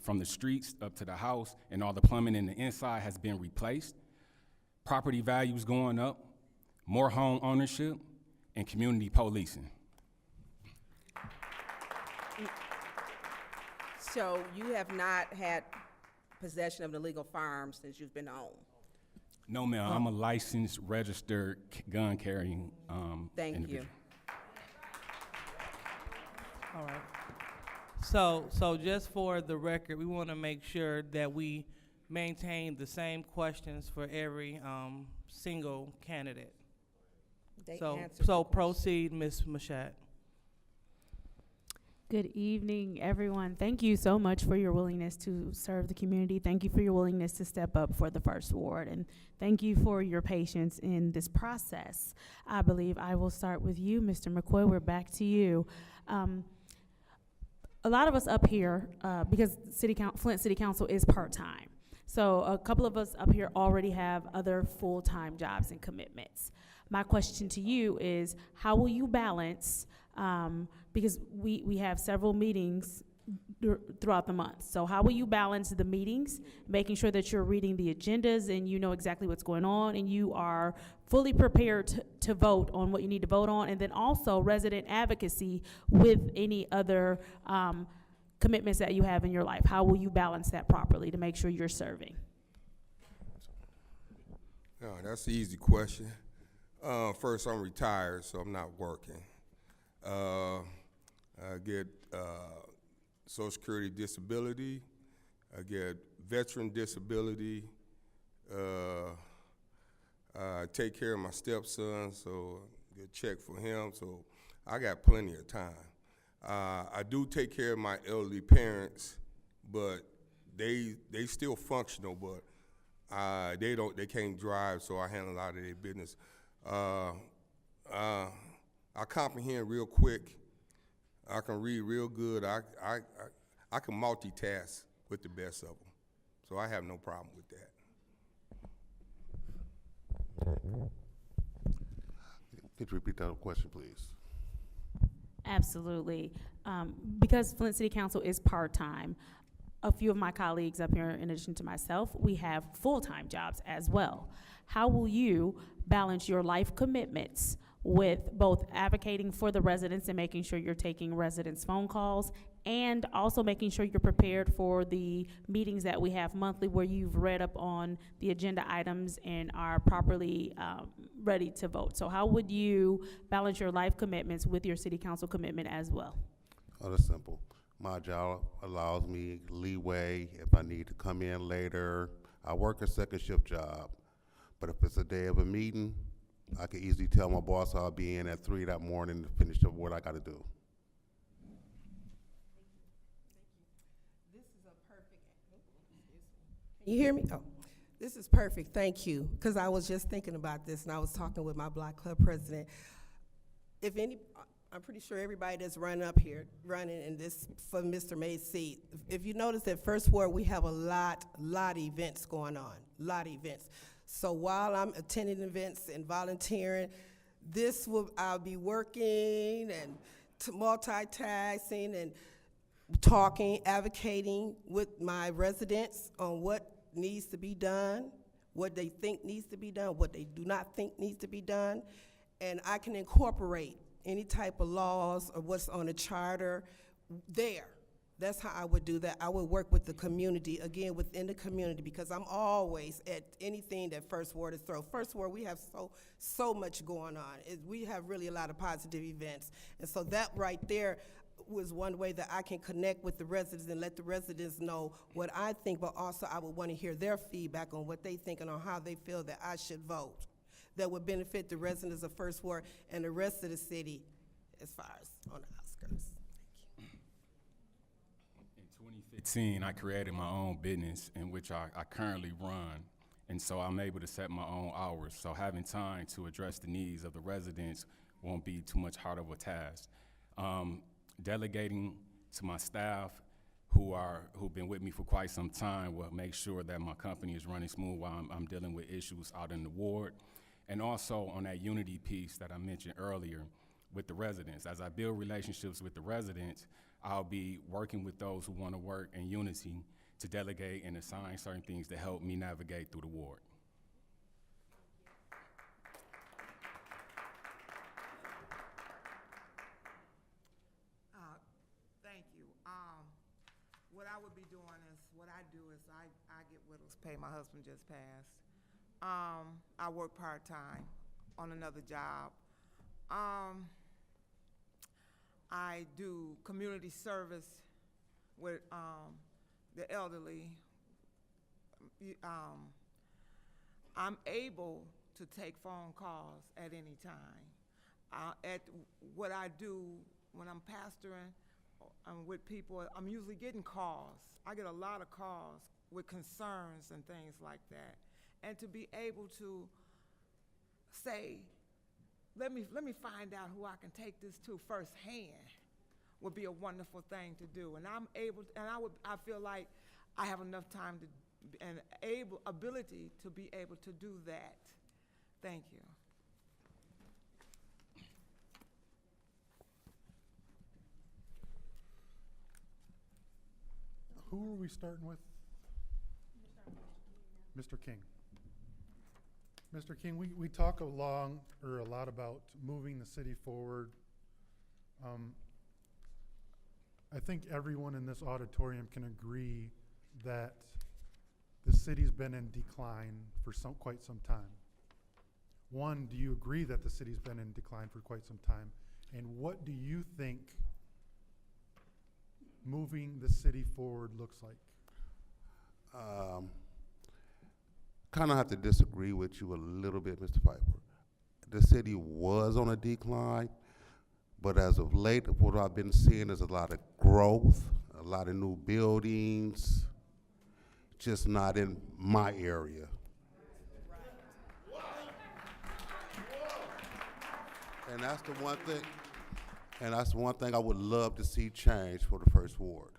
from the streets up to the house, and all the plumbing in the inside has been replaced. Property values going up, more home ownership, and community policing. So you have not had possession of an illegal firearm since you've been home? No, ma'am. I'm a licensed, registered gun carrying Thank individual. you. All right. So just for the record, we want to make sure that we maintain the same questions for every single candidate. They So answered the question. proceed, Ms. Mashat. Good evening, everyone. Thank you so much for your willingness to serve the community. Thank you for your willingness to step up for the First Ward, and thank you for your patience in this process. I believe I will start with you, Mr. McCoy. We're back to you. A lot of us up here, because Flint City Council is part-time, so a couple of us up here already have other full-time jobs and commitments. My question to you is, how will you balance, because we have several meetings throughout the month, so how will you balance the meetings, making sure that you're reading the agendas and you know exactly what's going on and you are fully prepared to vote on what you need to vote on, and then also resident advocacy with any other commitments that you have in your life? How will you balance that properly to make sure you're serving? No, that's an easy question. First, I'm retired, so I'm not working. I get Social Security disability. I get veteran disability. I take care of my stepson, so I get a check for him. So I got plenty of time. I do take care of my elderly parents, but they still functional, but they can't drive, so I handle a lot of their business. I comprehend real quick. I can read real good. I can multitask with the best of them, so I have no problem with that. Could you repeat that question, please? Absolutely. Because Flint City Council is part-time, a few of my colleagues up here, in addition to myself, we have full-time jobs as well. How will you balance your life commitments with both advocating for the residents and making sure you're taking residents' phone calls, and also making sure you're prepared for the meetings that we have monthly where you've read up on the agenda items and are properly ready to vote? So how would you balance your life commitments with your city council commitment as well? Oh, that's simple. My job allows me leeway if I need to come in later. I work a second shift job, but if it's a day of a meeting, I can easily tell my boss I'll be in at 3 that morning to finish up what I got to do. This is a perfect. Can you hear me? Oh, this is perfect. Thank you. Because I was just thinking about this, and I was talking with my Block Club president. I'm pretty sure everybody that's running in this for Mr. May's seat. If you notice at First Ward, we have a lot of events going on, So while I'm attending events and volunteering, I'll be working and multitasking and talking, advocating with my residents on what needs to be done, what they think needs to be done, what they do not think needs to be done, and I can incorporate any type of laws or what's on the charter there. That's how I would do that. I would work with the community, again, within the community, because I'm always at anything that First Ward is thrown. First Ward, we have so much going on. We have really a lot of positive events. And so that right there was one way that I can connect with the residents and let the residents know what I think, but also I would want to hear their feedback on what they think and on how they feel that I should vote. That would benefit the residents of First Ward and the rest of the city as far as on the outskirts. In 2015, I created my own business in which I currently run, and so I'm able to set my own hours. So having time to address the needs of the residents won't be too much hard of a task. Delegating to my staff who've been with me for quite some time will make sure that my company is running smooth while I'm dealing with issues out in the ward. And also on that unity piece that I mentioned earlier with the residents. As I build relationships with the residents, I'll be working with those who want to work in unity to delegate and assign certain things to help me navigate through the ward. Thank you. what I would be doing is, what I do is I get widow's pay. My husband just passed. I work part-time on another job. I do community service with the elderly. I'm able to take phone calls at any time. At what I do when I'm pastoring with people, I'm usually getting calls. I get a lot of calls with concerns and things like that. And to be able to say, let me find out who I can take this to firsthand would be a wonderful thing to do. And I'm able, I feel like I have enough time and ability to be able to do that. Thank you. Who are we starting with? Mr. King. Mr. King, we talk a lot about moving the city forward. I think everyone in this auditorium can agree that the city's been in decline for quite some time. One, do you agree that the city's been in decline for quite some time? And what do you think moving the city forward looks like? Kind of have to disagree with you a little bit, Mr. Piper. The city was on a decline, but as of late, what I've been seeing is a lot of growth, a lot of new buildings, just not in my area. And that's the one thing, I would love to see change for the First Ward.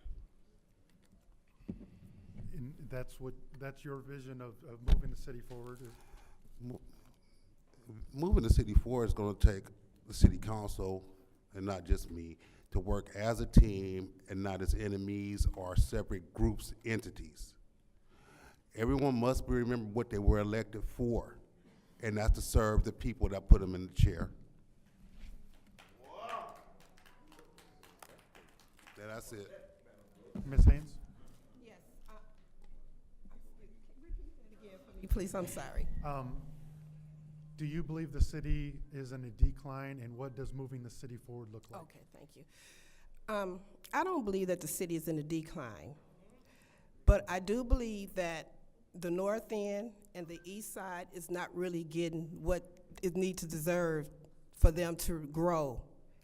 And that's your vision of moving the city forward? Moving the city forward is going to take the city council, and not just me, to work as a team and not as enemies or separate groups, entities. Everyone must remember what they were elected for, and that's to serve the people that put them in the chair. That's it. Ms. Haynes? Yes. Repeat that again for me, please. I'm sorry. Do you believe the city is in a decline, and what does moving the city forward look like? Okay, thank you. I don't believe that the city is in a decline, but I do believe that the north end and the east side is not really getting what it needs to deserve for them to grow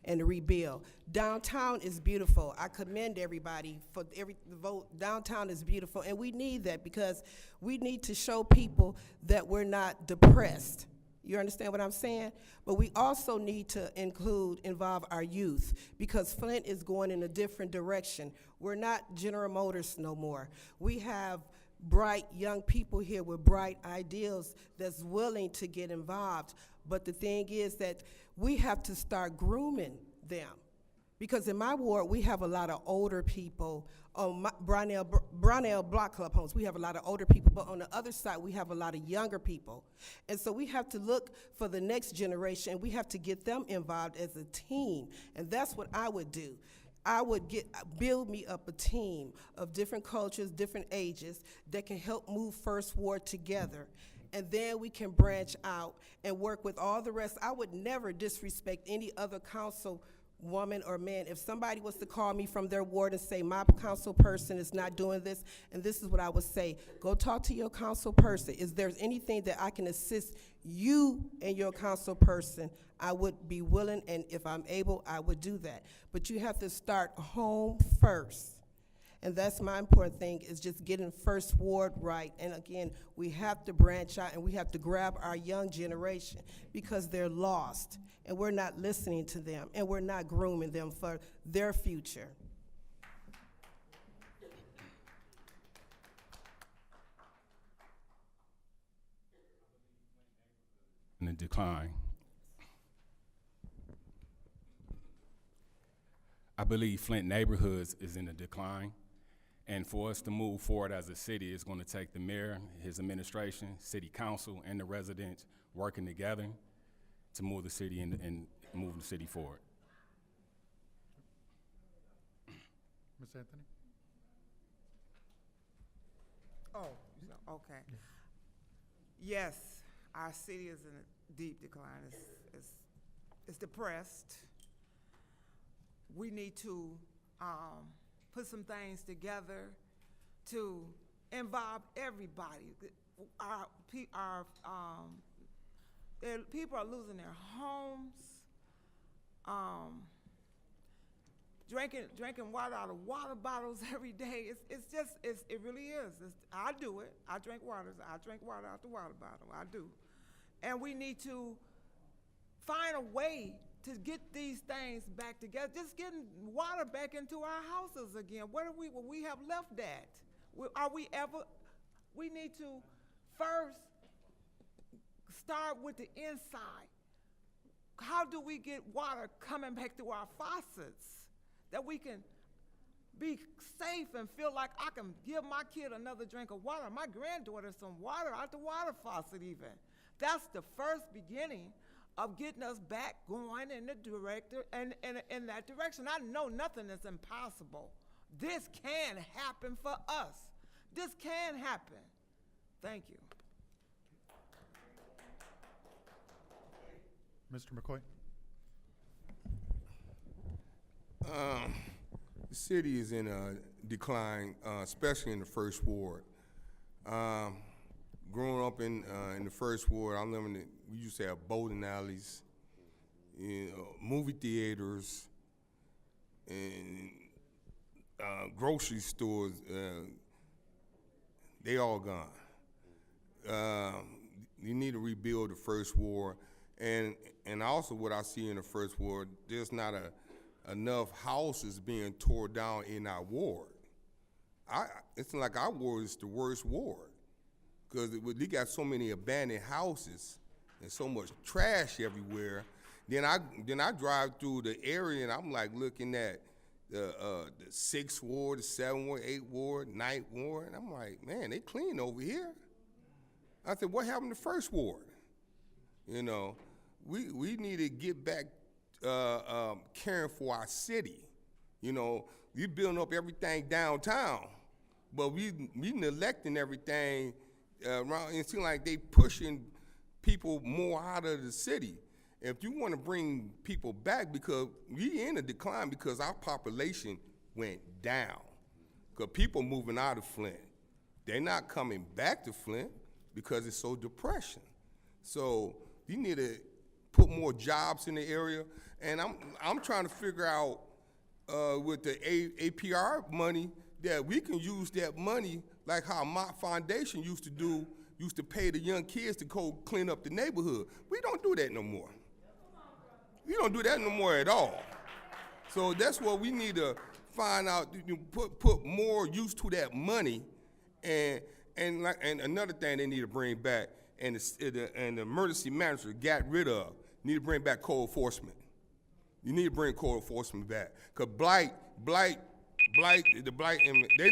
and to rebuild. Downtown is beautiful. I commend everybody for the vote. Downtown is beautiful, and we need that because we need to show people that we're not depressed. You understand what I'm saying? But we also need to involve our youth, because Flint is going in a different direction. We're not General Motors no more. We have bright young people here with bright ideals that's willing to get involved. But the thing is that we have to start grooming them. Because in my ward, we have a lot of older people. On Brownell Block Club homes, we have a lot of older people, but on the other side, we have a lot of younger people. And so we have to look for the next generation, and we have to get them involved as a team. And that's what I would do. I would build me up a team of different cultures, different ages, that can help move First Ward together. And then we can branch out and work with all the rest. I would never disrespect any other council woman or man. If somebody was to call me from their ward and say, my council person is not doing this, and this is what I would say, go talk to your council person. Is there anything that I can assist you and your council person? I would be willing, and if I'm able, I would do that. But you have to start home first. And that's my important thing, is just getting First Ward right. And again, we have to branch out, and we have to grab our young generation, because they're lost, and we're not listening to them, and we're not grooming them for their future. In a decline. I believe Flint neighborhoods is in a decline. And for us to move forward as a city, it's going to take the mayor, his administration, city council, and the residents working together to move the city and move the city forward. Ms. Anthony? Oh, okay. Yes, our city is in a deep decline. It's depressed. We need to put some things together to involve everybody. People are losing their homes. Drinking water out of water bottles every day. It really is. I do it. I drink water out the water bottle. I do. And we need to find a way to get these things back together. Just getting water back into our houses again. Where we have left that? We need to first start with the inside. How do we get water coming back through our faucets that we can be safe and feel like I can give my kid another drink of water, my granddaughter some water out the water faucet even? That's the first beginning of getting us back going in in that direction. I know nothing is impossible. This can happen for us. This can happen. Thank you. Mr. McCoy? The city is in a decline, especially in the first ward. Growing up in the first ward, we used to have bowling alleys, movie theaters, and grocery stores. They all gone. You need to rebuild the first ward, and also what I see in the first ward, there's not enough houses being torn down in our ward. It's like our ward is the worst ward because we got so many abandoned houses and so much trash everywhere. Then I drive through the area and I'm like looking at the 6th ward, the 7th ward, 8th ward, 9th ward, and I'm like, man, they clean over here. I said, what happened to first ward? You know, we need to get back caring for our city. You know, we building up everything downtown, but we neglecting everything around. It seems like they pushing people more out of the city. If you want to bring people back, because we in a decline because our population went down, because people moving out of Flint, they're not coming back to Flint because it's so depression. So you need to put more jobs in the area. And I'm trying to figure out with the APR money that we can use that money like how my foundation used to pay the young kids to go clean up the neighborhood. We don't do that no more. We don't do that no more at all. So that's what we need to find out, put more use to that money. And another thing they need to bring back, and the emergency manager got rid of, need to bring back code enforcement. You need to bring code enforcement back. Because blight, they're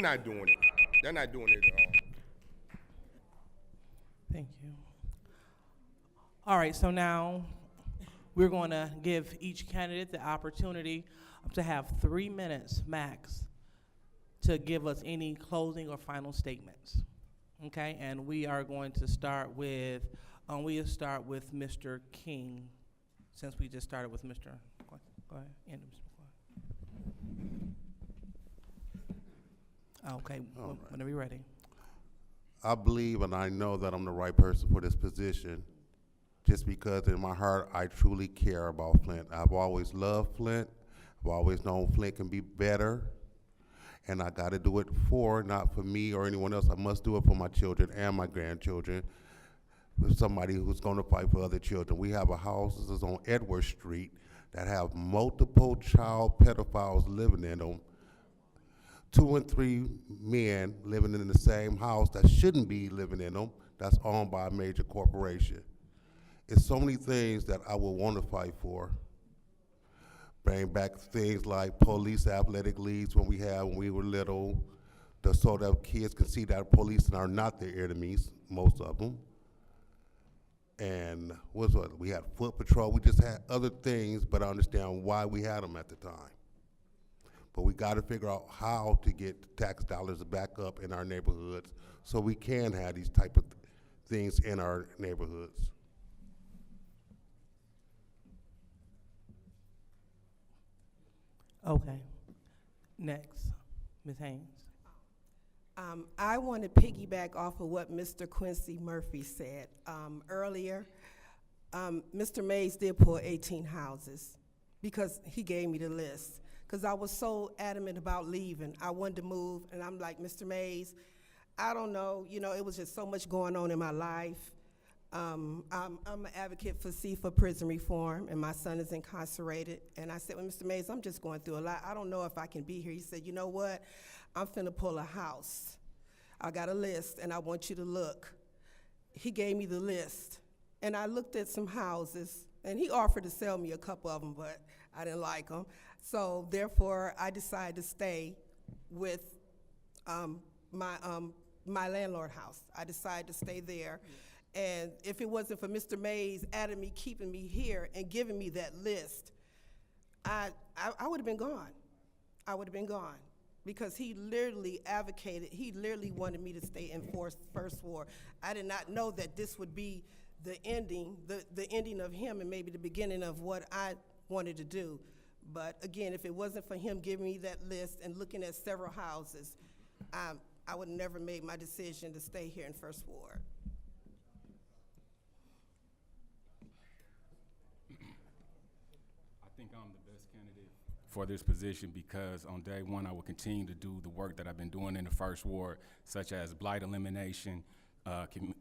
not doing it. They're not doing it at all. Thank you. All right, so now we're going to give each candidate the opportunity to have 3 minutes max to give us any closing or final statements. Okay, and we are going to start with, Mr. King, since we just started with Mr. Go ahead, Mr. McCoy. Okay, whenever you're ready. I believe and I know that I'm the right person for this position just because in my heart I truly care about Flint. I've always loved Flint. I've always known Flint can be better. And I got to do it not for me or anyone else. I must do it for my children and my grandchildren, for somebody who's going to fight for other children. We have a house this is on Edward Street that have multiple child pedophiles living in them. 2 and 3 men living in the same house that shouldn't be living in them, that's owned by a major corporation. It's so many things that I would want to fight for. Bring back things like police athletic leagues when we were little, so that kids can see that police are not their enemies, most of them. And we had foot patrol. We just had other things, but I understand why we had them at the time. But we gotta figure out how to get the tax dollars back up in our neighborhoods so we can have these type of things in our neighborhoods. Okay. Next, Ms. Haynes. I want to piggyback off of what Mr. Quincy Murphy said earlier. Mr. Mays did pull 18 houses because he gave me the list. Because I was so adamant about leaving. I wanted to move, and I'm like, Mr. Mays, I don't know. You know, it was just so much going on in my life. I'm an advocate for prison reform, and my son is incarcerated. And I said, well, Mr. Mays, I'm just going through a lot. I don't know if I can be here. He said, you know what? I'm finna pull a house. I got a list, and I want you to look. He gave me the list, and I looked at some houses, and he offered to sell me a couple of them, but I didn't like them. So therefore, I decided to stay with my landlord house. I decided to stay there. And if it wasn't for Mr. Mays adding me, keeping me here, and giving me that list, I would have been gone. I would have been gone. Because he literally advocated, he literally wanted me to stay in First Ward. I did not know that this would be the ending, the ending of him and maybe the beginning of what I wanted to do. But again, if it wasn't for him giving me that list and looking at several houses, I would have never made my decision to stay here in First Ward. I think I'm the best candidate for this position because on day one, I will continue to do the work that I've been doing in the First Ward, such as blight elimination,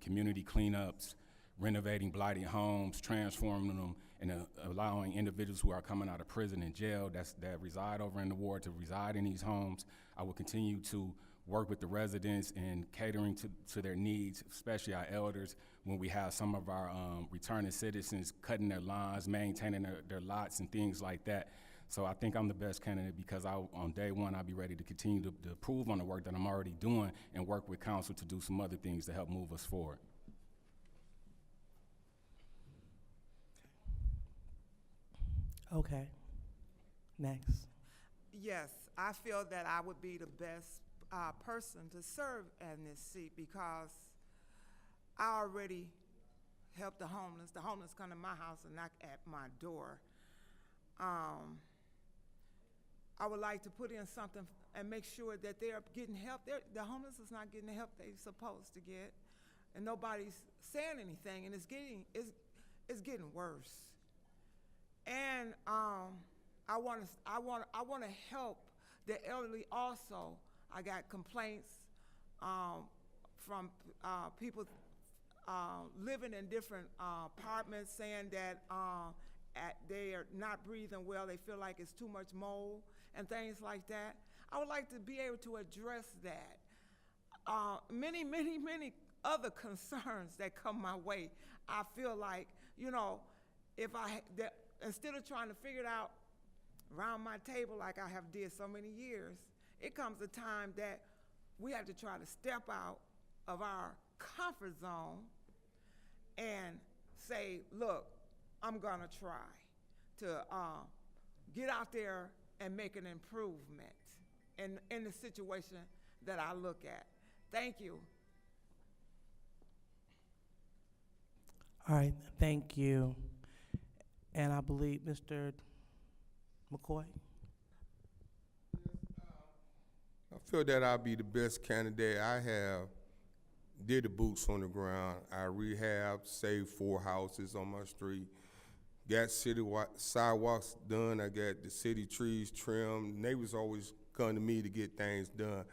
community cleanups, renovating blighted homes, transforming them, and allowing individuals who are coming out of prison and jail that reside over in the ward to reside in these homes. I will continue to work with the residents and catering to their needs, especially our elders, when we have some of our returning citizens cutting their lawns, maintaining their lots and things like that. So I think I'm the best candidate because on day one, I'll be ready to continue to improve on the work that I'm already doing and work with council to do some other things to help move us forward. Okay. Next. Yes, I feel that I would be the best person to serve in this seat because I already help the homeless. The homeless come to my house and knock at my door. I would like to put in something and make sure that they are getting help. The homeless is not getting the help they're supposed to get, and nobody's saying anything, and it's getting worse. And I want to help the elderly also. I got complaints from people living in different apartments saying that they are not breathing well. They feel like it's too much mold and things like that. I would like to be able to address that. Many other concerns that come my way. I feel like, you know, instead of trying to figure it out around my table like I have did so many years, it comes a time that we have to try to step out of our comfort zone and say, look, I'm gonna try to get out there and make an improvement in the situation that I look at. Thank you. All right, thank you. And I believe Mr. McCoy. I feel that I'll be the best candidate. I have did the boots on the ground. I rehabbed, saved 4 houses on my street, got city sidewalks done. I got the city trees trimmed. Neighbors always come to me to get things done.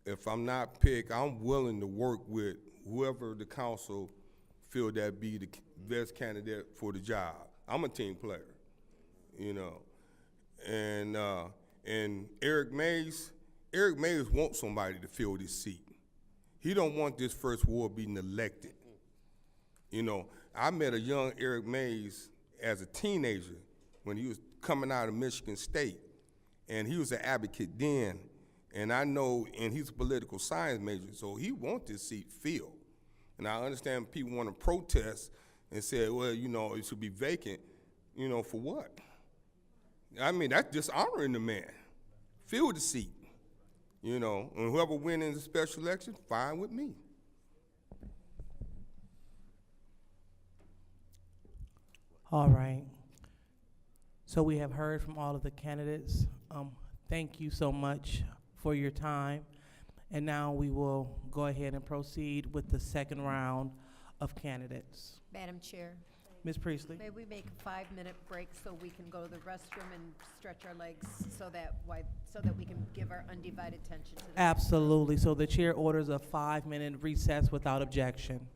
If I'm not picked, I'm willing to work with whoever the council feel that be the best candidate for the job. I'm a team player, you know. And Eric Mays wants somebody to fill this seat. He don't want this first ward being elected. You know, I met a young Eric Mays as a teenager when he was coming out of Michigan State, and he was an advocate then. And I know, and he's a political science major, so he wants this seat filled. And I understand people want to protest and say, well, you know, it should be vacant. You know, for what? I mean, that's dishonoring the man. Fill the seat, you know, and whoever wins in the special election, fine with me. All right. So we have heard from all of the candidates. Thank you so much for your time. And now we will go ahead and proceed with the second round of candidates. Madam Chair, Ms. Priestley? may we make a 5-minute break so we can go to the restroom and stretch our legs so that we can give our undivided attention to the Absolutely. So the chair orders a 5-minute recess without objection.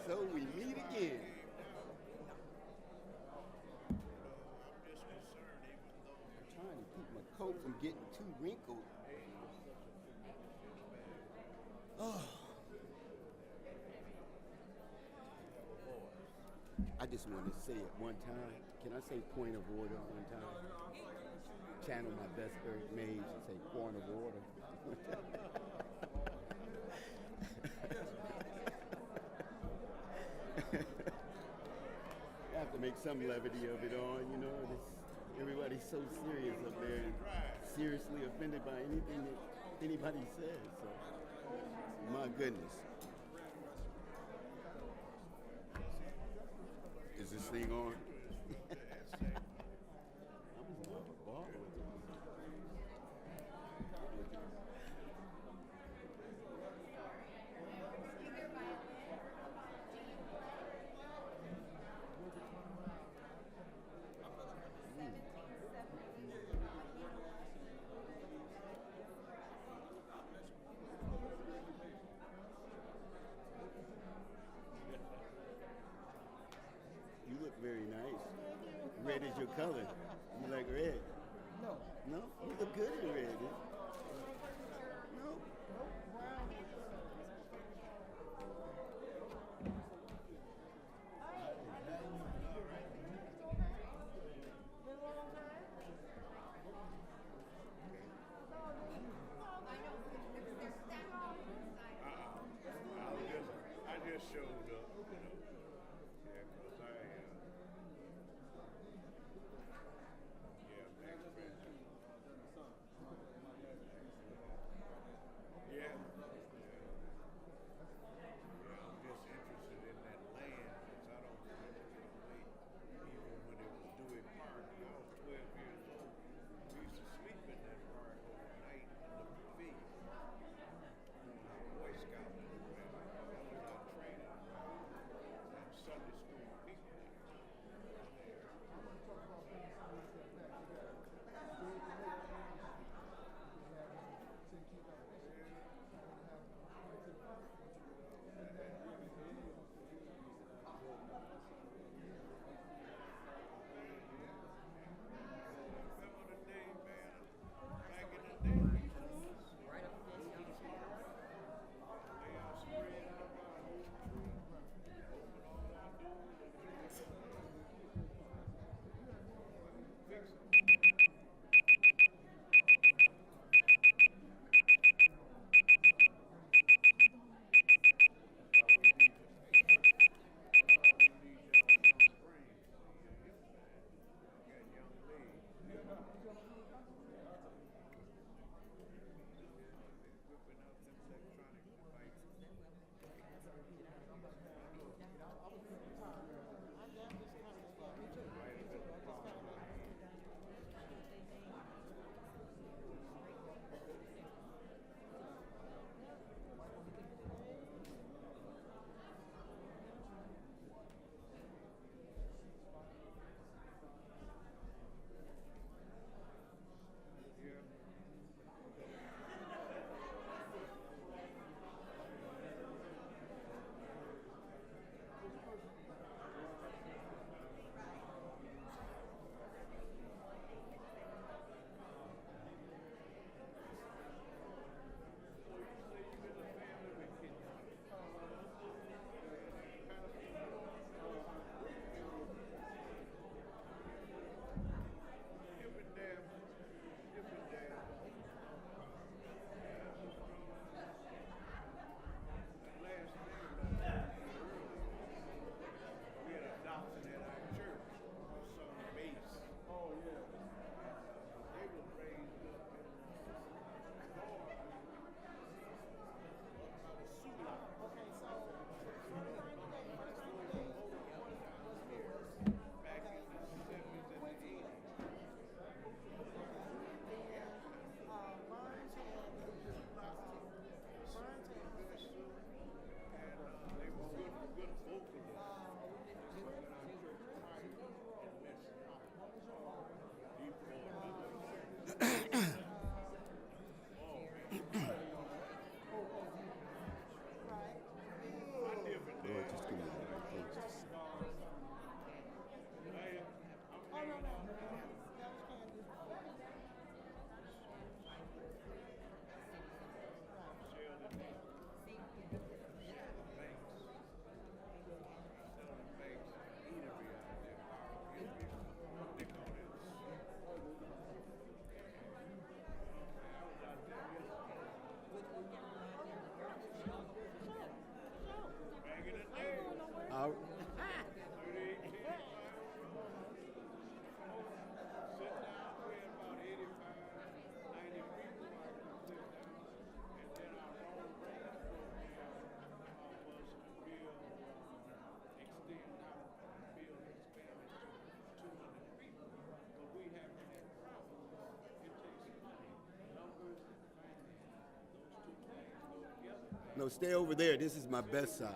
So we meet again. I'm trying to keep my coat from getting too wrinkled. Oh. I just want to say it one time. Can I say point of order one time? Channel my best Eric Mays and say point of order. I have to make some levity of it on, you know. Everybody's so serious up there, seriously offended by anything that anybody says. So, my goodness. Is this thing on? I was off a bar with it. You look very nice. Red is your color. You like red? No. No? You look good in red. No. I just showed up, you know. Yeah, 'cause yeah, thanks, man. No, stay over there. This is my best side.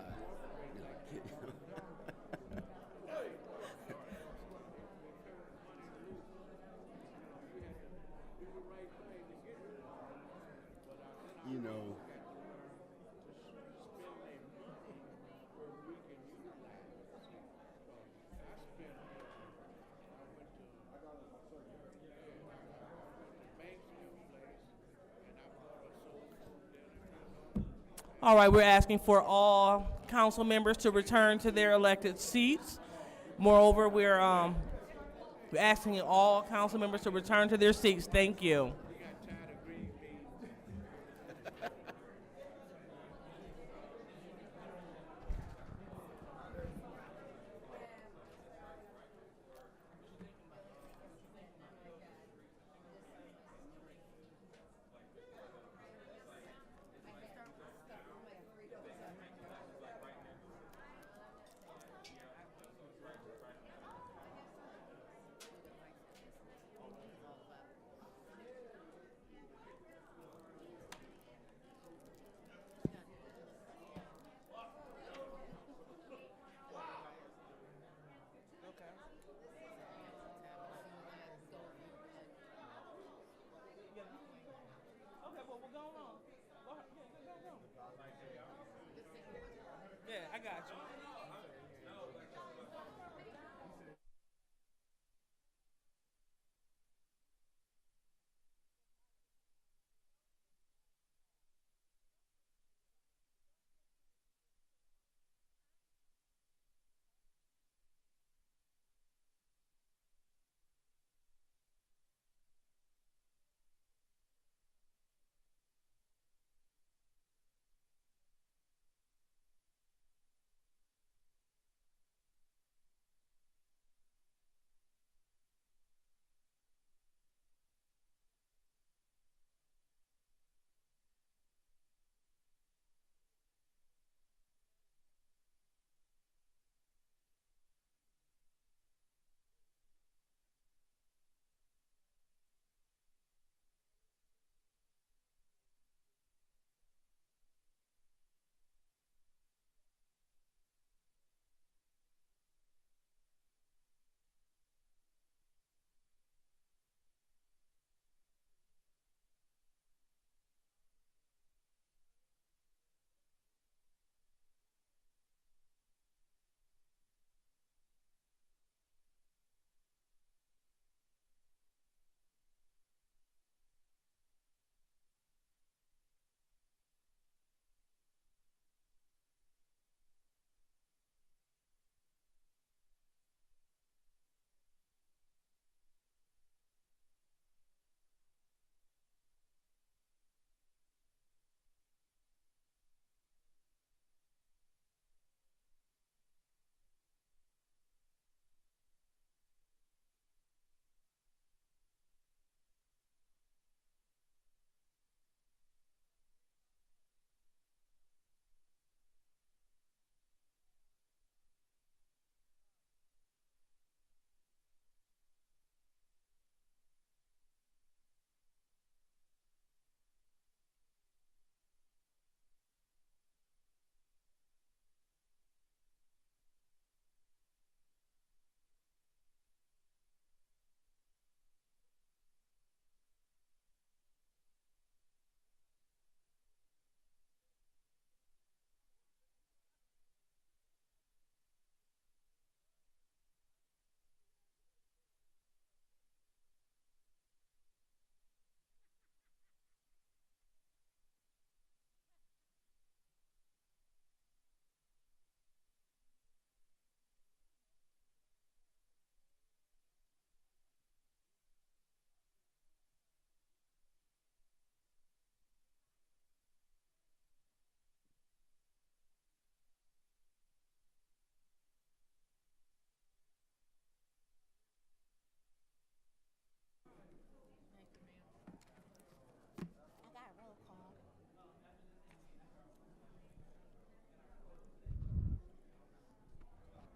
You know. All right, we're asking for all council members to return to their elected seats. Moreover, we're asking all council members to return to their seats. Thank you. Yeah, I got you.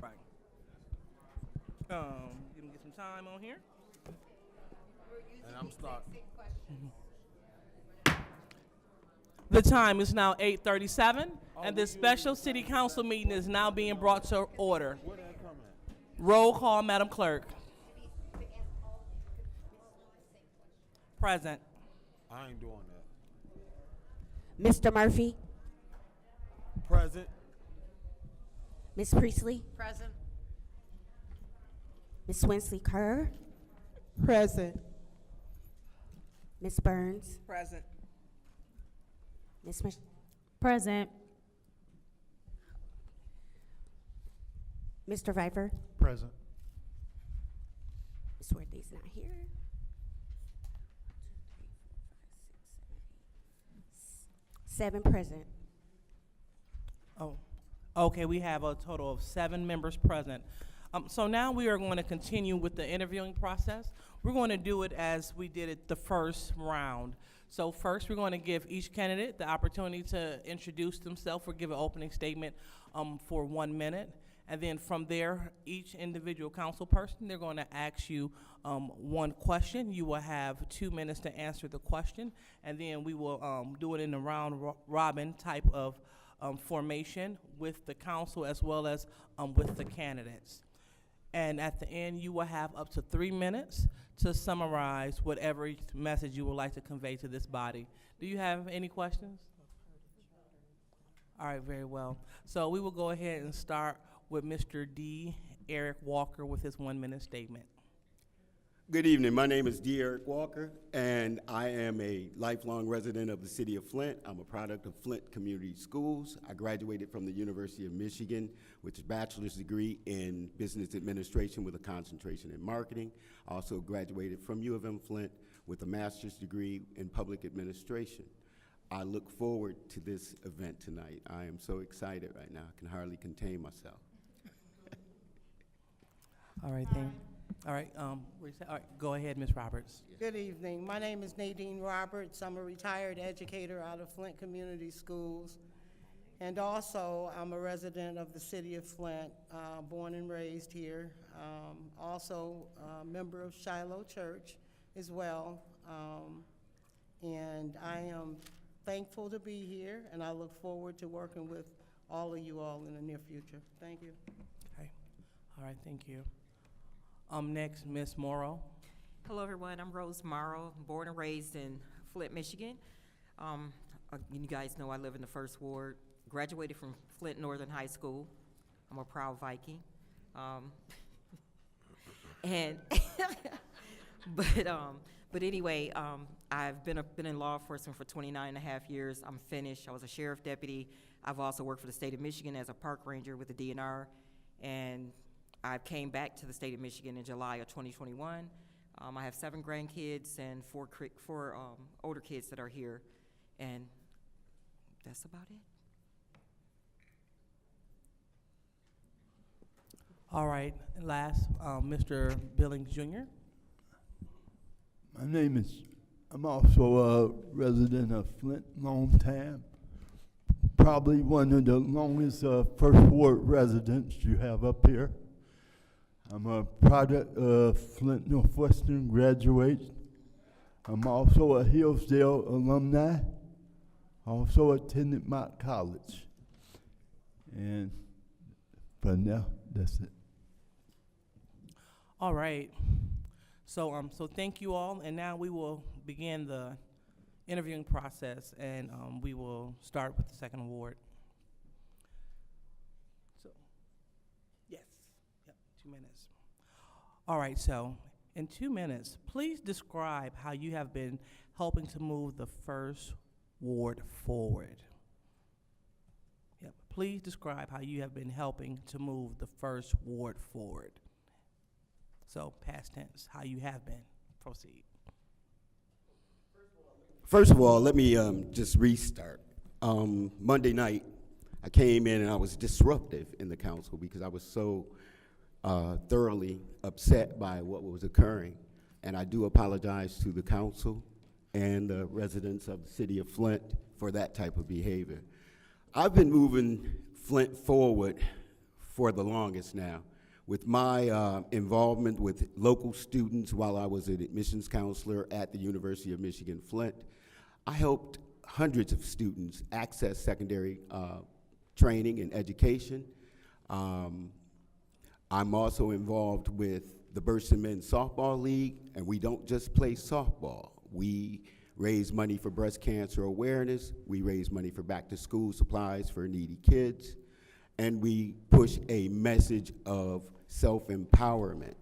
Right. Give me some time on here. And I'm starting. The time is now 8:37, and this special city council meeting is now being brought to order. Roll call, Madam Clerk. Present. I ain't doing that. Mr. Murphy, Present. Ms. Priestley, Present. Ms. Winsley Kerr, Present. Ms. Burns, Present. Ms. Present. Mr. Viper, Present. Ms. Worthy's not here. 7 present. Oh, okay, we have a total of 7 members present. So now we are going to continue with the interviewing process. We're going to do it as we did it the first round. So first, we're going to give each candidate the opportunity to introduce themselves or give an opening statement for 1 minute. And then from there, each individual council person, they're going to ask you one question. You will have 2 minutes to answer the question, and then we will do it in a round robin type of formation with the council as well as with the candidates. And at the end, you will have up to 3 minutes to summarize whatever message you would like to convey to this body. Do you have any questions? All right, very well. So we will go ahead and start with Mr. D. Eric Walker with his 1 minute statement. Good evening. My name is D. Eric Walker, and I am a lifelong resident of the city of Flint. I'm a product of Flint Community Schools. I graduated from the University of Michigan with a bachelor's degree in business administration with a concentration in marketing. I also graduated from U of M Flint with a master's degree in public administration. I look forward to this event tonight. I am so excited right now. I can hardly contain myself. All right, thank you. All right, all right, go ahead, Ms. Roberts. Good evening. My name is Nadine Roberts. I'm a retired educator out of Flint Community Schools. And also, I'm a resident of the city of Flint, born and raised here. Also, a member of Shiloh Church as well. And I am thankful to be here, and I look forward to working with all of you all in the near future. Thank you. Okay, all right, thank you. Next, Ms. Morrow. Hello, everyone. I'm Rose Morrow, born and raised in Flint, Michigan. You guys know I live in the First Ward. Graduated from Flint Northern High School. I'm a proud Viking. But anyway, I've been in law enforcement for 29 and a half years. I'm finished. I was a sheriff deputy. I've also worked for the state of Michigan as a park ranger with the DNR, and I came back to the state of Michigan in July of 2021. I have 7 grandkids and 4 older kids that are here, and that's about it. All right, and last, Mr. Billings Jr. My name is, I'm also a resident of Flint, long time. Probably one of the longest First Ward residents you have up here. I'm a product of Flint Northwestern graduate. I'm also a Hillsdale alumni. Also attended Mott College. And for now, that's it. All right. So thank you all, and now we will begin the interviewing process, and we will start with the second award. So, yes, yep, 2 minutes. All right, so in 2 minutes, please describe how you have been helping to move the First Ward forward. Yep, please describe how you have been helping to move the First Ward forward. So, past tense, how you have been. Proceed. First of all, let me just restart. Monday night, I came in and I was disruptive in the council because I was so thoroughly upset by what was occurring. And I do apologize to the council and the residents of the city of Flint for that type of behavior. I've been moving Flint forward for the longest now. With my involvement with local students while I was an admissions counselor at the University of Michigan Flint, I helped hundreds of students access secondary training and education. I'm also involved with the Burston Men's Softball League, and we don't just play softball. We raise money for breast cancer awareness, we raise money for back-to-school supplies for needy kids, and we push a message of self-empowerment.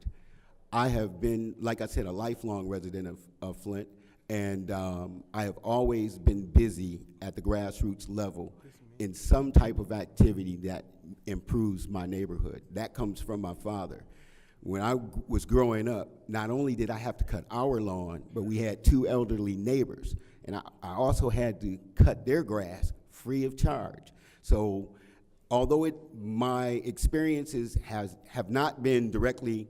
I have been, like I said, a lifelong resident of Flint, and I have always been busy at the grassroots level in some type of activity that improves my neighborhood. That comes from my father. When I was growing up, not only did I have to cut our lawn, but we had 2 elderly neighbors, and I also had to cut their grass free of charge. So although my experiences have not been directly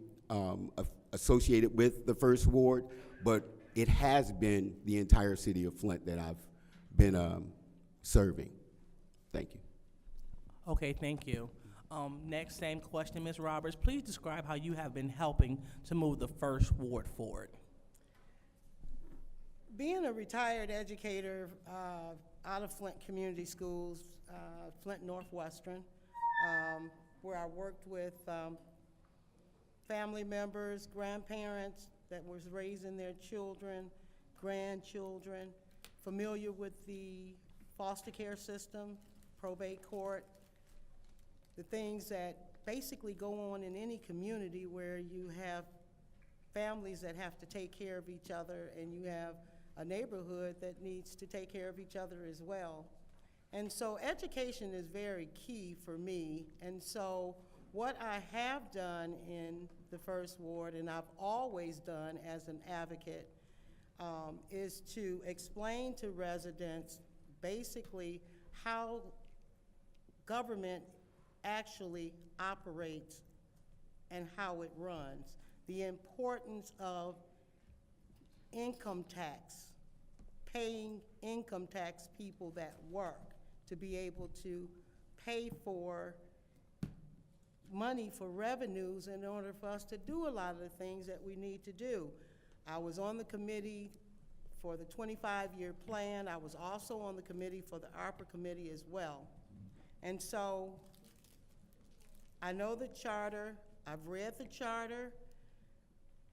associated with the First Ward, but it has been the entire city of Flint that I've been serving. Thank you. Okay, thank you. Next, same question, Ms. Roberts. Please describe how you have been helping to move the First Ward forward. Being a retired educator out of Flint Community Schools, Flint Northwestern, where I worked with family members, grandparents that was raising their children, grandchildren, familiar with the foster care system, probate court, the things that basically go on in any community where you have families that have to take care of each other and you have a neighborhood that needs to take care of each other as well. And so education is very key for me. And so what I have done in the First Ward, and I've always done as an advocate, is to explain to residents basically how government actually operates and how it runs. The importance of income tax, paying income tax people that work to be able to pay for money for revenues in order for us to do a lot of the things that we need to do. I was on the committee for the 25-year plan. I was also on the committee for the ARPA committee as well. And so I know the charter, I've read the charter,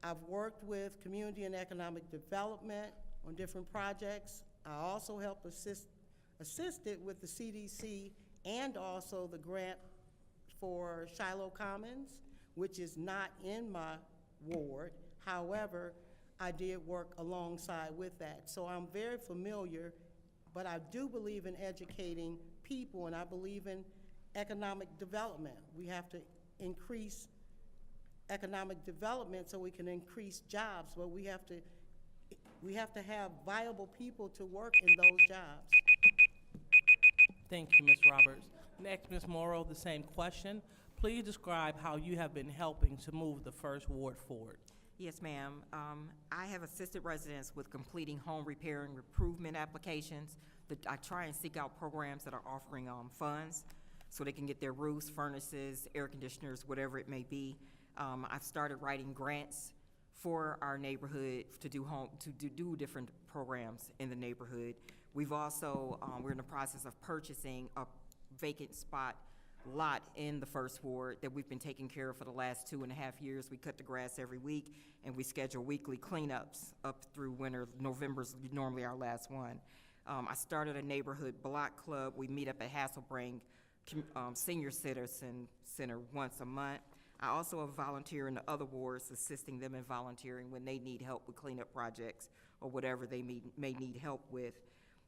I've worked with community and economic development on different projects. I also helped assisted with the CDC and also the grant for Shiloh Commons, which is not in my ward. However, I did work alongside with that. So I'm very familiar, but I do believe in educating people, and I believe in economic development. We have to increase economic development so we can increase jobs, but we have to have viable people to work in those jobs. Thank you, Ms. Roberts. Next, Ms. Morrow, the same question. Please describe how you have been helping to move the First Ward forward. Yes, ma'am. I have assisted residents with completing home repair and improvement applications. I try and seek out programs that are offering funds so they can get their roofs, furnaces, air conditioners, whatever it may be. I've started writing grants for our neighborhood to do different programs in the neighborhood. We've also, we're in the process of purchasing a vacant lot in the First Ward that we've been taking care of for the last 2.5 years. We cut the grass every week, and we schedule weekly cleanups up through winter. November's normally our last one. I started a neighborhood block club. We meet up at Hasselbrink Senior Citizen Center once a month. I also volunteer in the other wards, assisting them in volunteering when they need help with cleanup projects or whatever they may need help with.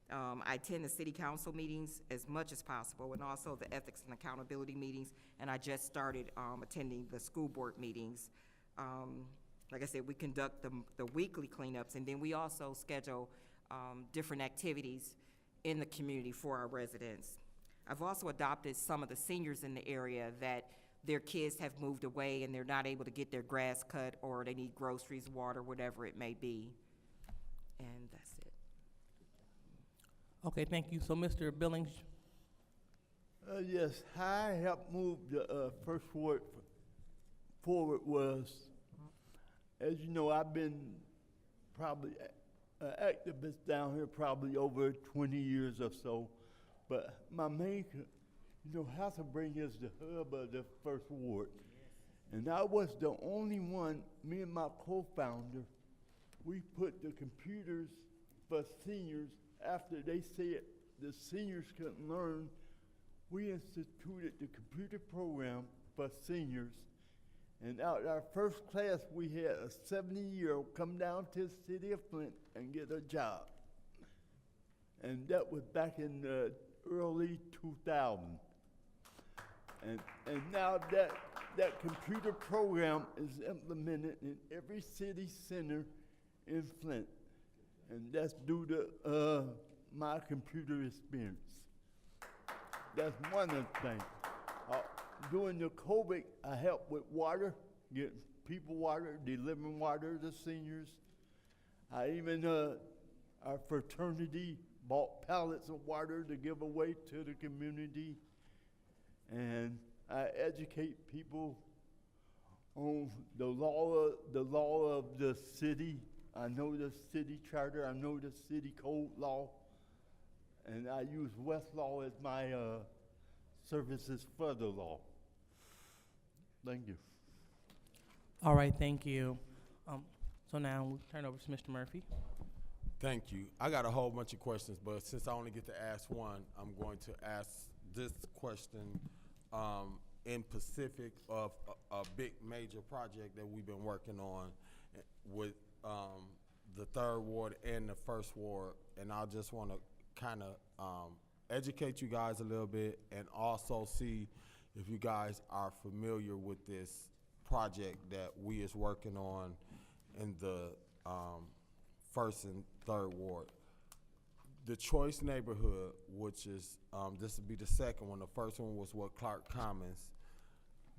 I attend the city council meetings as much as possible, and also the ethics and accountability meetings, and I just started attending the school board meetings. Like I said, we conduct the weekly cleanups, and then we also schedule different activities in the community for our residents. I've also adopted some of the seniors in the area that their kids have moved away and they're not able to get their grass cut, or they need groceries, water, whatever it may be. And that's it. Okay, thank you. So, Mr. Billings. Yes, how I helped move the First Ward forward was, as you know, I've been probably an activist down here probably over 20 years or so, but my main, Hasselbring is the hub of the First Ward. And I was the only one, me and my co-founder, we put the computers for seniors after they said the seniors couldn't learn. We instituted the computer program for seniors. And out our first class, we had a 70-year-old come down to the city of Flint and get a job. And that was back in the early 2000s. And now that computer program is implemented in every city center in Flint. And that's due to my computer experience. That's one of the things. During the COVID, I helped with water, getting people water, delivering water to seniors. I even, our fraternity bought pallets of water to give away to the community. And I educate people on the law of the city. I know the city charter, I know the city code law, and I use Westlaw as my services for the law. Thank you. All right, thank you. So now we'll turn over to Mr. Murphy. Thank you. I got a whole bunch of questions, but since I only get to ask one, I'm going to ask this question in specific of a big major project that we've been working on with the 3rd Ward and the 1st Ward. And I just want to kind of educate you guys a little bit and also see if you guys are familiar with this project that we is working on in the 1st and 3rd Ward. The Choice neighborhood, which is, this will be the second one. The first one was what Clark Commons.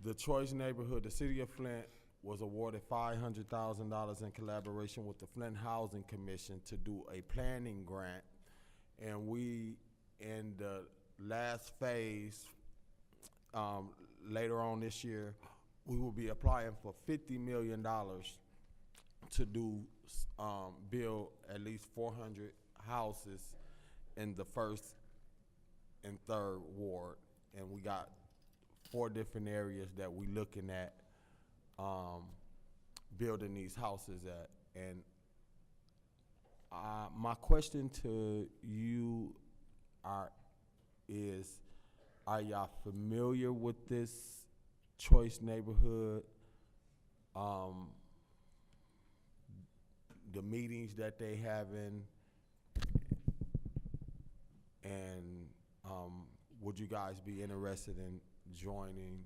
The Choice neighborhood, the city of Flint was awarded $500,000 in collaboration with the Flint Housing Commission to do a planning grant. And we, in the last phase, later on this year, we will be applying for $50 million to do, build at least 400 houses in the 1st and 3rd Ward. And we got 4 different areas that we looking at building these houses at. And my question to you is, are y'all familiar with this Choice neighborhood? The meetings that they having, and would you guys be interested in joining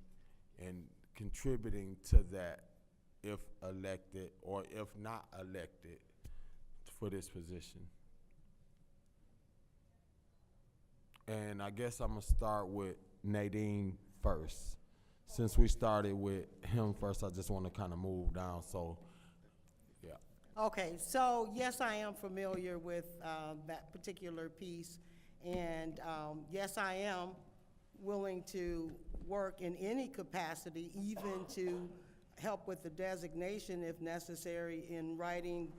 and contributing to that if elected or if not elected for this position? And I guess I'm gonna start with Nadine first. Since we started with him first, I just want to kind of move down, so, yeah. Okay, so yes, I am familiar with that particular piece, and yes, I am willing to work in any capacity, even to help with the designation if necessary in writing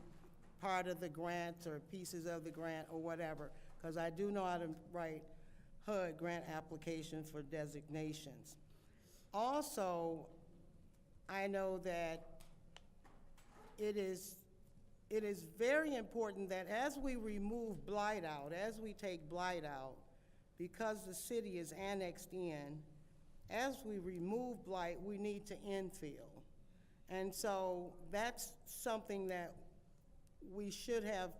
part of the grant or pieces of the grant or whatever, because I do know how to write HUD grant applications for designations. Also, I know that it is very important that as we remove blight out, as we take blight out, because the city is annexed in, as we remove blight, we need to infill. And so that's something that we should have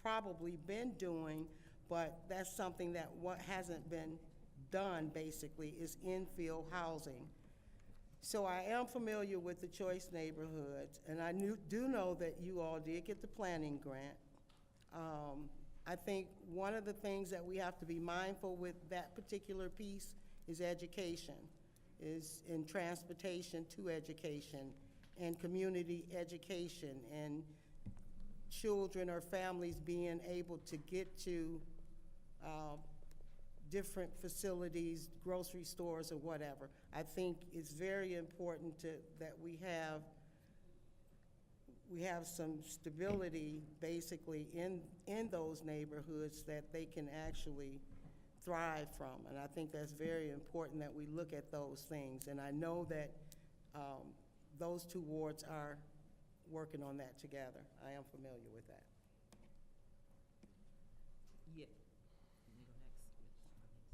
probably been doing, but that's something that what hasn't been done basically is infill housing. So I am familiar with the Choice neighborhoods, and I do know that you all did get the planning grant. I think one of the things that we have to be mindful with that particular piece is education, is in transportation to education, and community education, and children or families being able to get to different facilities, grocery stores or whatever. I think it's very important that we we have some stability basically in those neighborhoods that they can actually thrive from. And I think that's very important that we look at those things. And I know that those two wards are working on that together. I am familiar with that. Yeah.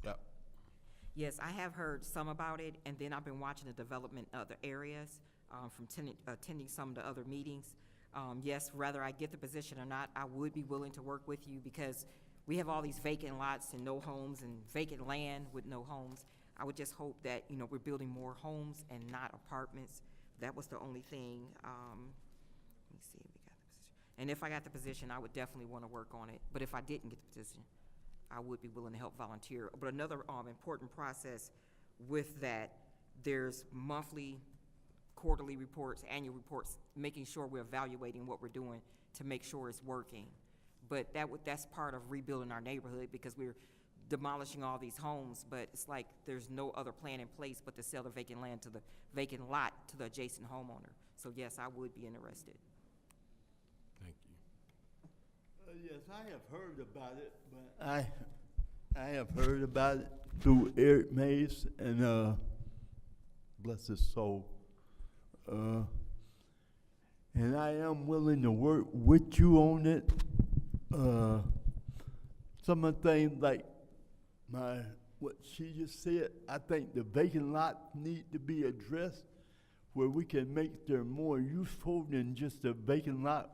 Yep. Yes, I have heard some about it, and then I've been watching the development in other areas from attending some of the other meetings. Yes, whether I get the position or not, I would be willing to work with you because we have all these vacant lots and no homes and vacant land with no homes. I would just hope that, you know, we're building more homes and not apartments. That was the only thing. Let me see if we got the position. And if I got the position, I would definitely want to work on it. But if I didn't get the position, I would be willing to help volunteer. But another important process with that, there's monthly, quarterly reports, annual reports, making sure we're evaluating what we're doing to make sure it's working. But that's part of rebuilding our neighborhood because we're demolishing all these homes, but it's like there's no other plan in place but to sell the vacant land to the vacant lot to the adjacent homeowner. So yes, I would be interested. Thank you. Yes, I have heard about it, but I have heard about it through Eric Mays and bless his soul. And I am willing to work with you on it. Some of the things like what she just said, I think the vacant lots need to be addressed where we can make them more useful than just a vacant lot,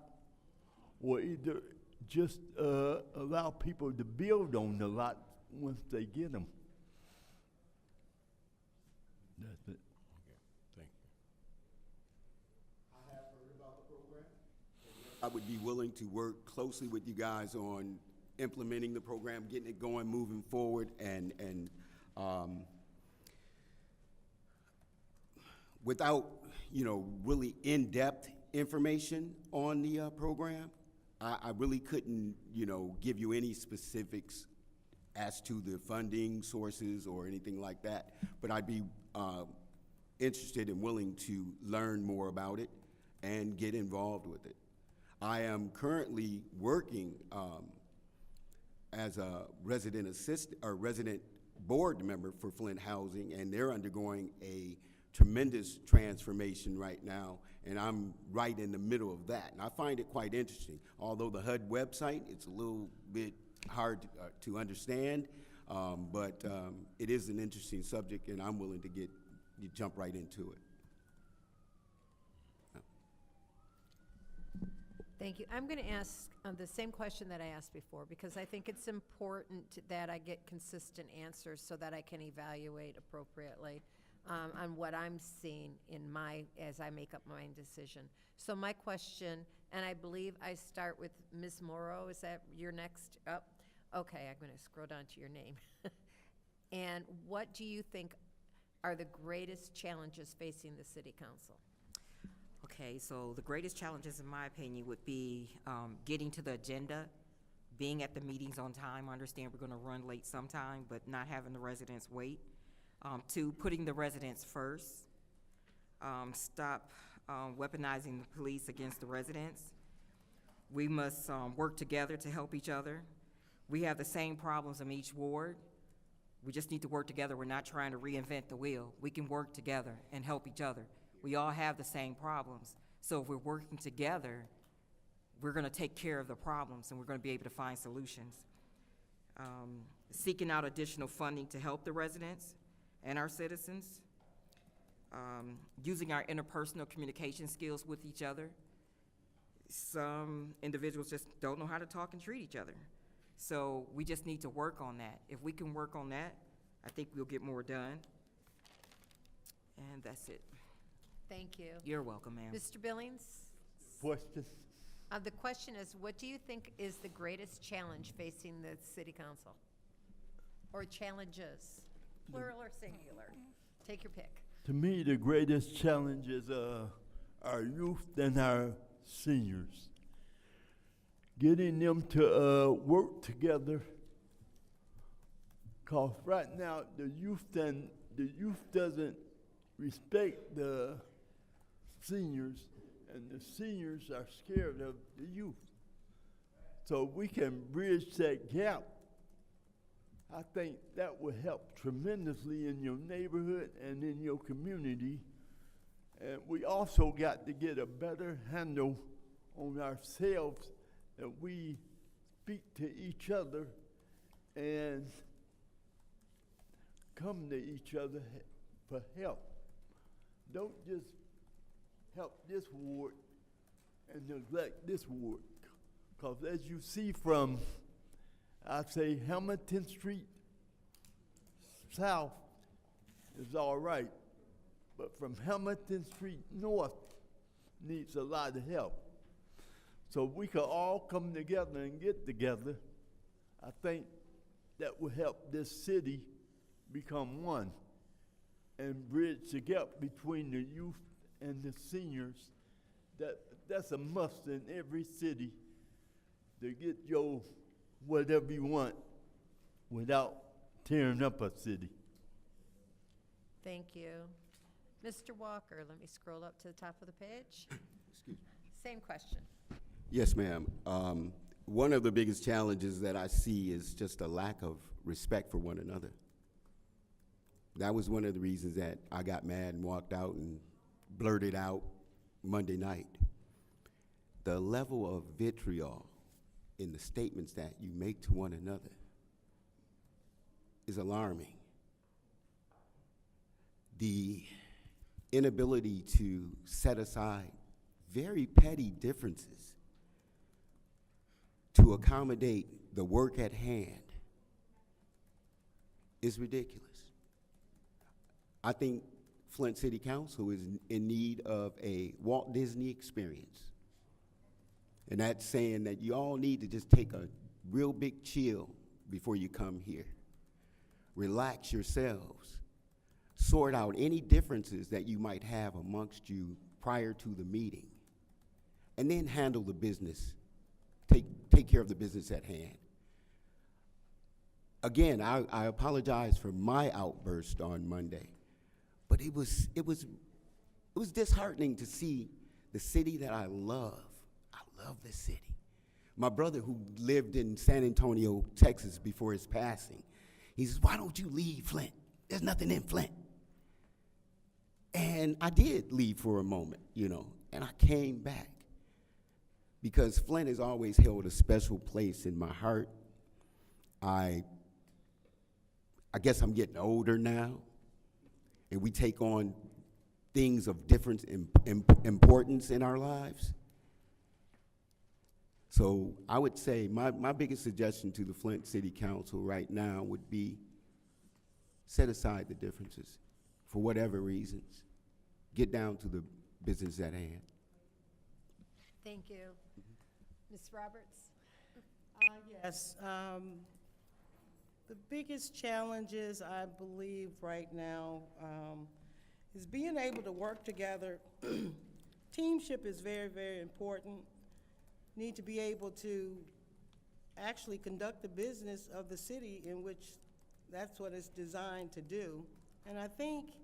or either just allow people to build on the lot once they get them. That's it. Thank you. I have heard about the program. I would be willing to work closely with you guys on implementing the program, getting it going, moving forward, and without, you know, really in-depth information on the program, I really couldn't, you know, give you any specifics as to the funding sources or anything like that, but I'd be interested and willing to learn more about it and get involved with it. I am currently working as a resident assistant or resident board member for Flint Housing, and they're undergoing a tremendous transformation right now, and I'm right in the middle of that. And I find it quite interesting. Although the HUD website, it's a little bit hard to understand, but it is an interesting subject, and I'm willing to jump right into it. Thank you. I'm going to ask the same question that I asked before, because I think it's important that I get consistent answers so that I can evaluate appropriately on what I'm seeing as I make up my decision. So my question, and I believe I start with Ms. Morrow, is that your next up? Okay, I'm going to scroll down to your name. And what do you think are the greatest challenges facing the city council? Okay, so the greatest challenges, in my opinion, would be getting to the agenda, being at the meetings on time. I understand we're going to run late sometime, but not having the residents wait. 2, putting the residents first. Stop weaponizing the police against the residents. We must work together to help each other. We have the same problems in each ward. We just need to work together. We're not trying to reinvent the wheel. We can work together and help each other. We all have the same problems. So if we're working together, we're going to take care of the problems and we're going to be able to find solutions. Seeking out additional funding to help the residents and our citizens. Using our interpersonal communication skills with each other. Some individuals just don't know how to talk and treat each other. So we just need to work on that. If we can work on that, I think we'll get more done. And that's it. Thank you. You're welcome, ma'am. Mr. Billings? Question? The question is, what do you think is the greatest challenge facing the city council? Or challenges, plural or singular? Take your pick. To me, the greatest challenge is our youth and our seniors. Getting them to work together. Cause right now the youth doesn't respect the seniors, and the seniors are scared of the youth. So we can bridge that gap. I think that will help tremendously in your neighborhood and in your community. And we also got to get a better handle on ourselves, that we speak to each other and come to each other for help. Don't just help this ward and neglect this ward. Because as you see from, I'd say, Hamilton Street south is all right, but from Hamilton Street north needs a lot of help. So we could all come together and get together. I think that will help this city become one and bridge the gap between the youth and the seniors. That's a must in every city, to get your whatever you want without tearing up a city. Thank you. Mr. Walker, let me scroll up to the top of the page. Excuse me. Same question. Yes, ma'am. One of the biggest challenges that I see is just a lack of respect for one another. That was one of the reasons that I got mad and walked out and blurted out Monday night. The level of vitriol in the statements that you make to one another is alarming. The inability to set aside very petty differences to accommodate the work at hand is ridiculous. I think Flint City Council is in need of a Walt Disney experience. And that's saying that you all need to just take a real big chill before you come here. Relax yourselves. Sort out any differences that you might have amongst you prior to the meeting. And then handle the business. Take care of the business at hand. Again, I apologize for my outburst on Monday, but it was disheartening to see the city that I love. I love this city. My brother, who lived in San Antonio, Texas before his passing, he says, "Why don't you leave Flint? There's nothing in Flint." And I did leave for a moment, and I came back because Flint has always held a special place in my heart. I guess I'm getting older now, and we take on things of different importance in our lives. So I would say my biggest suggestion to the Flint City Council right now would be set aside the differences for whatever reasons. Get down to the business at hand. Thank you. Ms. Roberts? Yes. The biggest challenges, I believe, right now is being able to work together. Teamship is very, very important. Need to be able to actually conduct the business of the city in which that's what it's designed to do. And I think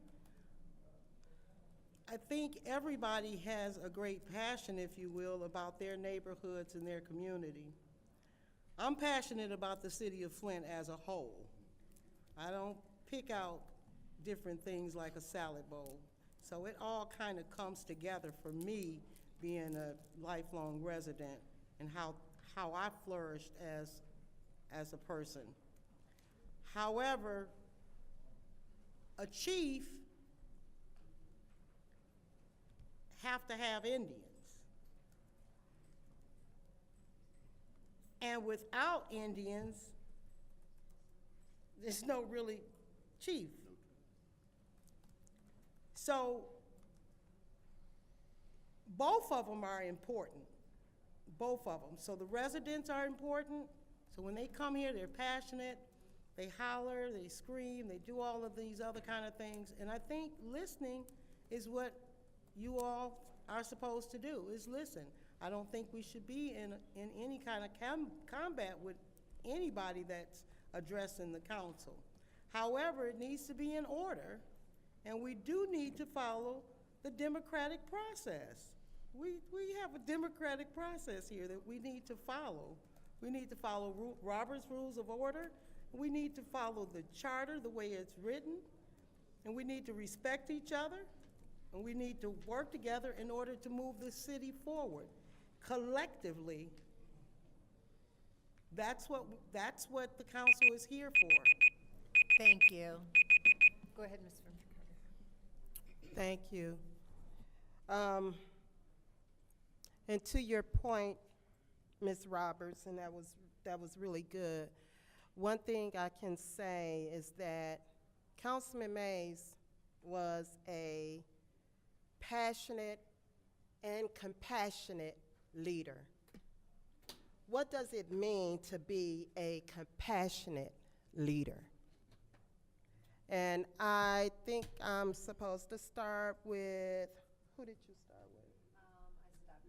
everybody has a great passion, if you will, about their neighborhoods and their community. I'm passionate about the city of Flint as a whole. I don't pick out different things like a salad bowl. So it all kind of comes together for me, being a lifelong resident, and how I flourished as a person. However, a chief have to have Indians. And without Indians, there's no really chief. So both of them are important, both of them. So the residents are important. So when they come here, they're passionate, they holler, they scream, they do all of these other kind of things. And I think listening is what you all are supposed to do, is listen. I don't think we should be in any kind of combat with anybody that's addressing the council. However, it needs to be in order, and we do need to follow the democratic process. We have a democratic process here that we need to follow. We need to follow Robert's Rules of Order. We need to follow the charter the way it's written. And we need to respect each other. And we need to work together in order to move this city forward. Collectively, that's what the council is here for. Thank you. Go ahead, Ms. Carter. Thank you. And to your point, Ms. Roberts, and that was really good. One thing I can say is that Councilman Mays was a passionate and compassionate leader. What does it mean to be a compassionate leader? And I think I'm supposed to start with, who did you start with? I stopped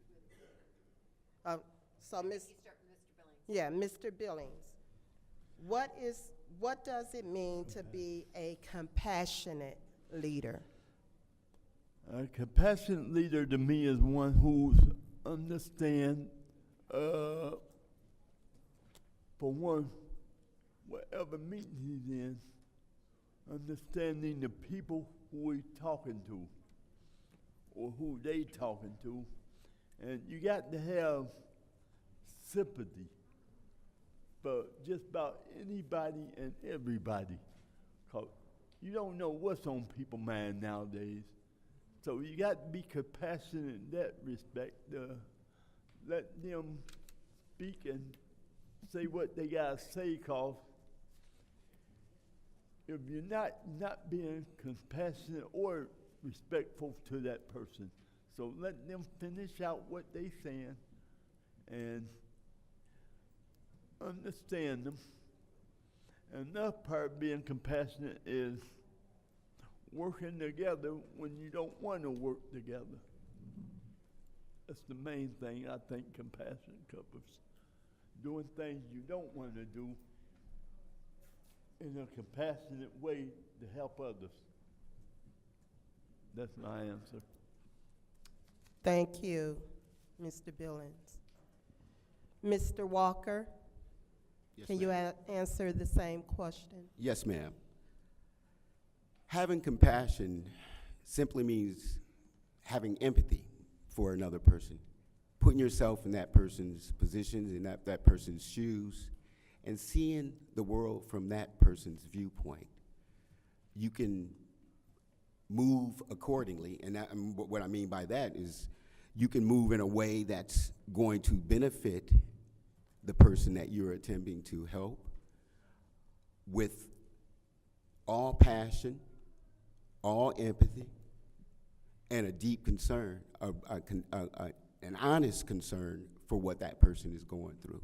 with. So Miss. You start with Mr. Billings. Yeah, Mr. Billings. What does it mean to be a compassionate leader? A compassionate leader to me is one who understands, for one, whatever meeting he's in, understanding the people who he's talking to or who they talking to. And you got to have sympathy for just about anybody and everybody, 'cause you don't know what's on people's mind nowadays. So you got to be compassionate in that respect, let them speak and say what they got to say, 'cause if you're not being compassionate or respectful to that person, so let them finish out what they saying and understand them. Another part of being compassionate is working together when you don't want to work together. That's the main thing I think compassion covers. Doing things you don't want to do in a compassionate way to help others. That's my answer. Thank you, Mr. Billings. Mr. Walker, Yes, can you answer the same question? Yes, ma'am. Having compassion simply means having empathy for another person, putting yourself in that person's position, in that person's shoes, and seeing the world from that person's viewpoint. You can move accordingly, and what I mean by that is you can move in a way that's going to benefit the person that you're attempting to help with all passion, all empathy, and a deep concern, an honest concern for what that person is going through.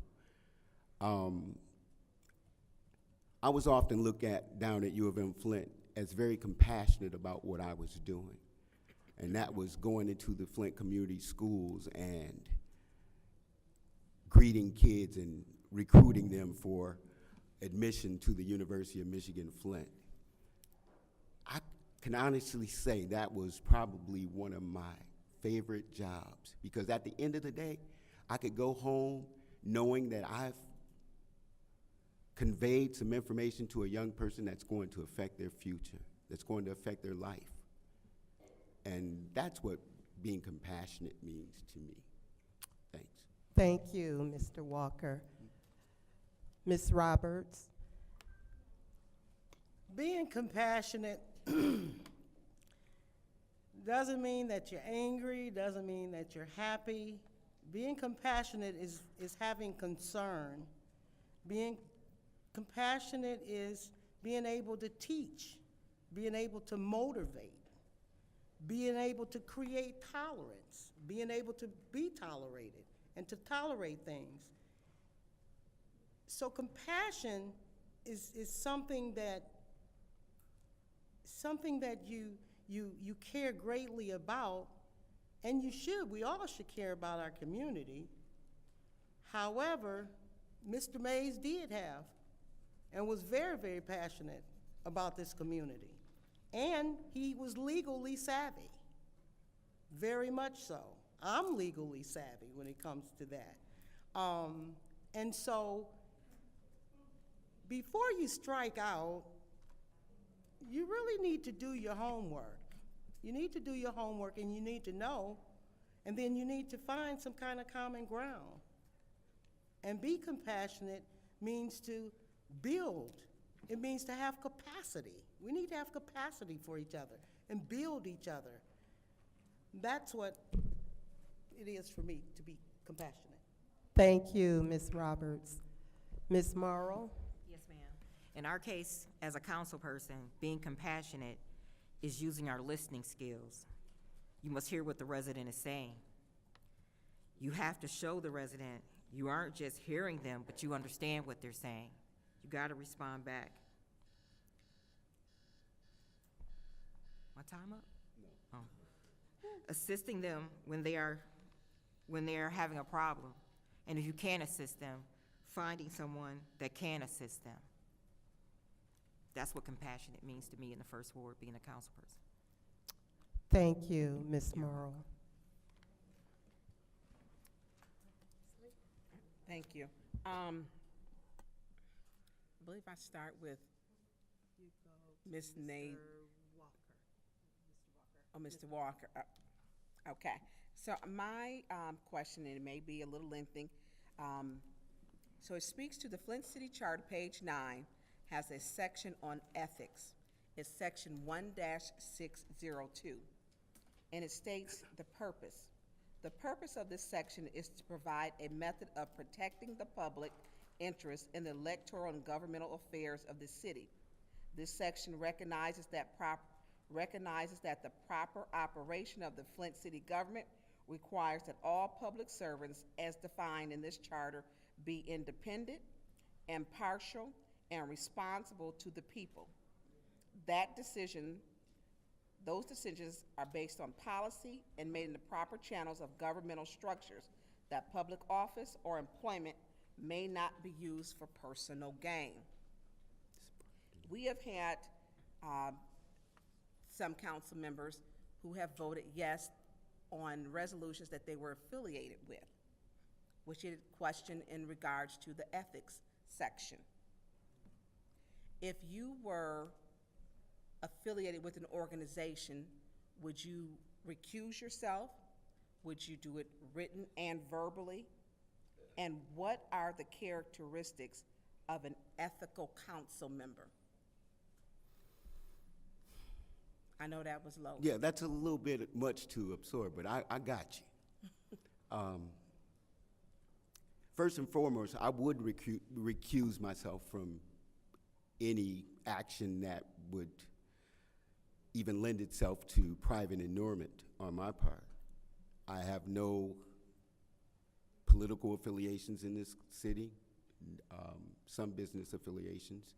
I was often looked at down at U of M Flint as very compassionate about what I was doing. And that was going into the Flint community schools and greeting kids and recruiting them for admission to the University of Michigan Flint. I can honestly say that was probably one of my favorite jobs, because at the end of the day, I could go home knowing that I've conveyed some information to a young person that's going to affect their future, that's going to affect their life. And that's what being compassionate means to me. Thanks. Thank you, Mr. Walker. Ms. Roberts. Being compassionate doesn't mean that you're angry, doesn't mean that you're happy. Being compassionate is having concern. Being compassionate is being able to teach, being able to motivate, being able to create tolerance, being able to be tolerated and to tolerate things. So compassion is something that you care greatly about, and you should. We all should care about our community. However, Mr. Mays did have and was very, very passionate about this community. And he was legally savvy, very much so. I'm legally savvy when it comes to that. And so, before you strike out, you really need to do your homework. You need to do your homework and you need to know, and then you need to find some kind of common ground. And be compassionate means to build. It means to have capacity. We need to have capacity for each other and build each other. That's what it is for me to be compassionate. Thank you, Ms. Roberts. Ms. Morrow? Yes, ma'am. In our case, as a council person, being compassionate is using our listening skills. You must hear what the resident is saying. You have to show the resident you aren't just hearing them, but you understand what they're saying. You gotta respond back. My time up? No. Oh. Assisting them when they are having a problem. And if you can't assist them, finding someone that can assist them. That's what compassionate means to me in the First Ward, being a council person. Thank you, Ms. Morrow. Thank you. I believe I start with Ms. Nate. Oh, Mr. Walker. Okay. So my question, and it may be a little lengthy. So it speaks to the Flint City Charter, page 9, has a section on ethics. It's section 1-602. And it states the purpose. The purpose of this section is to provide a method of protecting the public interest in the electoral and governmental affairs of the city. This section recognizes that the proper operation of the Flint city government requires that all public servants, as defined in this charter, be independent, impartial, and responsible to the people. Those decisions are based on policy and made in the proper channels of governmental structures, that public office or employment may not be used for personal gain. We have had some council members who have voted yes on resolutions that they were affiliated with, which is a question in regards to the ethics section. If you were affiliated with an organization, would you recuse yourself? Would you do it written and verbally? And what are the characteristics of an ethical council member? I know that was low. Yeah, that's a little bit much to absorb, but I got you. First and foremost, I would recuse myself from any action that would even lend itself to private inurement on my part. I have no political affiliations in this city, some business affiliations.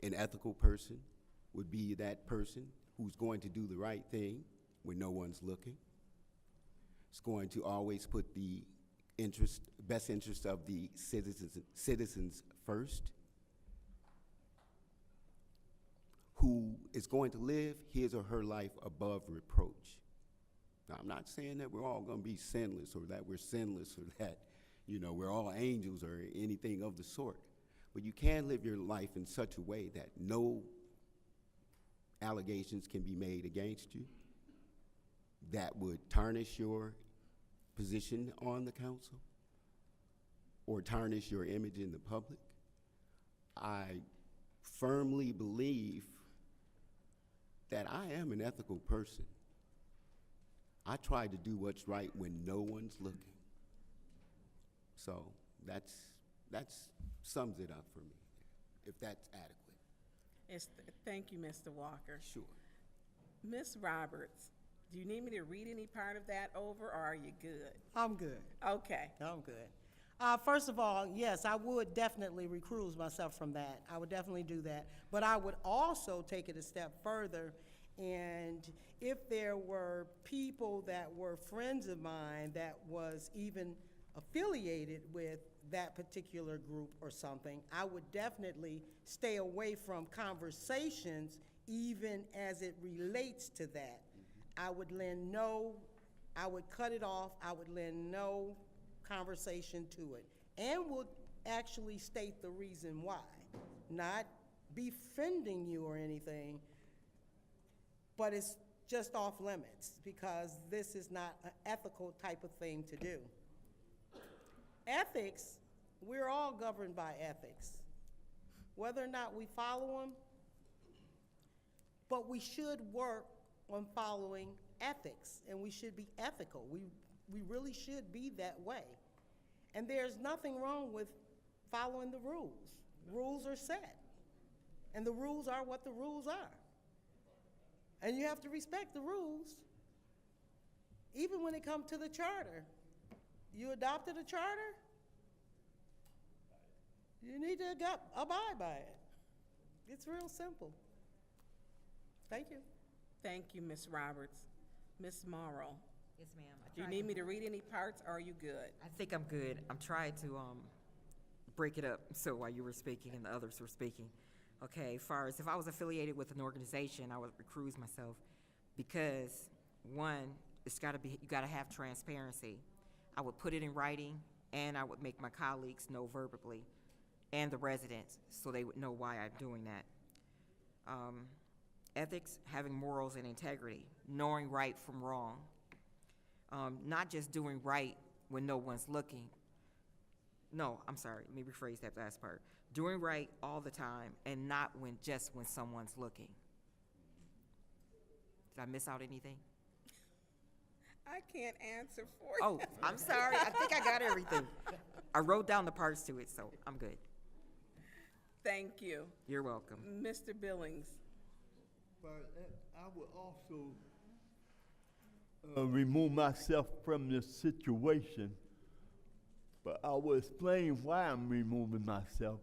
An ethical person would be that person who's going to do the right thing when no one's looking. It's going to always put the best interest of the citizens first, who is going to live his or her life above reproach. Now, I'm not saying that we're all going to be sinless or that we're sinless or that, we're all angels or anything of the sort. But you can live your life in such a way that no allegations can be made against you that would tarnish your position on the council or tarnish your image in the public. I firmly believe that I am an ethical person. I try to do what's right when no one's looking. So that's sums it up for me, if that's adequate. Thank you, Mr. Walker. Sure. Ms. Roberts, do you need me to read any part of that over, or are you good? I'm good. Okay. I'm good. First of all, yes, I would definitely recuse myself from that. I would definitely do that. But I would also take it a step further, and if there were people that were friends of mine that was even affiliated with that particular group or something, I would definitely stay away from conversations even as it relates to that. I would cut it off, I would lend no conversation to it, and would actually state the reason why, not befriending you or anything, but it's just off limits, because this is not an ethical type of thing to do. Ethics, we're all governed by ethics, whether or not we follow them, but we should work on following ethics, and we should be ethical. We really should be that way. And there's nothing wrong with following the rules. Rules are set, and the rules are what the rules are. And you have to respect the rules, even when it comes to the charter. You adopted a charter, you need to abide by it. It's real simple. Thank you. Thank you, Ms. Roberts. Ms. Morrow, Yes, ma'am. do you need me to read any parts, or are you good? I think I'm good. I'm trying to break it up so while you were speaking and the others were speaking. Okay, as far as if I was affiliated with an organization, I would recruit myself because, one, you gotta have transparency. I would put it in writing, and I would make my colleagues know verbally, and the residents, so they would know why I'm doing that. Ethics, having morals and integrity, knowing right from wrong. Not just doing right when no one's looking. No, I'm sorry, let me rephrase that last part. Doing right all the time and not just when someone's looking. Did I miss out anything? I can't answer for you. Oh, I'm sorry, I think I got everything. I wrote down the parts to it, so I'm good. Thank you. You're welcome. Mr. Billings. But I would also remove myself from this situation, but I will explain why I'm removing myself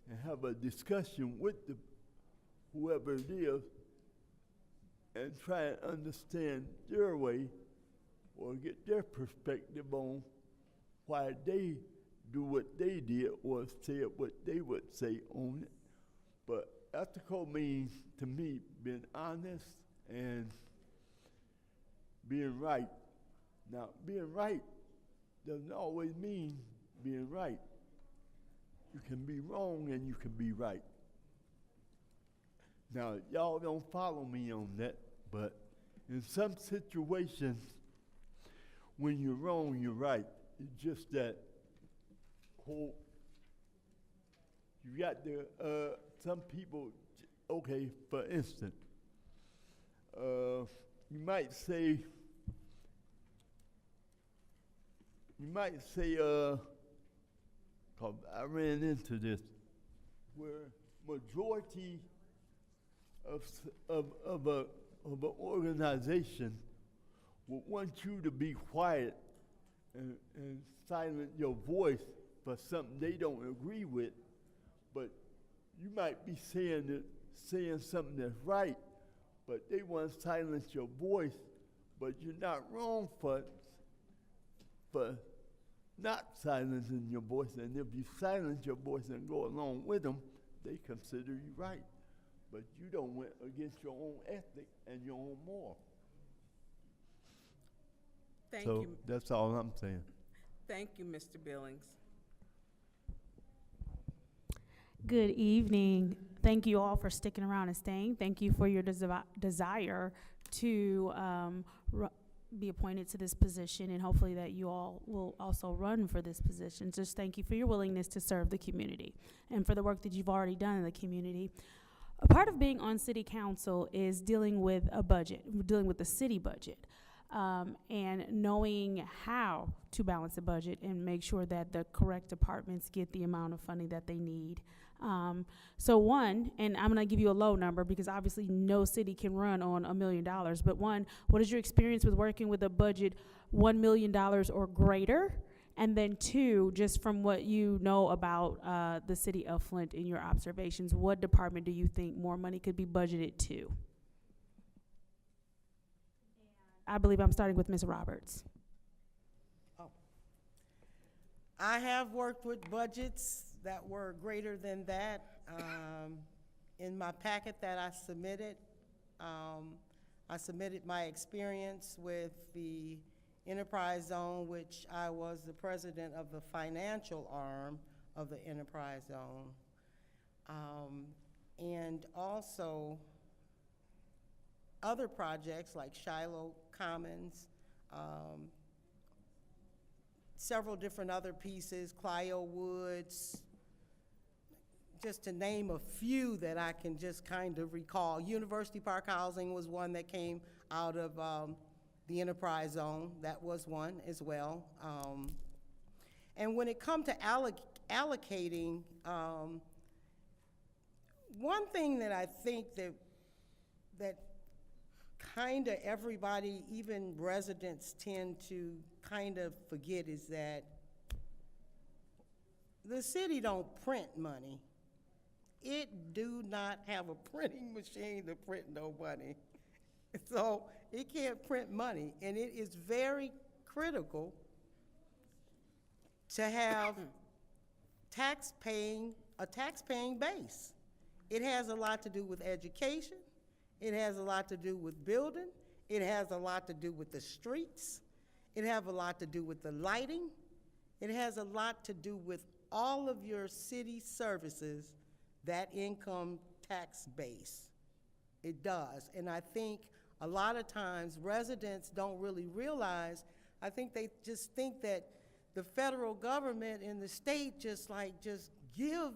and have a discussion with whoever it is and try and understand their way or get their perspective on why they do what they did or say what they would say on it. But ethical means, to me, being honest and being right. Now, being right doesn't always mean being right. You can be wrong and you can be right. Now, y'all don't follow me on that, but in some situations, when you're wrong, you're right. It's just that, quote, you got some people, okay, for instance, you might say, cause I ran into this, where majority of an organization would want you to be quiet and silent your voice for something they don't agree with, but you might be saying something that's right, but they want to silence your voice, but you're not wrong for not silencing your voice, and if you silence your voice and go along with them, they consider you right, but you don't went against your own ethic and your own moral. Thank So you. that's all I'm saying. Thank you, Mr. Billings. Good evening. Thank you all for sticking around and staying. Thank you for your desire to be appointed to this position, and hopefully that you all will also run for this position. Just thank you for your willingness to serve the community and for the work that you've already done in the community. A part of being on city council is dealing with a budget, dealing with the city budget, and knowing how to balance the budget and make sure that the correct departments get the amount of funding that they need. So one, and I'm gonna give you a low number because obviously no city can run on $1 million, but one, what is your experience with working with a budget $1 million or greater? And then two, just from what you know about the city of Flint in your observations, what department do you think more money could be budgeted to? I believe I'm starting with Ms. Roberts. I have worked with budgets that were greater than that. In my packet that I submitted, I submitted my experience with the Enterprise Zone, which I was the president of the financial arm of the Enterprise Zone. And also other projects like Shiloh Commons, several different other pieces, Clio Woods, just to name a few that I can just kind of recall. University Park Housing was one that came out of the Enterprise Zone. That was one as well. And when it comes to allocating, one thing that I think that kind of everybody, even residents, tend to kind of forget is that the city don't print money. It do not have a printing machine to print no money. So it can't print money, and it is very critical to have a tax-paying base. It has a lot to do with education. It has a lot to do with building. It has a lot to do with the streets. It has a lot to do with the lighting. It has a lot to do with all of your city services, that income tax base. It does. And I think a lot of times residents don't really realize, I think they just think that the federal government and the state just give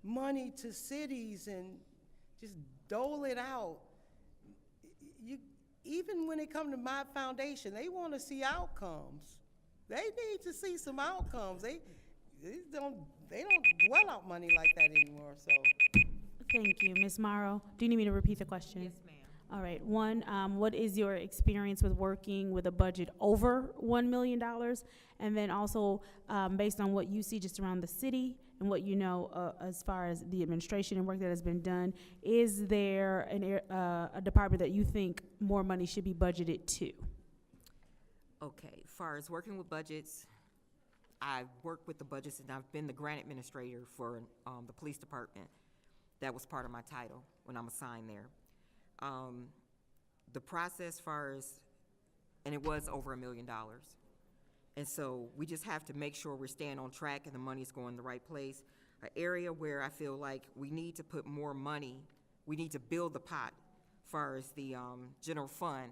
money to cities and just dole it out. Even when it comes to my foundation, they want to see outcomes. They need to see some outcomes. They don't dwell out money like that anymore, so. Thank you. Ms. Morrow, do you need me to repeat the question? Yes, ma'am. All right. One, what is your experience with working with a budget over $1 million? And then also, based on what you see just around the city and what you know as far as the administration and work that has been done, is there a department that you think more money should be budgeted to? Okay, as far as working with budgets, I've worked with the budgets and I've been the grant administrator for the police department. That was part of my title when I'm assigned there. The process as far as, and it was over $1 million. And so we just have to make sure we're staying on track and the money's going the right place. An area where I feel like we need to put more money, we need to build the pot as far as the general fund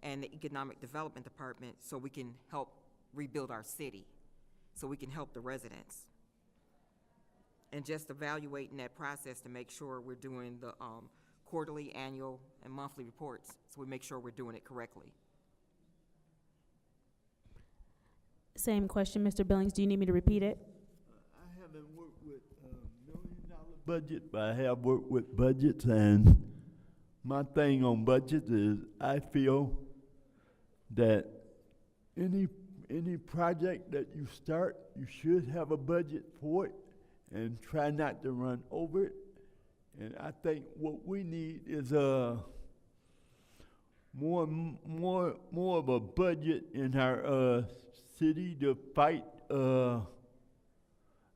and the economic development department so we can help rebuild our city, so we can help the residents. And just evaluating that process to make sure we're doing the quarterly, annual, and monthly reports, so we make sure we're doing it correctly. Same question, Mr. Billings. Do you need me to repeat it? I haven't worked with $1 million budget, but I have worked with budgets, and my thing on budgets is I feel that any project that you start, you should have a budget for it and try not to run over it. And I think what we need is more of a budget in our city to fight. I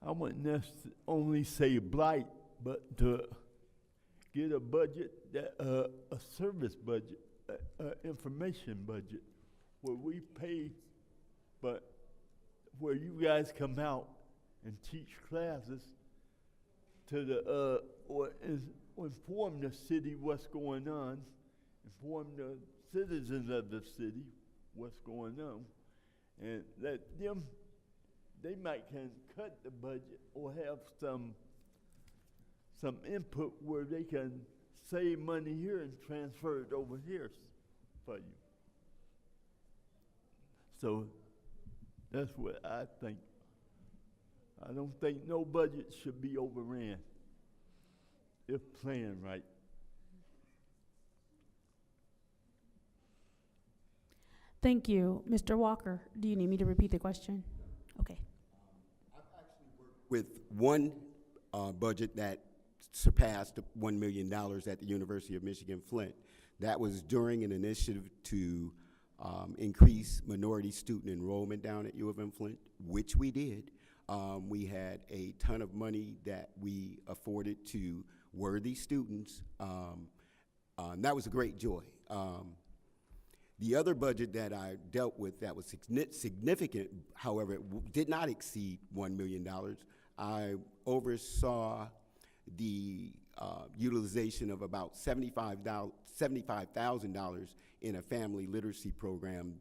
wouldn't only say blight, but to get a budget that a service budget, information budget, where we pay, but where you guys come out and teach classes to the or inform the city what's going on, inform the citizens of the city what's going on, and let them, they might can cut the budget or have some input where they can save money here and transfer it over here for you. So that's what I think. I don't think no budget should be overran if planned right. Thank you. Mr. Walker, do you need me to repeat the question? Okay. I've actually worked with one budget that surpassed $1 million at the University of Michigan, Flint. That was during an initiative to increase minority student enrollment down at U of M Flint, which we did. We had a ton of money that we afforded to worthy students. That was a great joy. The other budget that I dealt with that was significant, however, did not exceed $1 million. I oversaw the utilization of about $75,000 in a family literacy program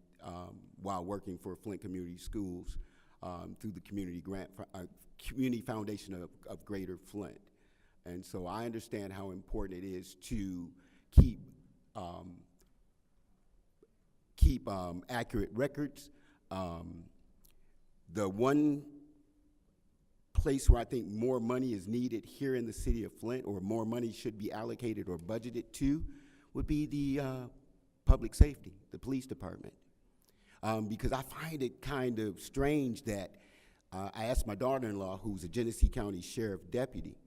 while working for Flint Community Schools through the Community Community Foundation of Greater Flint. And so I understand how important it is to keep accurate records. The one place where I think more money is needed here in the city of Flint, or more money should be allocated or budgeted to, would be the public safety, the police department. Because I find it kind of strange that I asked my daughter-in-law, who's a Genesee County Sheriff Deputy,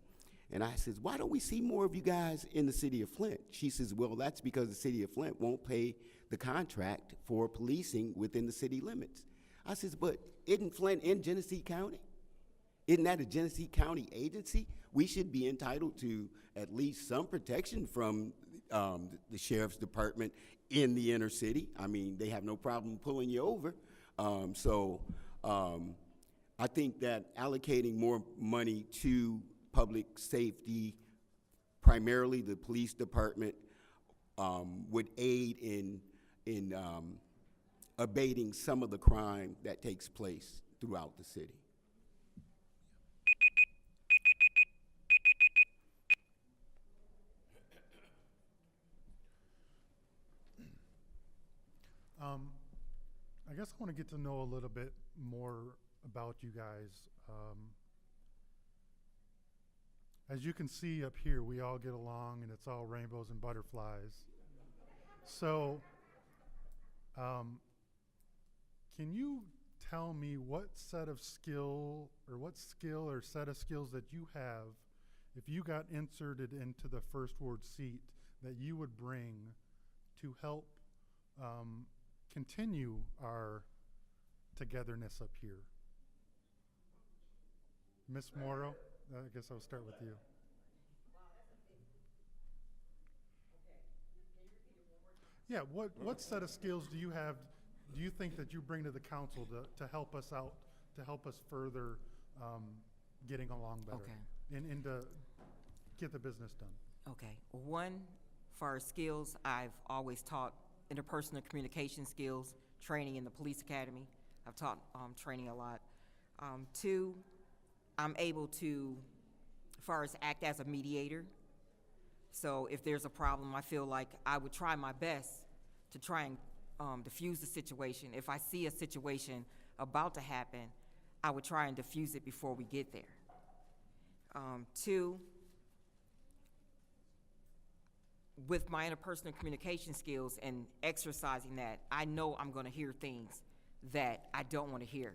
and I says, why don't we see more of you guys in the city of Flint? She says, well, that's because the city of Flint won't pay the contract for policing within the city limits. I says, but isn't Flint in Genesee County? Isn't that a Genesee County agency? We should be entitled to at least some protection from the sheriff's department in the inner city. I mean, they have no problem pulling you over. I think that allocating more money to public safety, primarily the police department, would aid in abating some of the crime that takes place throughout the city. I guess I want to get to know a little bit more about you guys. As you can see up here, we all get along and it's all rainbows and butterflies. So, can you tell me what set of skill or set of skills that you have if you got inserted into the first ward seat that you would bring to help continue our togetherness up here? Ms. Morrow, I guess I'll start with you. Yeah, what set of skills do you have, do you think that you bring to the council to help us out, to help us further getting along better? Okay. And to get the business done? Okay. One, for our skills, I've always taught interpersonal communication skills, training in the police academy. I've taught training a lot. Two, I'm able to, as far as act as a mediator. So if there's a problem, I feel like I would try my best to try and diffuse the situation. If I see a situation about to happen, I would try and diffuse it before we get there. Two, with my interpersonal communication skills and exercising that, I know I'm gonna hear things that I don't wanna hear.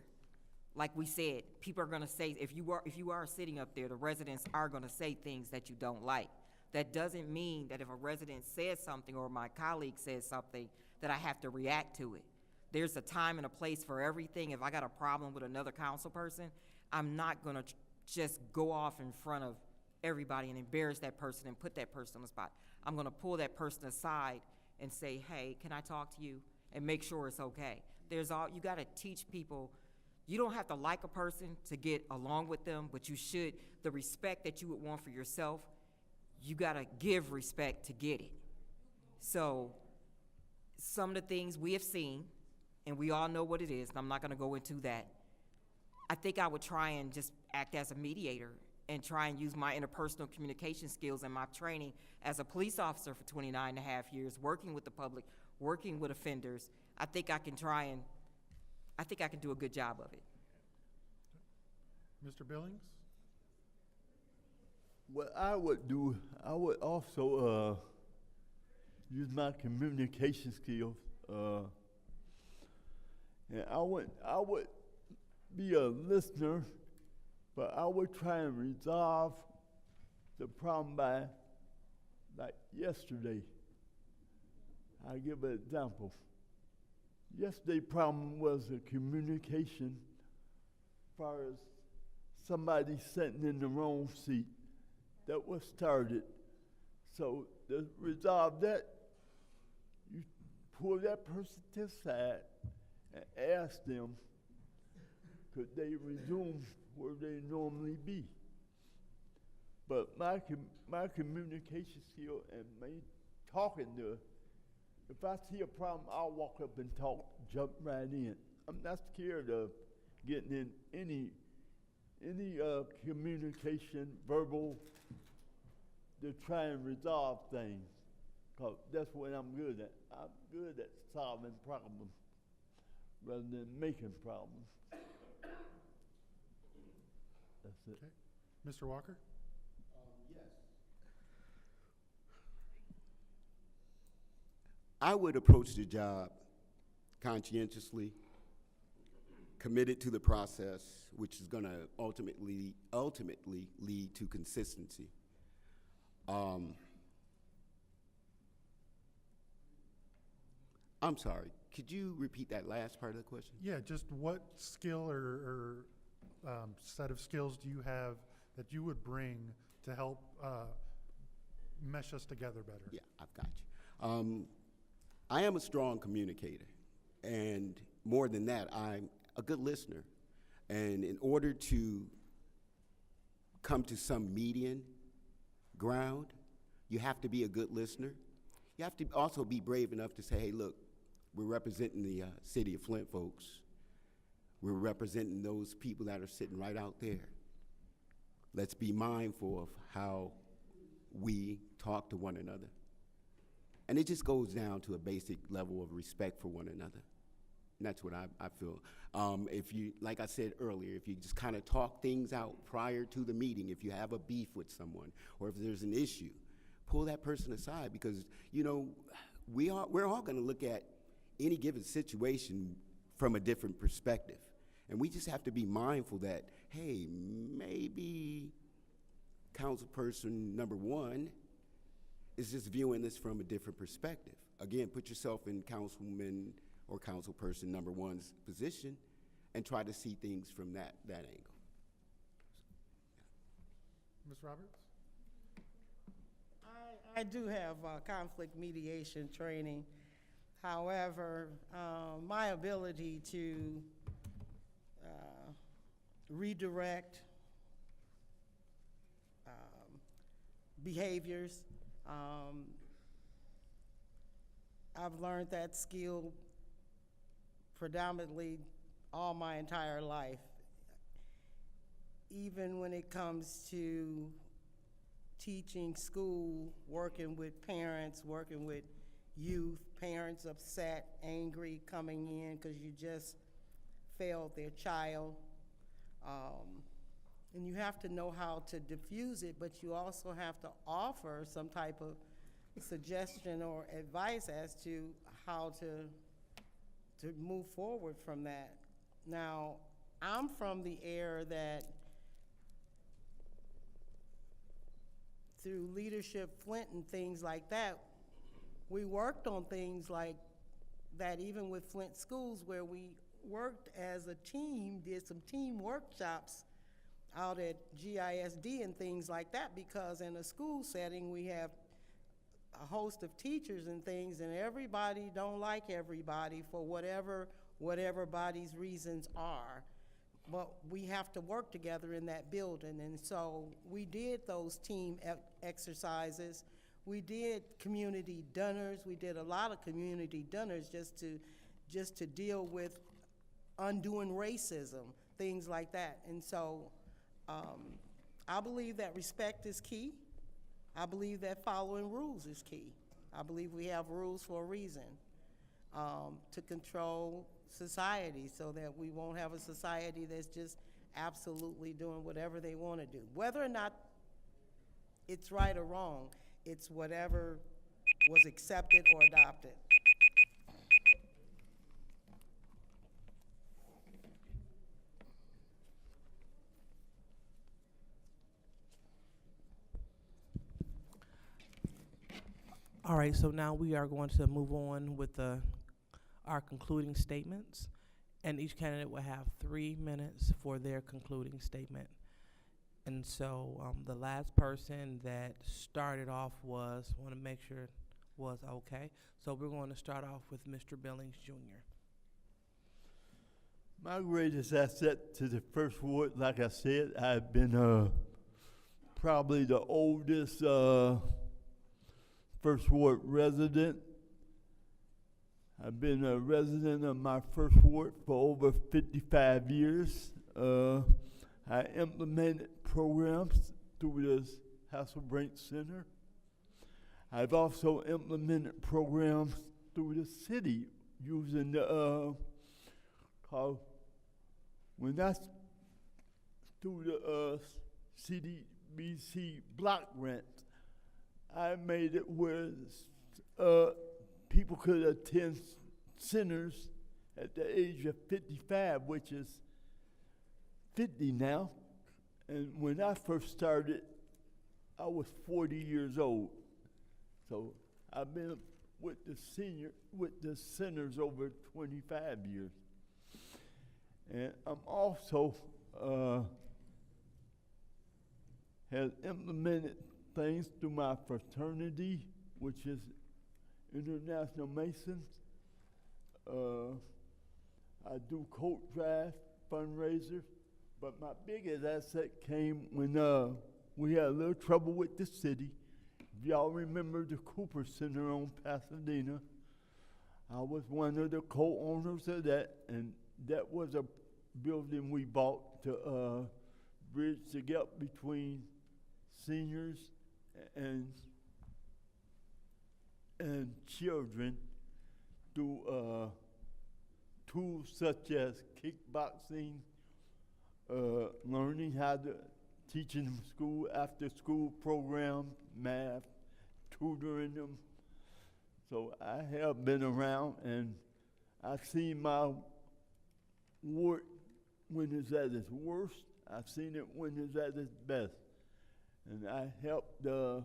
Like we said, people are gonna say, if you are sitting up there, the residents are gonna say things that you don't like. That doesn't mean that if a resident says something or my colleague says something, that I have to react to it. There's a time and a place for everything. If I got a problem with another council person, I'm not gonna just go off in front of everybody and embarrass that person and put that person on the spot. I'm gonna pull that person aside and say, hey, can I talk to you? And make sure it's okay. You gotta teach people, you don't have to like a person to get along with them, but you should, the respect that you would want for yourself, you gotta give respect to get it. So, some of the things we have seen, and we all know what it is, and I'm not gonna go into that. I think I would try and just act as a mediator and try and use my interpersonal communication skills and my training as a police officer for 29 and a half years, working with the public, working with offenders. I think I can do a good job of it. Mr. Billings? What I would do, I would also use my communication skills. And I would be a listener, but I would try and resolve the problem by, like yesterday. I'll give an example. Yesterday's problem was a communication as far as somebody sitting in the wrong seat that was started. So to resolve that, pull that person to the side and ask them, could they resume where they normally be? But my communication skill and me talking to, if I see a problem, I'll walk up and talk, jump right in. I'm not scared of getting in any communication, verbal, to try and resolve things, because that's what I'm good at. I'm good at solving problems rather than making problems. That's it. Okay. Mr. Walker? Yes. I would approach the job conscientiously, committed to the process, which is going to ultimately lead to consistency. I'm sorry, could you repeat that last part of the question? Yeah, just what skill or set of skills do you have that you would bring to help mesh us together better? Yeah, I've got you. I am a strong communicator, and more than that, I'm a good listener. And in order to come to some median ground, you have to be a good listener. You have to also be brave enough to say, hey, look, we're representing the city of Flint folks. We're representing those people that are sitting right out there. Let's be mindful of how we talk to one another. And it just goes down to a basic level of respect for one another. And that's what I feel. If you, like I said earlier, if you just kind of talk things out prior to the meeting, if you have a beef with someone, or if there's an issue, pull that person aside, because, you know, we're all going to look at any given situation from a different perspective. And we just have to be mindful that, hey, maybe councilperson number one is just viewing this from a different perspective. Again, put yourself in councilman or councilperson number one's position and try to see things from that angle. Ms. Roberts? I do have conflict mediation training. However, my ability to redirect behaviors, I've learned that skill predominantly all my entire life. Even when it comes to teaching school, working with parents, working with youth, parents upset, angry, coming in because you just failed their child. And you have to know how to diffuse it, but you also have to offer some type of suggestion or advice as to how to move forward from that. Now, I'm from the era that through Leadership Flint and things like that, we worked on things like that even with Flint schools, where we worked as a team, did some team workshops out at GISD and things like that, because in a school setting we have a host of teachers and things, and everybody don't like everybody for whatever body's reasons are. But we have to work together in that building, and so we did those team exercises. We did community dinners. We did a lot of community dinners just to deal with undoing racism, things like that. And so I believe that respect is key. I believe that following rules is key. I believe we have rules for a reason, to control society so that we won't have a society that's just absolutely doing whatever they want to do. Whether or not it's right or wrong, it's whatever was accepted or adopted. All right, so now we are going to move on with our concluding statements, and each candidate will have 3 minutes for their concluding statement. And so the last person that started off want to make sure Was okay. So we're going to start off with Mr. Billings Jr. My greatest asset to the first ward, like I said, I've been probably the oldest first ward resident. I've been a resident of my first ward for over 55 years. I implemented programs through the Hasselbrink Center. I've also implemented programs through the city using the through the CDBC block grant. I made it where people could attend centers at the age of 55, which is 50 now. And when I first started, I was 40 years old. So I've been with the centers over 25 years. And I'm also has implemented things through my fraternity, which is International Masons. I do coat drive fundraisers, but my biggest asset came when we had a little trouble with the city. If y'all remember the Cooper Center on Pasadena, I was one of the co-owners of that, and that was a building we bought to bridge the gap between seniors and children through tools such as kickboxing, learning how to teaching them school, after school programs, math, tutoring them. So I have been around, and I've seen my work when it's at its worst. I've seen it when it's at its best. And I help the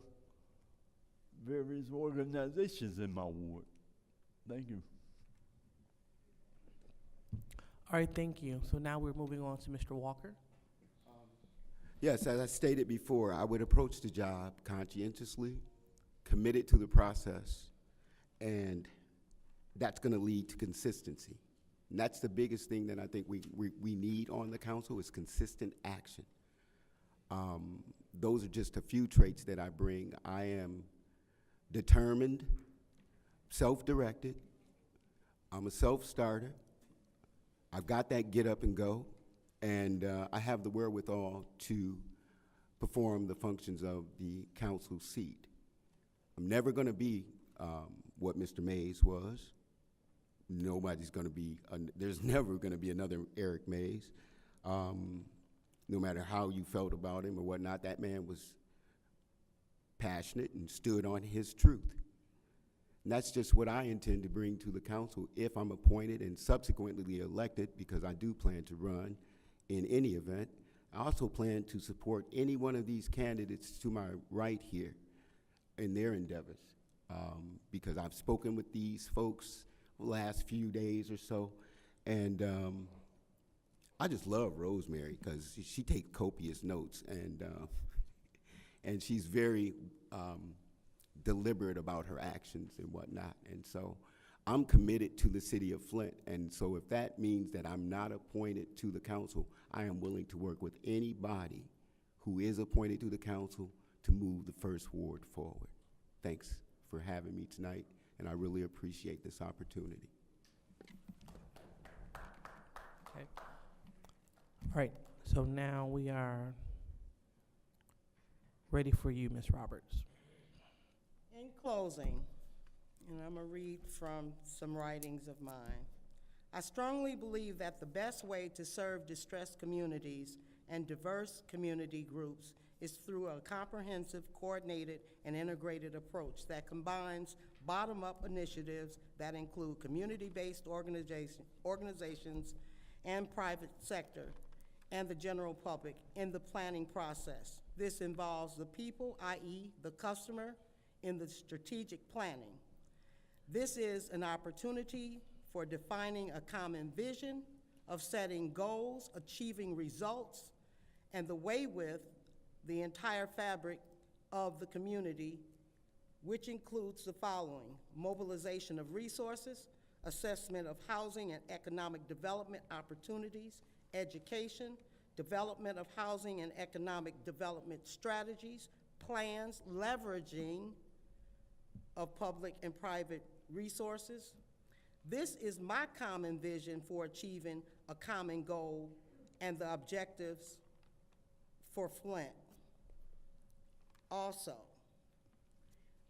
various organizations in my ward. Thank you. All right, thank you. So now we're moving on to Mr. Walker. Yes, as I stated before, I would approach the job conscientiously, committed to the process, and that's going to lead to consistency. And that's the biggest thing that I think we need on the council is consistent action. Those are just a few traits that I bring. I am determined, self-directed. I'm a self-starter. I've got that get up and go, and I have the wherewithal to perform the functions of the council seat. I'm never going to be what Mr. Mays was. Nobody's going to be, there's never going to be another Eric Mays. No matter how you felt about him or whatnot, that man was passionate and stood on his truth. And that's just what I intend to bring to the council if I'm appointed and subsequently elected, because I do plan to run in any event. I also plan to support any one of these candidates to my right here in their endeavors, because I've spoken with these folks the last few days or so, and I just love Rosemary because she takes copious notes, and she's very deliberate about her actions and whatnot. And so I'm committed to the city of Flint. And so if that means that I'm not appointed to the council, I am willing to work with anybody who is appointed to the council to move the first ward forward. Thanks for having me tonight, and I really appreciate this opportunity. Okay. All right, so now we are ready for you, Ms. Roberts. In closing, and I'm going to read from some writings of mine, I strongly believe that the best way to serve distressed communities and diverse community groups is through a comprehensive, coordinated, and integrated approach that combines bottom-up initiatives that include community-based organizations and private sector and the general public in the planning process. This involves the people, i.e. the customer, in the strategic planning. This is an opportunity for defining a common vision of setting goals, achieving results, and the way with the entire fabric of the community which includes the following: mobilization of resources, assessment of housing and economic development opportunities, education, development of housing and economic development strategies, plans, leveraging of public and private resources. This is my common vision for achieving a common goal and the objectives for Flint. Also,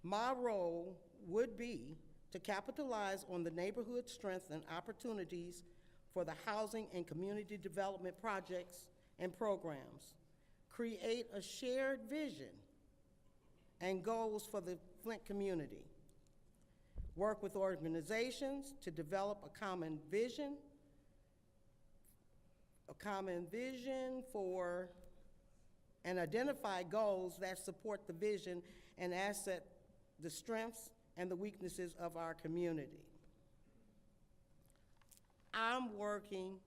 my role would be to capitalize on the neighborhood strengths and opportunities for the housing and community development projects and programs, create a shared vision and goals for the Flint community, work with organizations to develop a common vision for and identify goals that support the vision and asset the strengths and the weaknesses of our community. I'm working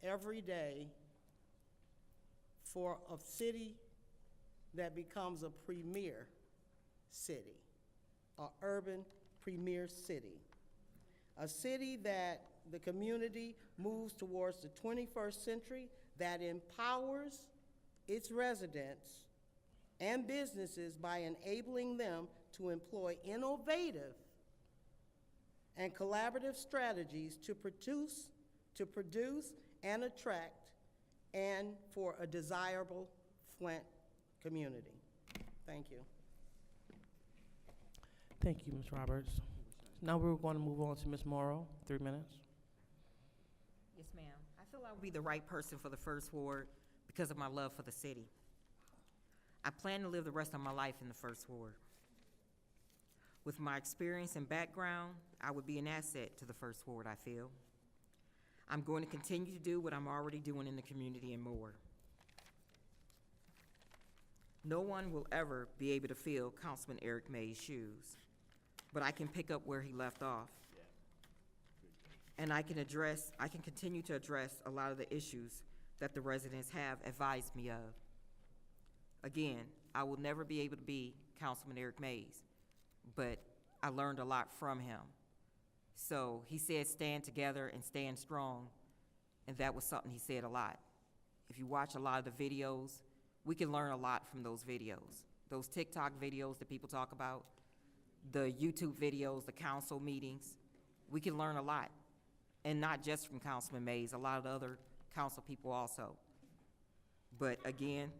every day for a city that becomes a premier city, an urban premier city, a city that the community moves towards the 21st century, that empowers its residents and businesses by enabling them to employ innovative and collaborative strategies to produce and attract and for a desirable Flint community. Thank you. Thank you, Ms. Roberts. Now we're going to move on to Ms. Morrow, 3 minutes. Yes, ma'am. I feel I would be the right person for the First Ward because of my love for the city. I plan to live the rest of my life in the First Ward. With my experience and background, I would be an asset to the First Ward, I feel. I'm going to continue to do what I'm already doing in the community and more. No one will ever be able to fill Councilman Eric May's shoes, but I can pick up where he left off. And I can continue to address a lot of the issues that the residents have advised me of. Again, I will never be able to be Councilman Eric Mays, but I learned a lot from him. So he said stand together and stand strong, and that was something he said a lot. If you watch a lot of the videos, we can learn a lot from those videos. Those TikTok videos that people talk about, the YouTube videos, the council meetings, we can learn a lot. And not just from Councilman Mays, a lot of the other council people also. But again,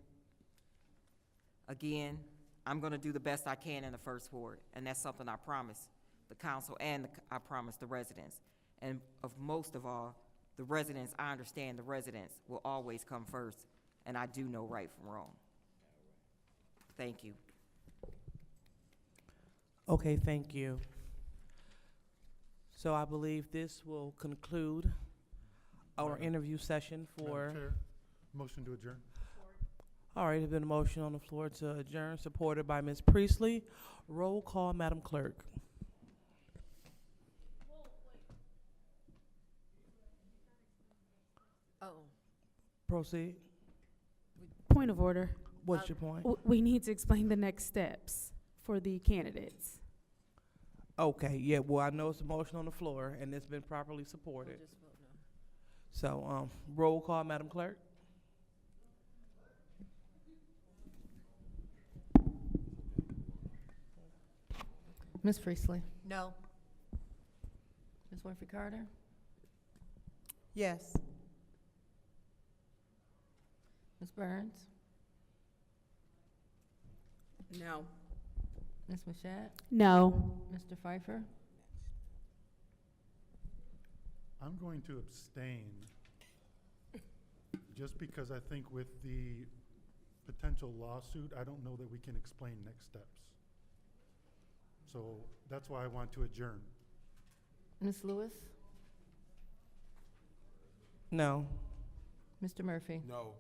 I'm gonna do the best I can in the First Ward, and that's something I promise the council and I promise the residents. And most of all, the residents, I understand the residents will always come first, and I do know right from wrong. Thank you. Okay, thank you. So I believe this will conclude our interview session for. Madam Chair, motion to adjourn. All right, there's been a motion on the floor to adjourn, supported by Ms. Priestley. Roll call, Madam Clerk. Oh, Proceed. Point of order. What's your point? We need to explain the next steps for the candidates. Okay, yeah, well, I know it's a motion on the floor, and it's been properly supported. just vote no. So, roll call, Madam Clerk. Ms. Priestley. No. Ms. Winfrey Carter. Yes. Ms. Burns. No. Ms. Mashat. No. Mr. Pfeiffer. I'm going to abstain, just because I think with the potential lawsuit, I don't know that we can explain next steps. So that's why I want to adjourn. Ms. Lewis. No. Mr. Murphy. No.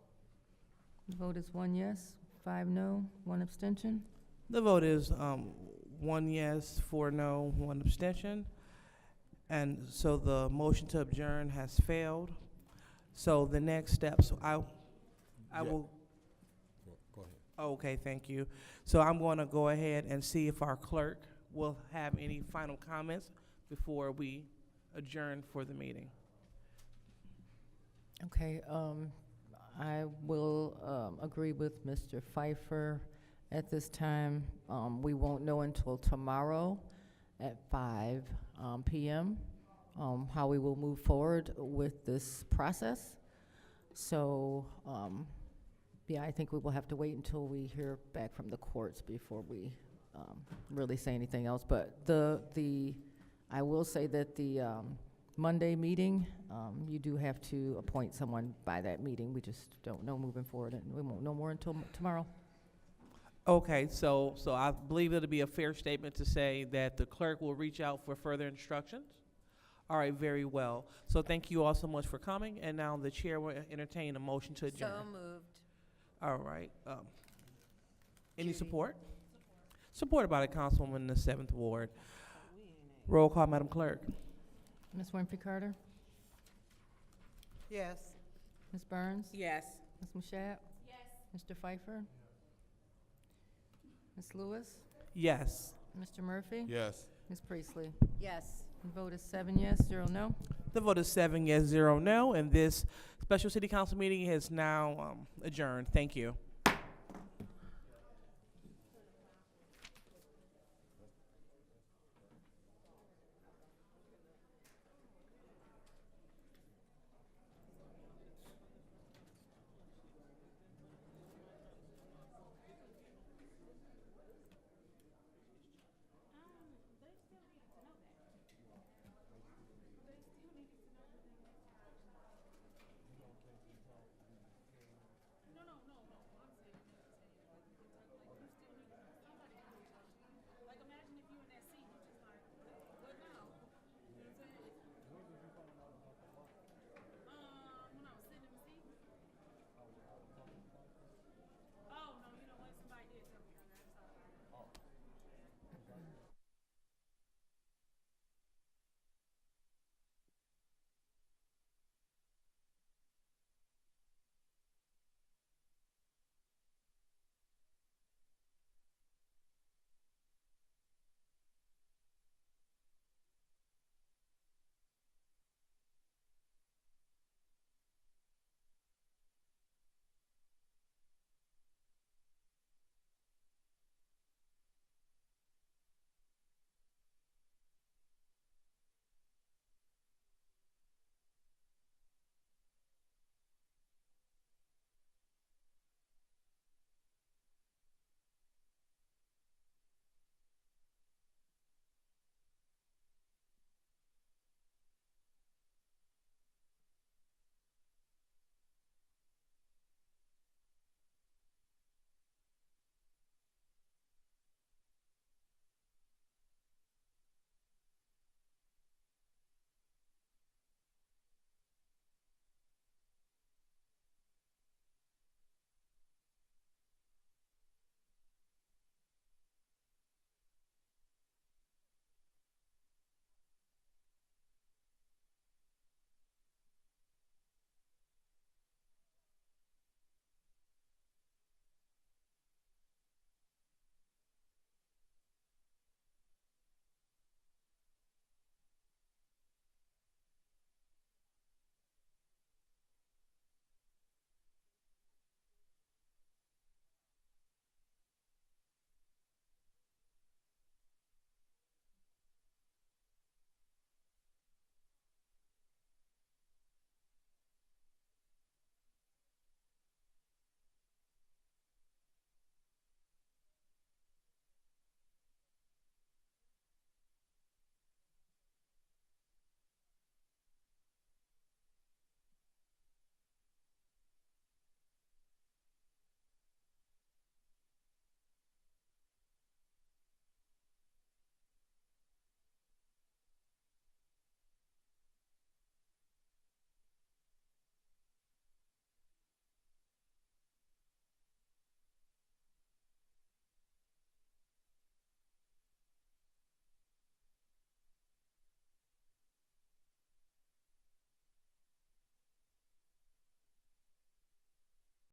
The vote is 1 yes, 5 no, 1 abstention. The vote is 1 yes, 4 no, 1 abstention. And so the motion to adjourn has failed. So the next steps, I Yeah. will, Go ahead. Okay, thank you. So I'm going to go ahead and see if our clerk will have any final comments before we adjourn for the meeting. Okay, I will agree with Mr. Pfeiffer. At this time, we won't know until tomorrow at 5 p.m. How we will move forward with this process. So, yeah, I think we will have to wait until we hear back from the courts before we really say anything else. But I will say that the Monday meeting, you do have to appoint someone by that meeting. We just don't know moving forward, and we won't know more until tomorrow. Okay, so I believe it'll be a fair statement to say that the clerk will reach out for further instructions. All right, very well. So thank you all so much for coming, and now the chair will entertain a motion to adjourn. So moved. All right. Any support? Supported by the councilwoman in the 7th Ward. Roll call, Madam Clerk. Ms. Winfrey Carter? Yes. Ms. Burns? Yes. Ms. Mashat? Yes. Mr. Pfeiffer? Ms. Lewis? Yes. Mr. Murphy? Yes. Ms. Priestley? Yes. The vote is 7 yes, 0 no. The vote is 7 yes, 0 no, and this special city council meeting is now adjourned. Thank you.